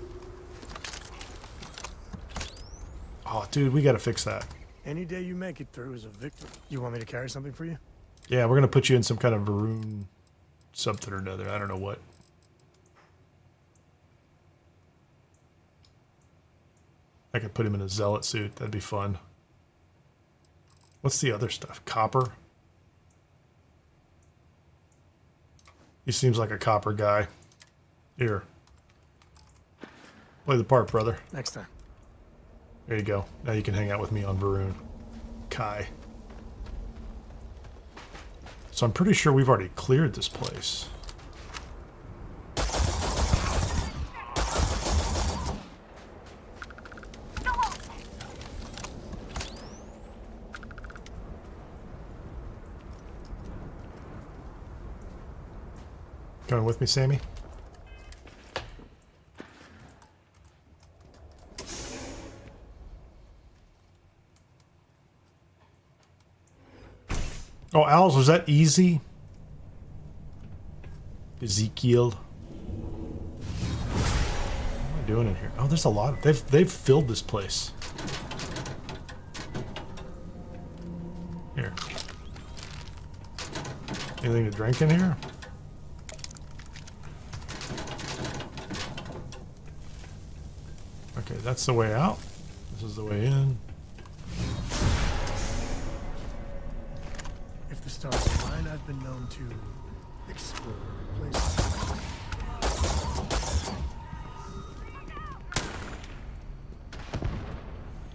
Oh, dude, we got to fix that. Any day you make it through is a victory. You want me to carry something for you? Yeah, we're going to put you in some kind of Varun something or another. I don't know what. I could put him in a zealot suit. That'd be fun. What's the other stuff? Copper? He seems like a copper guy. Here. Play the part, brother. Next time. There you go. Now you can hang out with me on Varun. Kai. So I'm pretty sure we've already cleared this place. Coming with me, Sammy? Oh, Owls, was that easy? Ezekiel. What am I doing in here? Oh, there's a lot of... They've filled this place. Here. Anything to drink in here? Okay, that's the way out. This is the way in. If the stars align, I've been known to explore places.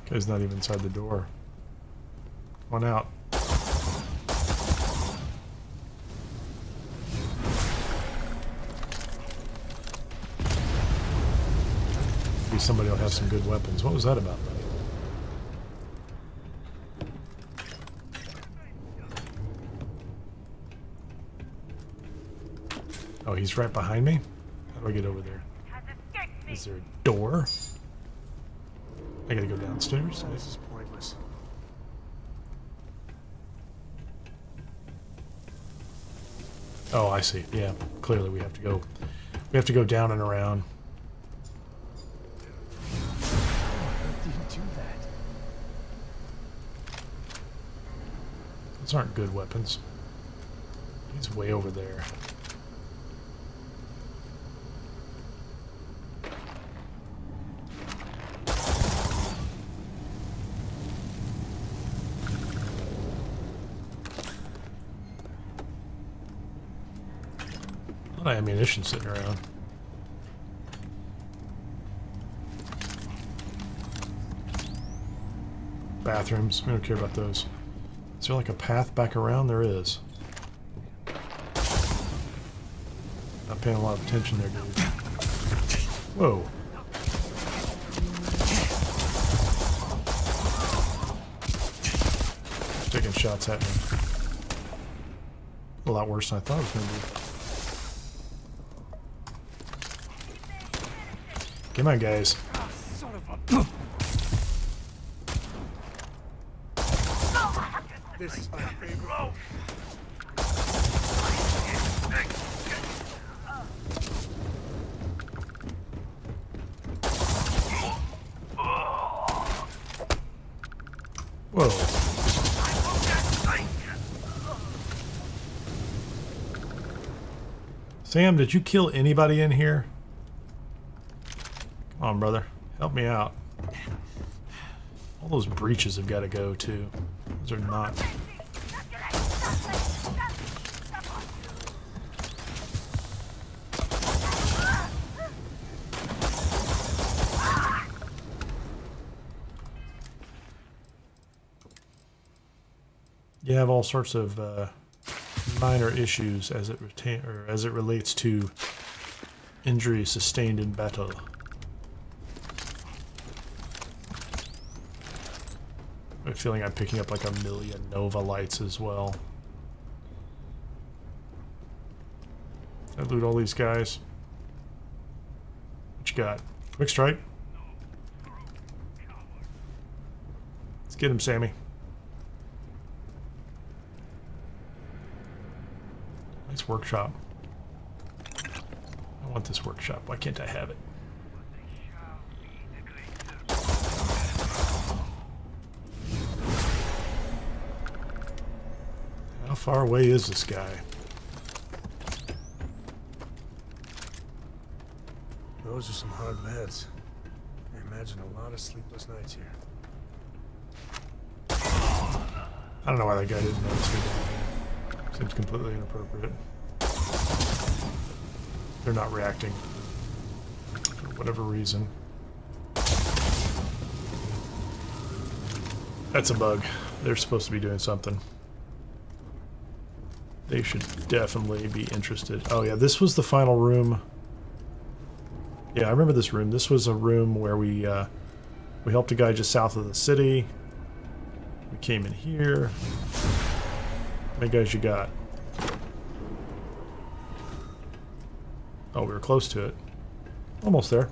Guy's not even inside the door. Come on out. Maybe somebody will have some good weapons. What was that about, buddy? Oh, he's right behind me? How do I get over there? Is there a door? I gotta go downstairs? This is pointless. Oh, I see. Yeah, clearly we have to go. We have to go down and around. How do you do that? Those aren't good weapons. He's way over there. A lot of ammunition sitting around. Bathrooms. We don't care about those. Is there like a path back around? There is. Not paying a lot of attention there, dude. Whoa. He's taking shots at me. A lot worse than I thought it was going to be. Come on, guys. Son of a... This is my favorite. Whoa. Sam, did you kill anybody in here? Come on, brother. Help me out. All those breaches have got to go, too. Those are not... You have all sorts of minor issues as it relates to injury sustained in battle. I have a feeling I'm picking up like 1,000,000 Nova lights as well. I loot all these guys. What you got? Quick strike. Let's get him, Sammy. Nice workshop. I want this workshop. Why can't I have it? How far away is this guy? Those are some hard beds. I imagine a lot of sleepless nights here. I don't know why that guy didn't notice me down here. Seems completely inappropriate. They're not reacting. For whatever reason. That's a bug. They're supposed to be doing something. They should definitely be interested. Oh yeah, this was the final room. Yeah, I remember this room. This was a room where we helped a guy just south of the city. We came in here. How many guys you got? Oh, we were close to it. Almost there.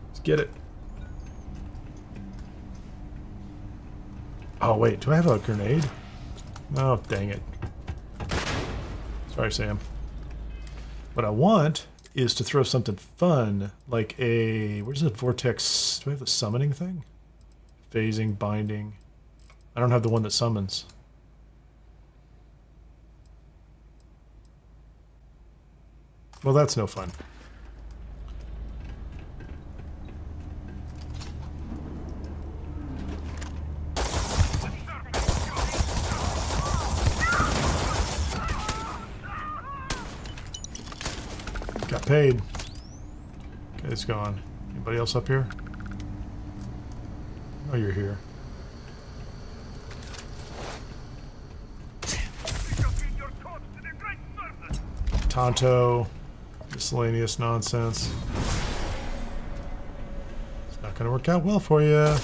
Let's get it. Oh wait, do I have a grenade? Oh, dang it. Sorry, Sam. What I want is to throw something fun, like a... Where's the vortex? Do I have the summoning thing? Phasing, binding. I don't have the one that summons. Well, that's no fun. Got paid. Okay, it's gone. Anybody else up here? Oh, you're here. Tonto. Miscellaneous nonsense. It's not going to work out well for you.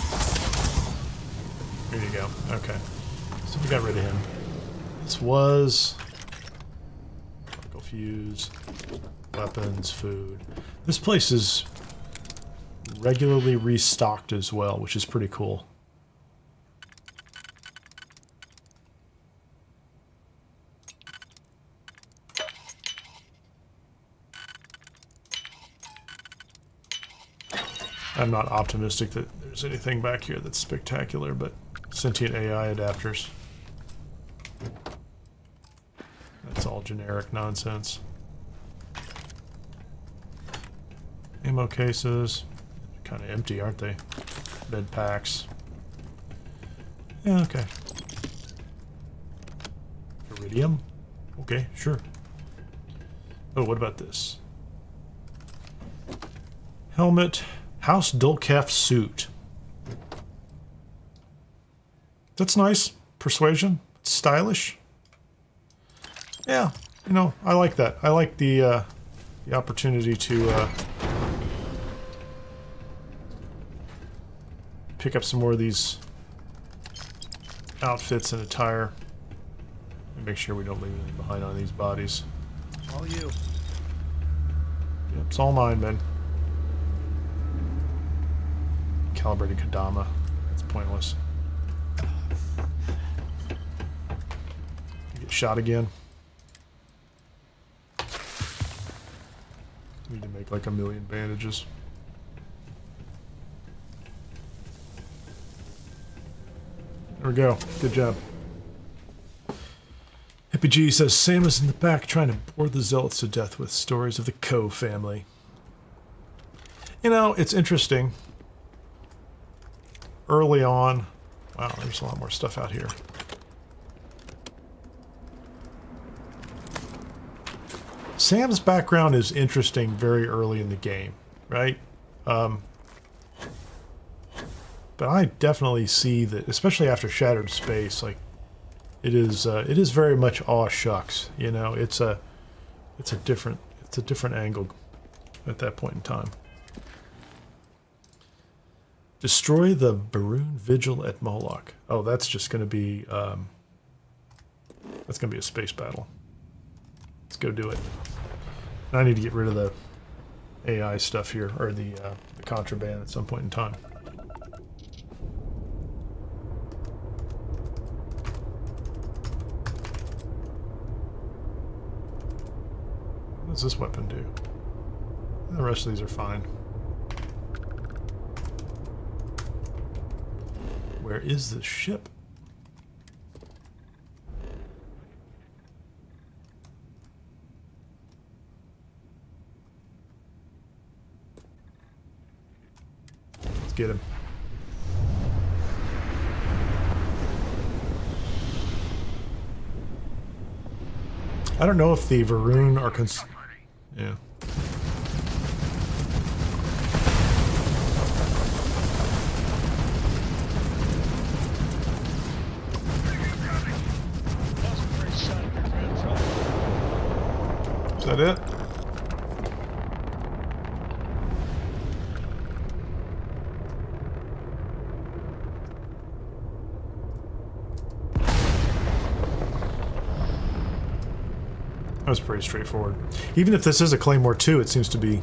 Here you go. Okay. So we got rid of him. This was... Particle fuse. Weapons, food. This place is regularly restocked as well, which is pretty cool. I'm not optimistic that there's anything back here that's spectacular, but sentient AI adapters. That's all generic nonsense. Ammo cases. Kind of empty, aren't they? Bed packs. Yeah, okay. Iridium? Okay, sure. Oh, what about this? Helmet. House Dulcaf suit. That's nice. Persuasion. It's stylish. Yeah, you know, I like that. I like the opportunity to pick up some more of these outfits and attire and make sure we don't leave anything behind on these bodies. All you. Yep, it's all mine, man. Calibrated Kodama. It's pointless. You get shot again. Need to make like 1,000,000 bandages. There we go. Good job. Hippie G says Sam is in the back trying to bore the zealots to death with stories of the Coe family. You know, it's interesting. Early on... Wow, there's a lot more stuff out here. Sam's background is interesting very early in the game, right? But I definitely see that, especially after Shattered Space, like it is very much aw shucks, you know. It's a different angle at that point in time. Destroy the Varun Vigil at Moloch. Oh, that's just going to be that's going to be a space battle. Let's go do it. I need to get rid of the AI stuff here, or the contraband at some point in time. What does this weapon do? The rest of these are fine. Where is this ship? Let's get him. I don't know if the Varun are yeah. Is that it? That was pretty straightforward. Even if this is a Claymore 2, it seems to be...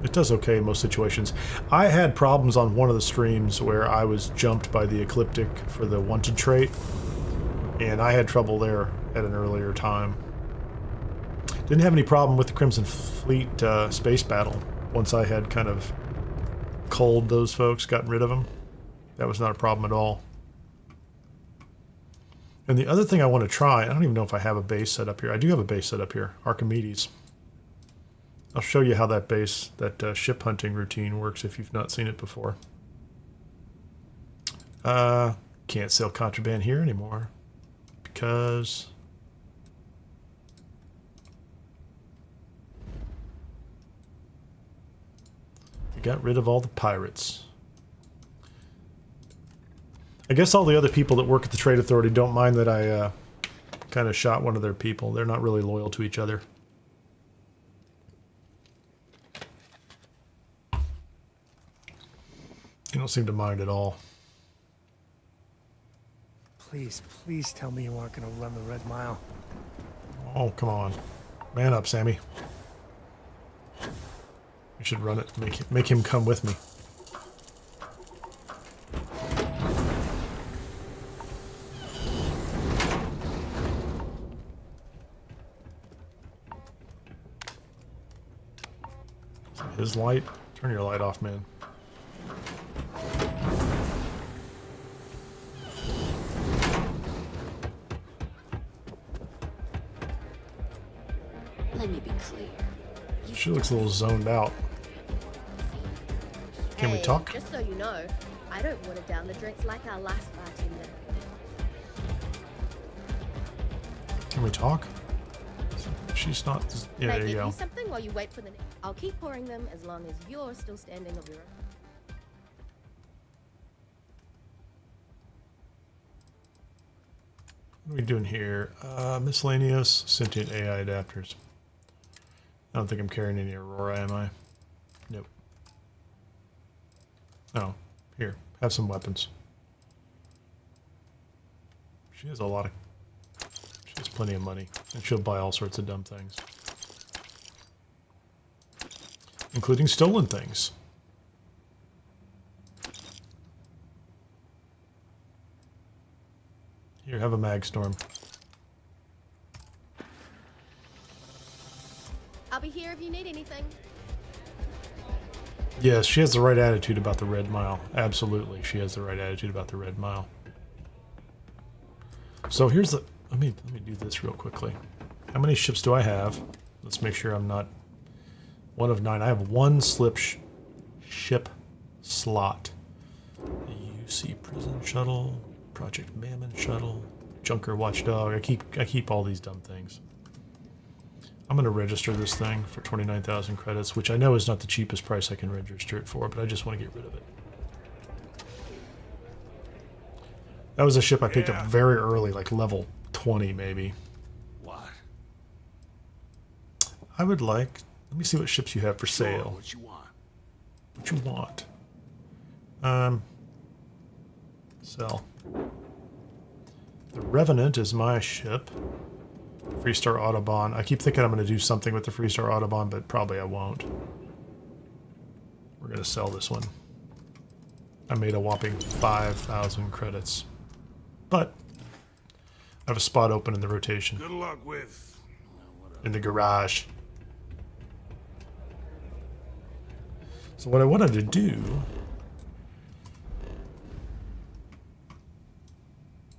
It does okay in most situations. I had problems on one of the streams where I was jumped by the Ecliptic for the wanted trait, and I had trouble there at an earlier time. Didn't have any problem with the Crimson Fleet space battle. Once I had kind of culled those folks, gotten rid of them, that was not a problem at all. And the other thing I want to try, I don't even know if I have a base set up here. I do have a base set up here, Archimedes. I'll show you how that base, that ship hunting routine works if you've not seen it before. Can't sell contraband here anymore because I got rid of all the pirates. I guess all the other people that work at the Trade Authority don't mind that I kind of shot one of their people. They're not really loyal to each other. You don't seem to mind at all. Please, please tell me you aren't going to run the Red Mile. Oh, come on. Man up, Sammy. You should run it. Make him come with me. His light? Turn your light off, man. Let me be clear. She looks a little zoned out. Can we talk? Just so you know, I don't water down the drinks like our last bartender. Can we talk? She's not. Yeah, there you go. Something while you wait for the. I'll keep pouring them as long as you're still standing of your own. What are we doing here? Miscellaneous sentient AI adapters. I don't think I'm carrying any Aurora, am I? Nope. Oh, here. Have some weapons. She has a lot of... She has plenty of money. And she'll buy all sorts of dumb things. Including stolen things. Here, have a mag storm. I'll be here if you need anything. Yes, she has the right attitude about the Red Mile. Absolutely, she has the right attitude about the Red Mile. So here's the... Let me do this real quickly. How many ships do I have? Let's make sure I'm not... 1 of 9. I have 1 ship slot. The UC Prison Shuttle, Project Mammon Shuttle, Junker Watchdog. I keep all these dumb things. I'm going to register this thing for 29,000 credits, which I know is not the cheapest price I can register it for, but I just want to get rid of it. That was a ship I picked up very early, like level 20 maybe. What? I would like... Let me see what ships you have for sale. What you want? What you want? Sell. The Revenant is my ship. Freestar Autobahn. I keep thinking I'm going to do something with the Freestar Autobahn, but probably I won't. We're going to sell this one. I made a whopping 5,000 credits. But I have a spot open in the rotation. Good luck with... In the garage. So what I wanted to do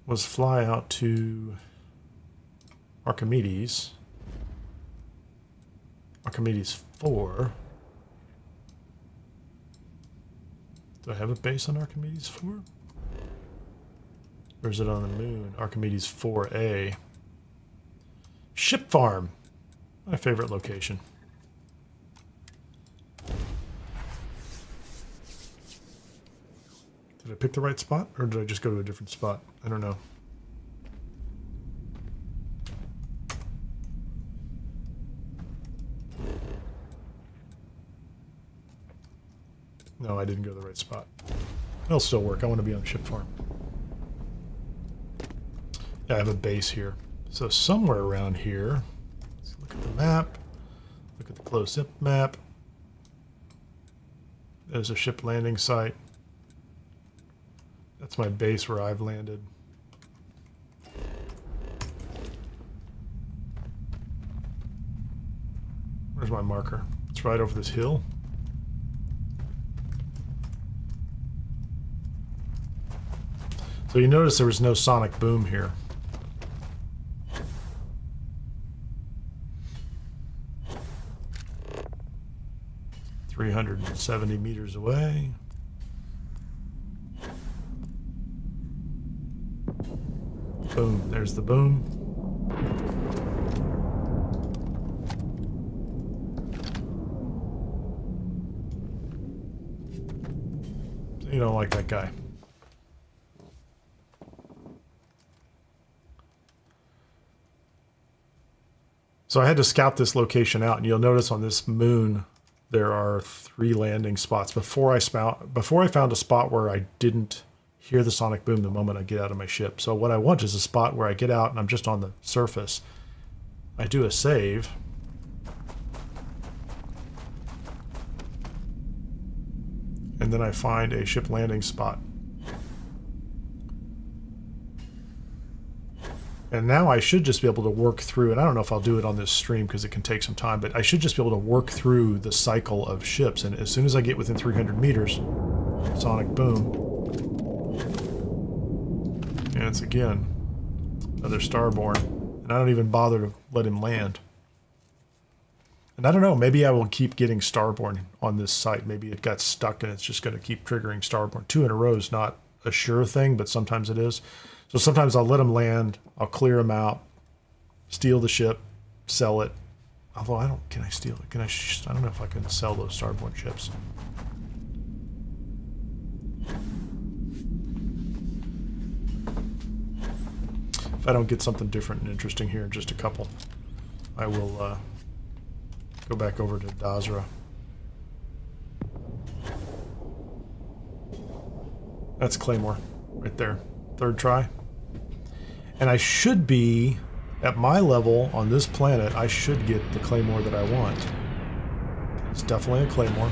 was fly out to Archimedes. Archimedes 4. Do I have a base on Archimedes 4? Or is it on the moon? Archimedes 4A. Ship farm. My favorite location. Did I pick the right spot? Or did I just go to a different spot? I don't know. No, I didn't go to the right spot. It'll still work. I want to be on ship farm. Yeah, I have a base here. So somewhere around here, let's look at the map. Look at the close-up map. There's a ship landing site. That's my base where I've landed. Where's my marker? It's right over this hill. So you notice there was no sonic boom here. $370 meters away. Boom, there's the boom. So you don't like that guy. So I had to scout this location out, and you'll notice on this moon there are 3 landing spots. Before I found a spot where I didn't hear the sonic boom the moment I get out of my ship. So what I want is a spot where I get out and I'm just on the surface. I do a save. And then I find a ship landing spot. And now I should just be able to work through, and I don't know if I'll do it on this stream because it can take some time, but I should just be able to work through the cycle of ships. And as soon as I get within 300 meters, sonic boom. And it's again, another Starborn. And I don't even bother to let him land. And I don't know, maybe I will keep getting Starborn on this site. Maybe it got stuck and it's just going to keep triggering Starborn. 2 in a row is not a sure thing, but sometimes it is. So sometimes I'll let them land, I'll clear them out, steal the ship, sell it. Although I don't, can I steal it? Can I don't know if I can sell those Starborn ships. If I don't get something different and interesting here in just a couple, I will go back over to Dazra. That's Claymore right there. 3rd try. And I should be, at my level on this planet, I should get the Claymore that I want. It's definitely a Claymore.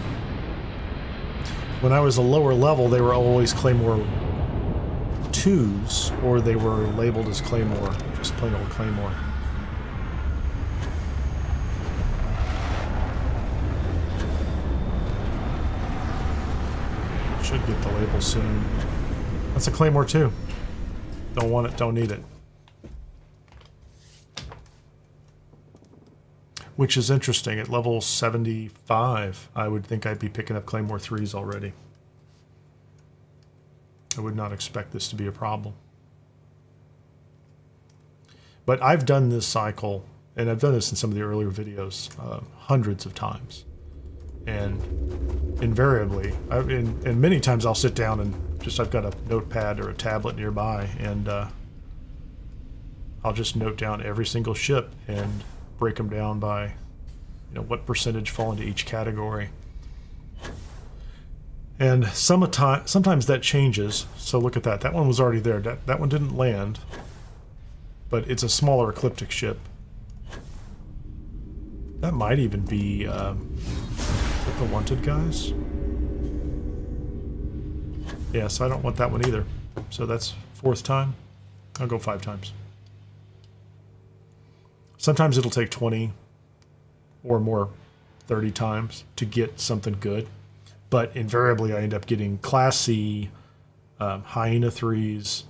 When I was a lower level, they were always Claymore 2s, or they were labeled as Claymore, just plain old Claymore. Should get the label soon. That's a Claymore 2. Don't want it, don't need it. Which is interesting. At level 75, I would think I'd be picking up Claymore 3s already. I would not expect this to be a problem. But I've done this cycle, and I've done this in some of the earlier videos, hundreds of times. And invariably, and many times I'll sit down and just, I've got a notepad or a tablet nearby, and I'll just note down every single ship and break them down by, what percentage fall into each category. And sometimes that changes. So look at that. That one was already there. That one didn't land, but it's a smaller ecliptic ship. That might even be the wanted guys. Yeah, so I don't want that one either. So that's 4th time. I'll go 5 times. Sometimes it'll take 20 or more, 30 times to get something good. But invariably I end up getting Class C, Hyena 3s,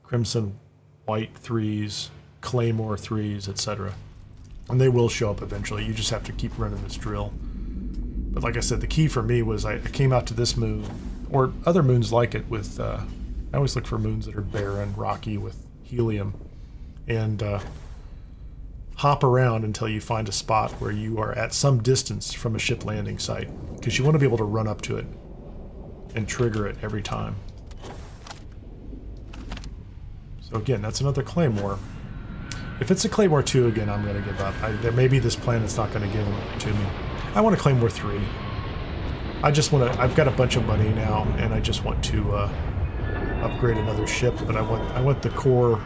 Crimson White 3s, Claymore 3s, etc. And they will show up eventually. You just have to keep running this drill. But like I said, the key for me was I came out to this moon, or other moons like it, with... I always look for moons that are barren, rocky, with helium. And hop around until you find a spot where you are at some distance from a ship landing site. Because you want to be able to run up to it and trigger it every time. So again, that's another Claymore. If it's a Claymore 2 again, I'm going to give up. Maybe this planet's not going to give it to me. I want a Claymore 3. I just want to... I've got a bunch of money now, and I just want to upgrade another ship, but I want the core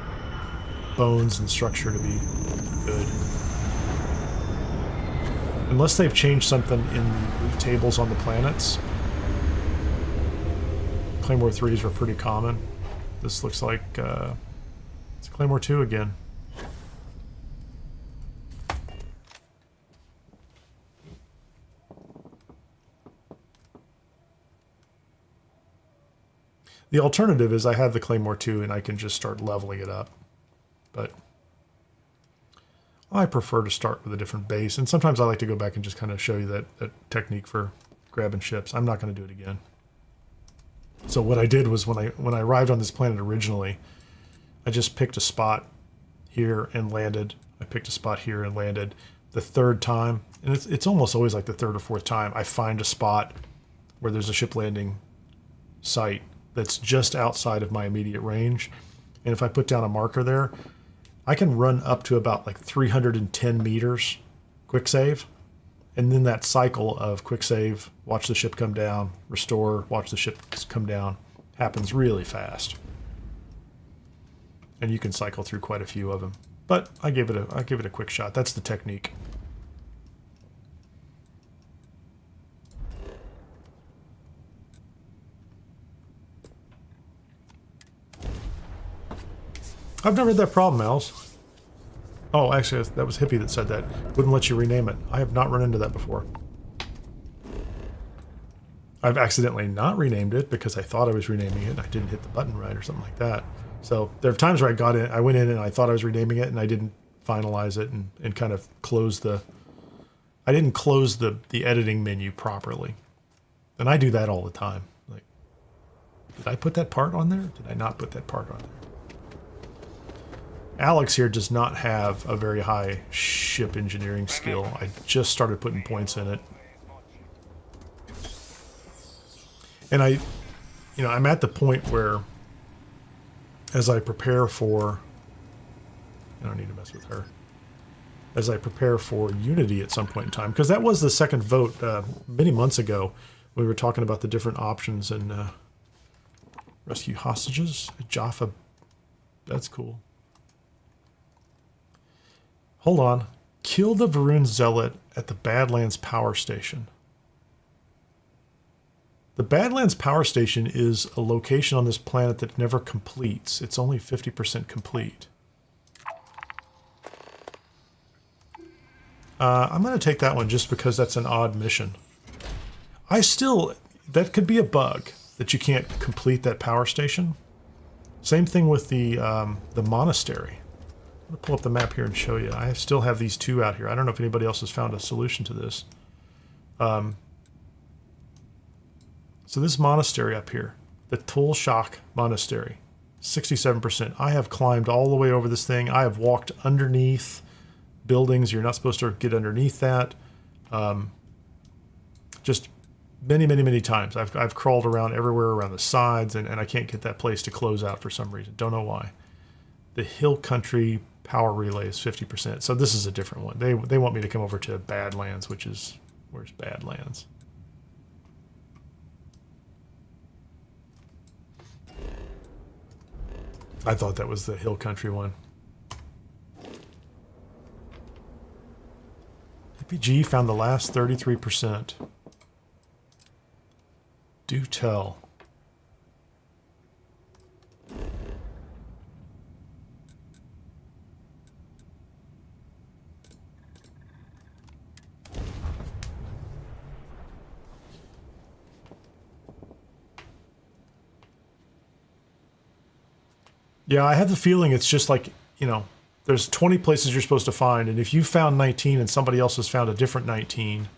bones and structure to be good. Unless they've changed something in the loot tables on the planets. Claymore 3s are pretty common. This looks like it's Claymore 2 again. The alternative is I have the Claymore 2 and I can just start leveling it up. But I prefer to start with a different base. And sometimes I like to go back and just kind of show you that technique for grabbing ships. I'm not going to do it again. So what I did was when I arrived on this planet originally, I just picked a spot here and landed. I picked a spot here and landed. The 3rd time, and it's almost always like the 3rd or 4th time, I find a spot where there's a ship landing site that's just outside of my immediate range. And if I put down a marker there, I can run up to about like 310 meters quick save. And then that cycle of quick save, watch the ship come down, restore, watch the ship come down, happens really fast. And you can cycle through quite a few of them. But I give it a quick shot. That's the technique. I've never had that problem, Alice. Oh, actually, that was Hippie that said that. Wouldn't let you rename it. I have not run into that before. I've accidentally not renamed it because I thought I was renaming it and I didn't hit the button right or something like that. So there are times where I went in and I thought I was renaming it and I didn't finalize it and kind of close the... I didn't close the editing menu properly. And I do that all the time. Like, did I put that part on there? Did I not put that part on there? Alex here does not have a very high ship engineering skill. I just started putting points in it. And I'm at the point where, as I prepare for, I don't need to mess with her, as I prepare for Unity at some point in time, because that was the second vote many months ago. We were talking about the different options and rescue hostages at Jaffa. That's cool. Hold on. Kill the Varun Zealot at the Badlands Power Station. The Badlands Power Station is a location on this planet that never completes. It's only 50% complete. I'm going to take that one just because that's an odd mission. That could be a bug, that you can't complete that power station. Same thing with the monastery. I'm going to pull up the map here and show you. I still have these 2 out here. I don't know if anybody else has found a solution to this. So this monastery up here, the Tulshak Monastery, 67%. I have climbed all the way over this thing. I have walked underneath buildings. You're not supposed to get underneath that. Just many, many, many times. I've crawled around everywhere around the sides, and I can't get that place to close out for some reason. Don't know why. The Hill Country Power Relay is 50%. So this is a different one. They want me to come over to Badlands, which is... Where's Badlands? I thought that was the Hill Country one. RPG found the last 33%. Do tell. Yeah, I have the feeling it's just like, you know, there's 20 places you're supposed to find, and if you found 19 and somebody else has found a different 19,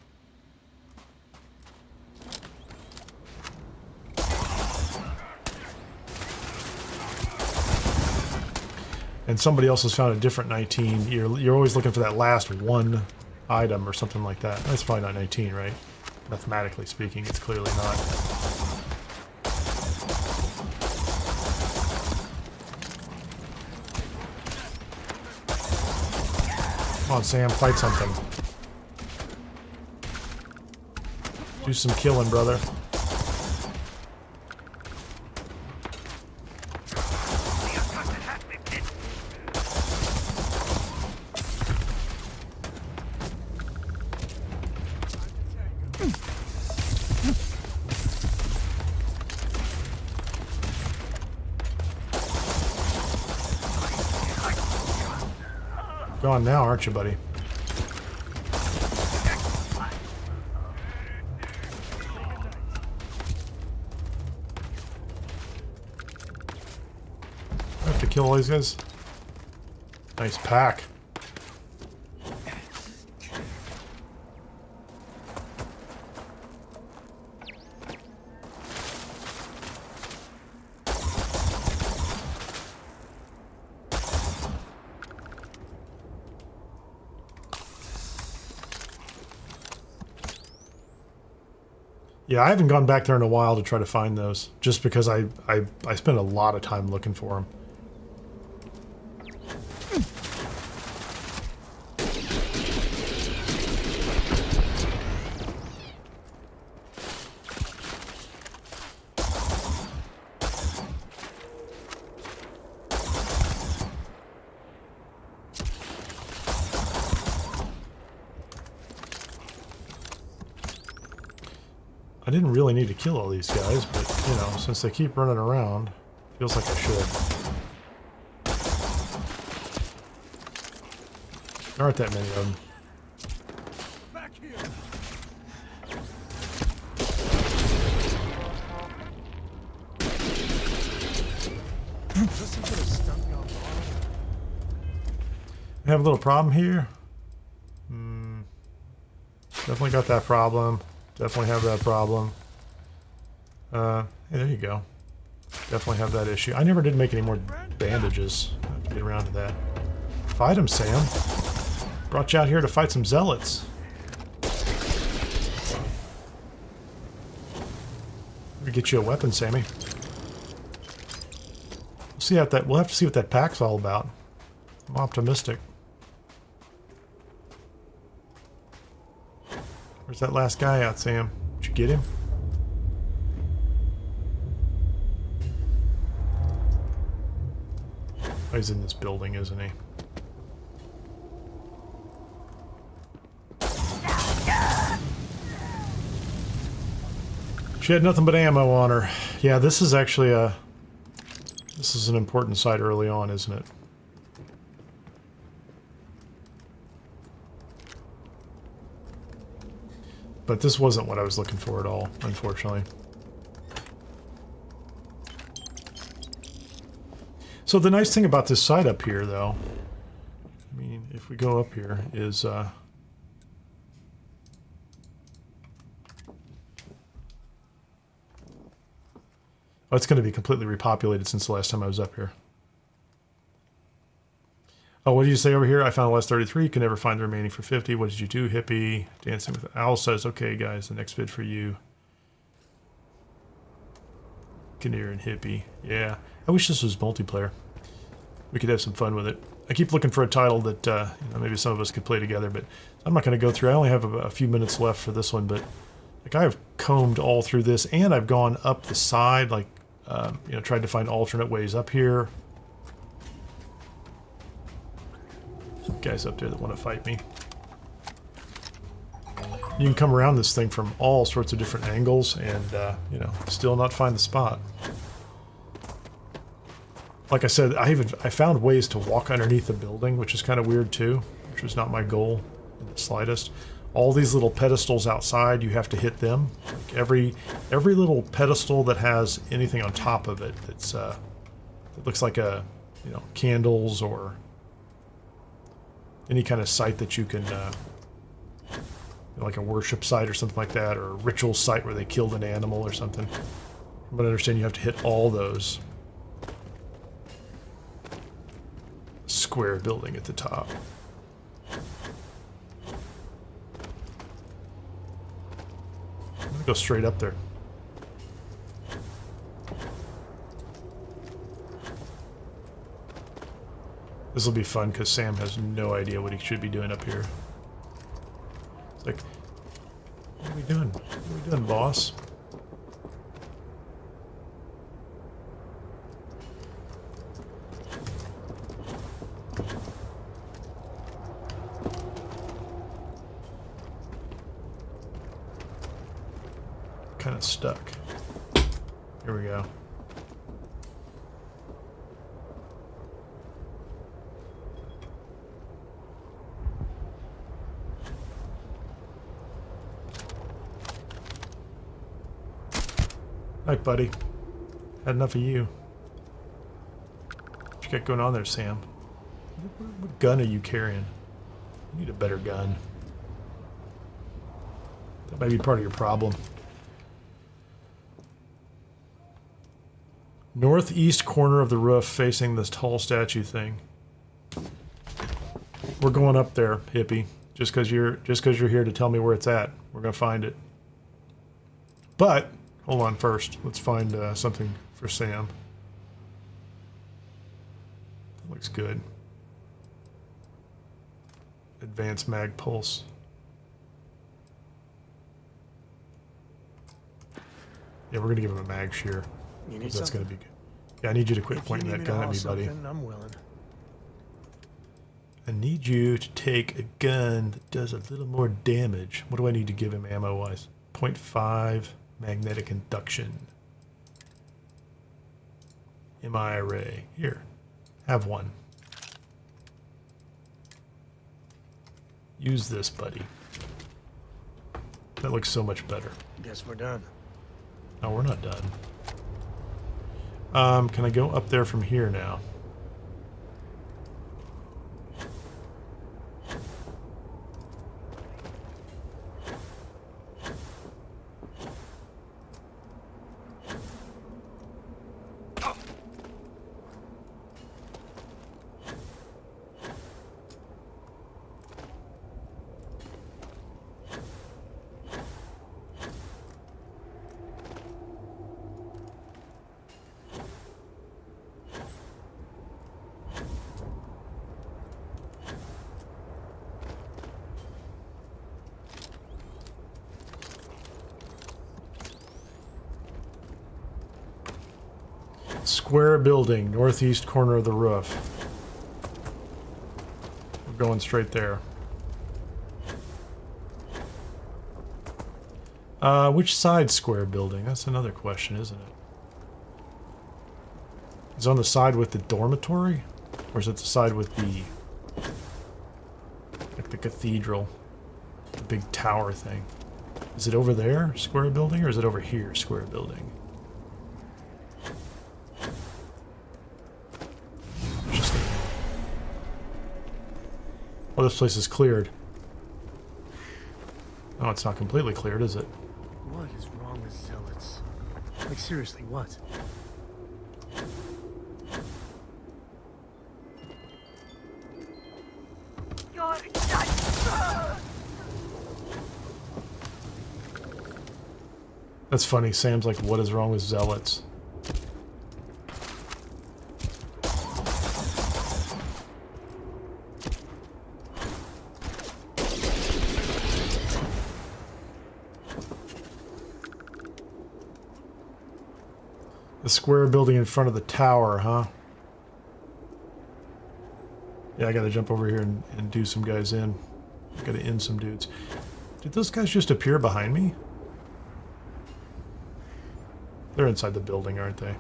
and somebody else has found a different 19, you're always looking for that last one item or something like that. That's probably not 19, right? Mathematically speaking, it's clearly not. Come on, Sam, fight something. Do some killing, brother. Gone now, aren't you, buddy? I have to kill all these guys. Nice pack. Yeah, I haven't gone back there in a while to try to find those, just because I spent a lot of time looking for them. I didn't really need to kill all these guys, but, you know, since they keep running around, feels like I should. There aren't that many of them. Back here. I have a little problem here. Definitely got that problem. Definitely have that problem. Hey, there you go. Definitely have that issue. I never did make any more bandages. I have to get around to that. Fight him, Sam. Brought you out here to fight some zealots. We'll get you a weapon, Sammy. We'll have to see what that pack's all about. I'm optimistic. Where's that last guy at, Sam? Did you get him? Oh, he's in this building, isn't he? She had nothing but ammo on her. Yeah, this is actually this is an important site early on, isn't it? But this wasn't what I was looking for at all, unfortunately. So the nice thing about this site up here, though, I mean, if we go up here, is oh, it's going to be completely repopulated since the last time I was up here. Oh, what did you say over here? I found the last 33. Can never find the remaining for 50. What did you do, hippie? Dancing with Owl says, okay, guys, the next bid for you. Kineer and hippie. Yeah. I wish this was multiplayer. We could have some fun with it. I keep looking for a title that you know, maybe some of us could play together, but I'm not going to go through. I only have a few minutes left for this one, but like I've combed all through this, and I've gone up the side, like you know, tried to find alternate ways up here. Some guys up there that want to fight me. You can come around this thing from all sorts of different angles and, you know, still not find the spot. Like I said, I found ways to walk underneath the building, which is kind of weird too, which was not my goal in the slightest. All these little pedestals outside, you have to hit them. Like every little pedestal that has anything on top of it, it's it looks like a, you know, candles or any kind of site that you can, like a worship site or something like that, or a ritual site where they killed an animal or something. But I understand you have to hit all those. Square building at the top. I'm gonna go straight up there. This will be fun because Sam has no idea what he should be doing up here. It's like, what are we doing? What are we doing, boss? Kind of stuck. Here we go. Hi, buddy. Had enough of you. What you got going on there, Sam? What gun are you carrying? You need a better gun. That might be part of your problem. Northeast corner of the roof facing this tall statue thing. We're going up there, hippie. Just because you're here to tell me where it's at. We're gonna find it. But hold on first. Let's find something for Sam. That looks good. Advanced mag pulse. Yeah, we're gonna give him a mag shear. You need That's something? gonna be good. Yeah, I need you to quit If you pointing need that me gun to at me, haul buddy. something, I'm willing. I need you to take a gun that does a little more damage. What do I need to give him ammo-wise? 0.5 magnetic induction. MI array. Here. Have one. Use this, buddy. That looks so much better. Guess we're done. No, we're not done. Can I go up there from here now? Square building, northeast corner of the roof. We're going straight there. Which side square building? That's another question, isn't it? Is it on the side with the dormitory? Or is it the side with the... like the cathedral? The big tower thing. Is it over there, square building, or is it over here, square building? Oh, this place is cleared. Oh, it's not completely cleared, is it? What is wrong with zealots? Like, seriously, what? That's funny. Sam's like, what is wrong with zealots? The square building in front of the tower, huh? Yeah, I gotta jump over here and do some guys in. I gotta end some dudes. Did those guys just appear behind me? They're inside the building, aren't they?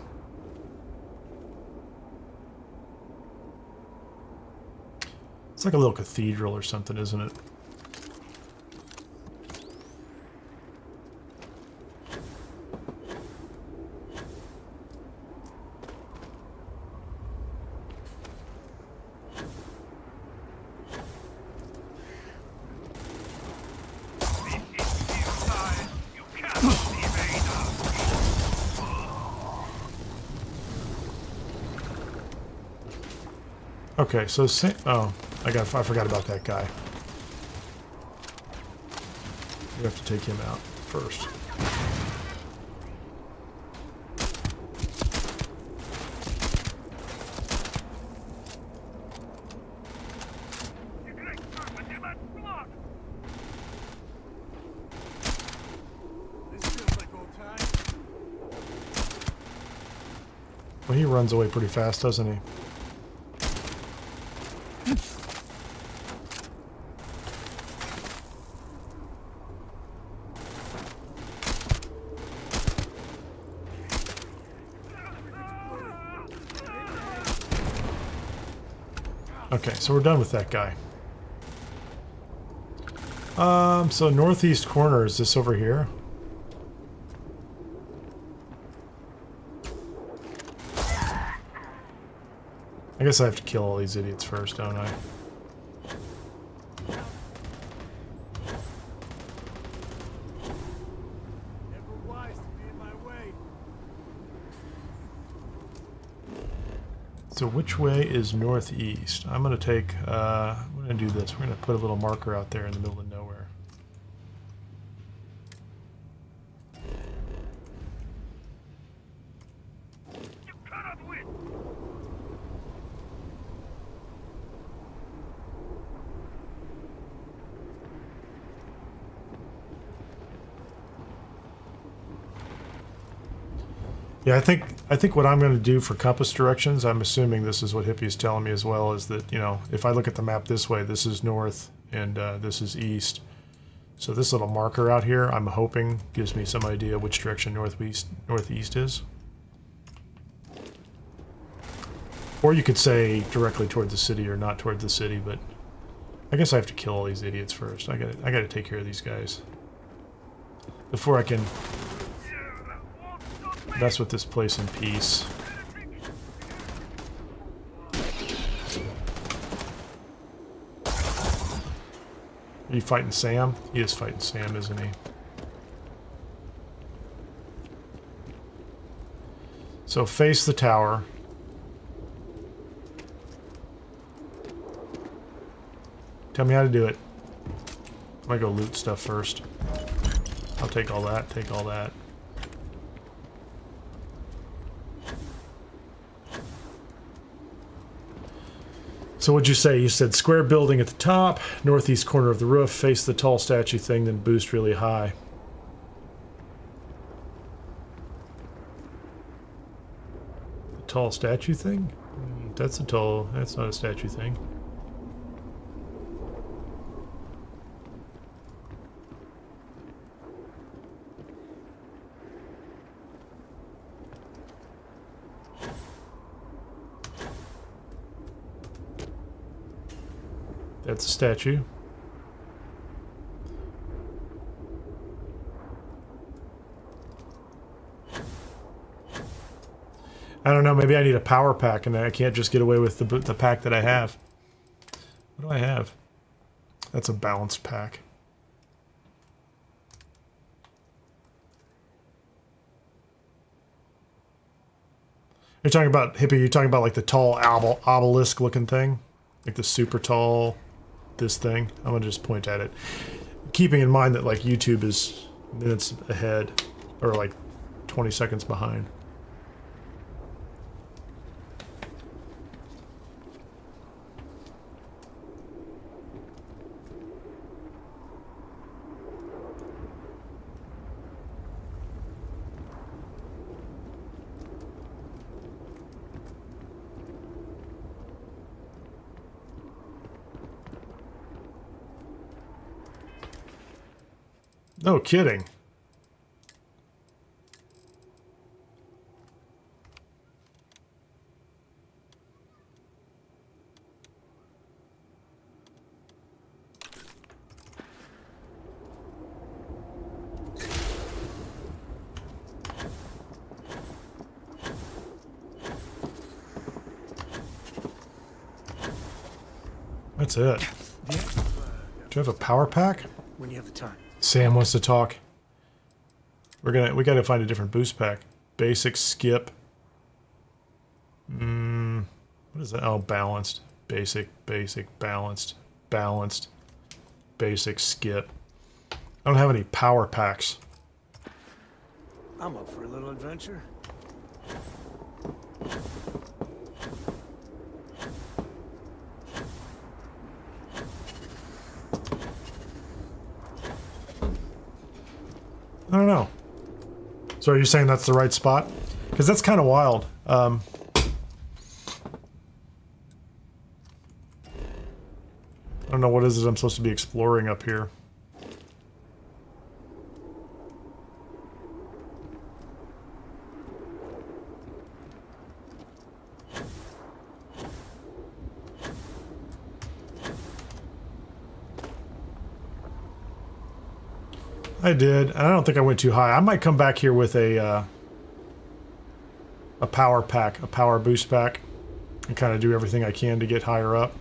It's like a little cathedral or something, isn't it? Okay, so oh, I forgot about that guy. We have to take him out first. Well, he runs away pretty fast, doesn't he? Okay, so we're done with that guy. So northeast corner, is this over here? I guess I have to kill all these idiots first, don't I? So which way is northeast? I'm going to take, I'm going to do this. We're going to put a little marker out there in the middle of nowhere. Yeah, I think what I'm going to do for compass directions, I'm assuming this is what Hippie's telling me as well, is that, you know, if I look at the map this way, this is north and this is east. So this little marker out here, I'm hoping gives me some idea which direction northeast is. Or you could say directly toward the city or not toward the city, but I guess I have to kill all these idiots first. I got to take care of these guys before I can mess with this place in peace. Are you fighting Sam? He is fighting Sam, isn't he? So face the tower. Tell me how to do it. I'm gonna go loot stuff first. I'll take all that, take all that. So what'd you say? You said square building at the top, northeast corner of the roof, face the tall statue thing, then boost really high. The tall statue thing? That's not a statue thing. That's a statue. I don't know, maybe I need a power pack and I can't just get away with the pack that I have. What do I have? That's a balanced pack. You're talking about, Hippie, you're talking about like the tall obelisk looking thing? Like the super tall, this thing? I'm gonna just point at it. Keeping in mind that like YouTube is minutes ahead, or like 20 seconds behind. No kidding. That's it. Do you have a power pack? When you have the time. Sam wants to talk. We gotta find a different boost pack. Basic skip. What is that? Oh, balanced. Basic, balanced, balanced. Basic skip. I don't have any power packs. I'm up for a little adventure. I don't know. So are you saying that's the right spot? Because that's kind of wild. I don't know what is it I'm supposed to be exploring up here. I did, and I don't think I went too high. I might come back here with a power pack, a power boost pack, and kind of do everything I can to get higher up.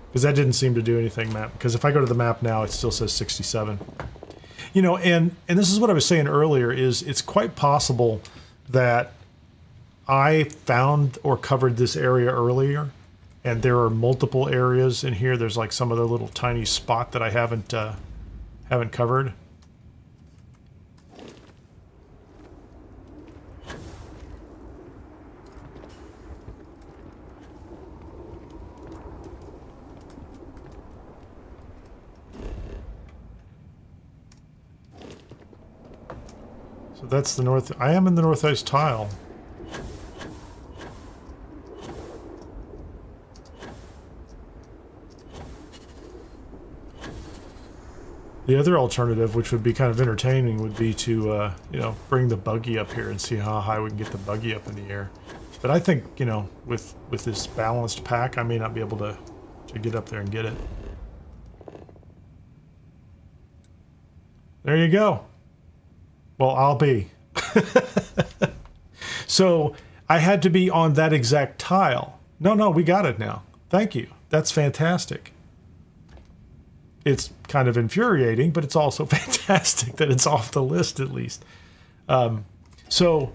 Because that didn't seem to do anything, map. Because if I go to the map now, it still says 67. You know, and this is what I was saying earlier, is it's quite possible that I found or covered this area earlier, and there are multiple areas in here. There's like some other little tiny spot that I haven't covered. So that's the north. I am in the northeast tile. The other alternative, which would be kind of entertaining, would be to, you know, bring the buggy up here and see how high we can get the buggy up in the air. But I think, you know, with this balanced pack, I may not be able to get up there and get it. There you go. Well, I'll be. So I had to be on that exact tile. No, we got it now. Thank you. That's fantastic. It's kind of infuriating, but it's also fantastic that it's off the list at least. So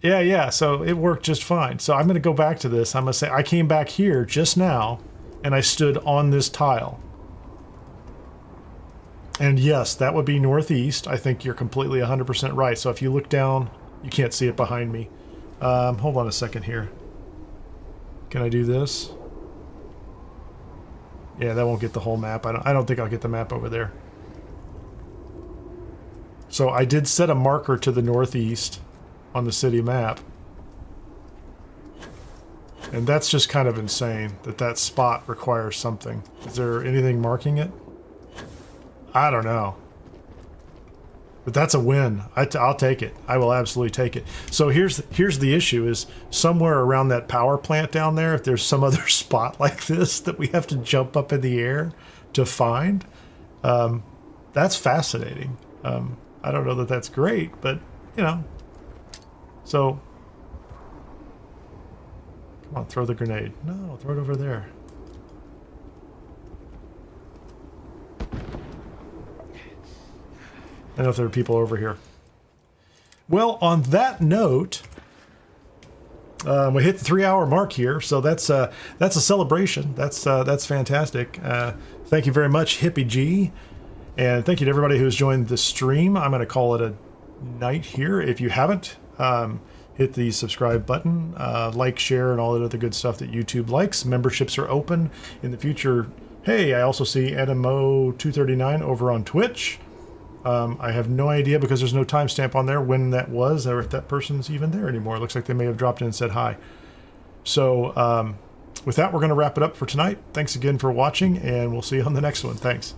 it worked just fine. So I'm going to go back to this. I'm going to say I came back here just now and I stood on this tile. And yes, that would be northeast. I think you're completely 100% right. So if you look down, you can't see it behind me. Hold on a second here. Can I do this? Yeah, that won't get the whole map. I don't think I'll get the map over there. So I did set a marker to the northeast on the city map. And that's just kind of insane that spot requires something. Is there anything marking it? I don't know. But that's a win. I'll take it. I will absolutely take it. So here's the issue is somewhere around that power plant down there, if there's some other spot like this that we have to jump up in the air to find, that's fascinating. I don't know that that's great, but, you know. So, come on, throw the grenade. No, throw it over there. I don't know if there are people over here. Well, on that note, we hit the 3-hour mark here, so that's a celebration. That's fantastic. Thank you very much, Hippie G, and thank you to everybody who's joined the stream. I'm going to call it a night here. If you haven't, hit the subscribe button, like, share, and all that other good stuff that YouTube likes. Memberships are open in the future. Hey, I also see NMO239 over on Twitch. I have no idea because there's no timestamp on there when that was or if that person's even there anymore. It looks like they may have dropped in and said hi. So with that, we're going to wrap it up for tonight. Thanks again for watching, and we'll see you on the next one. Thanks.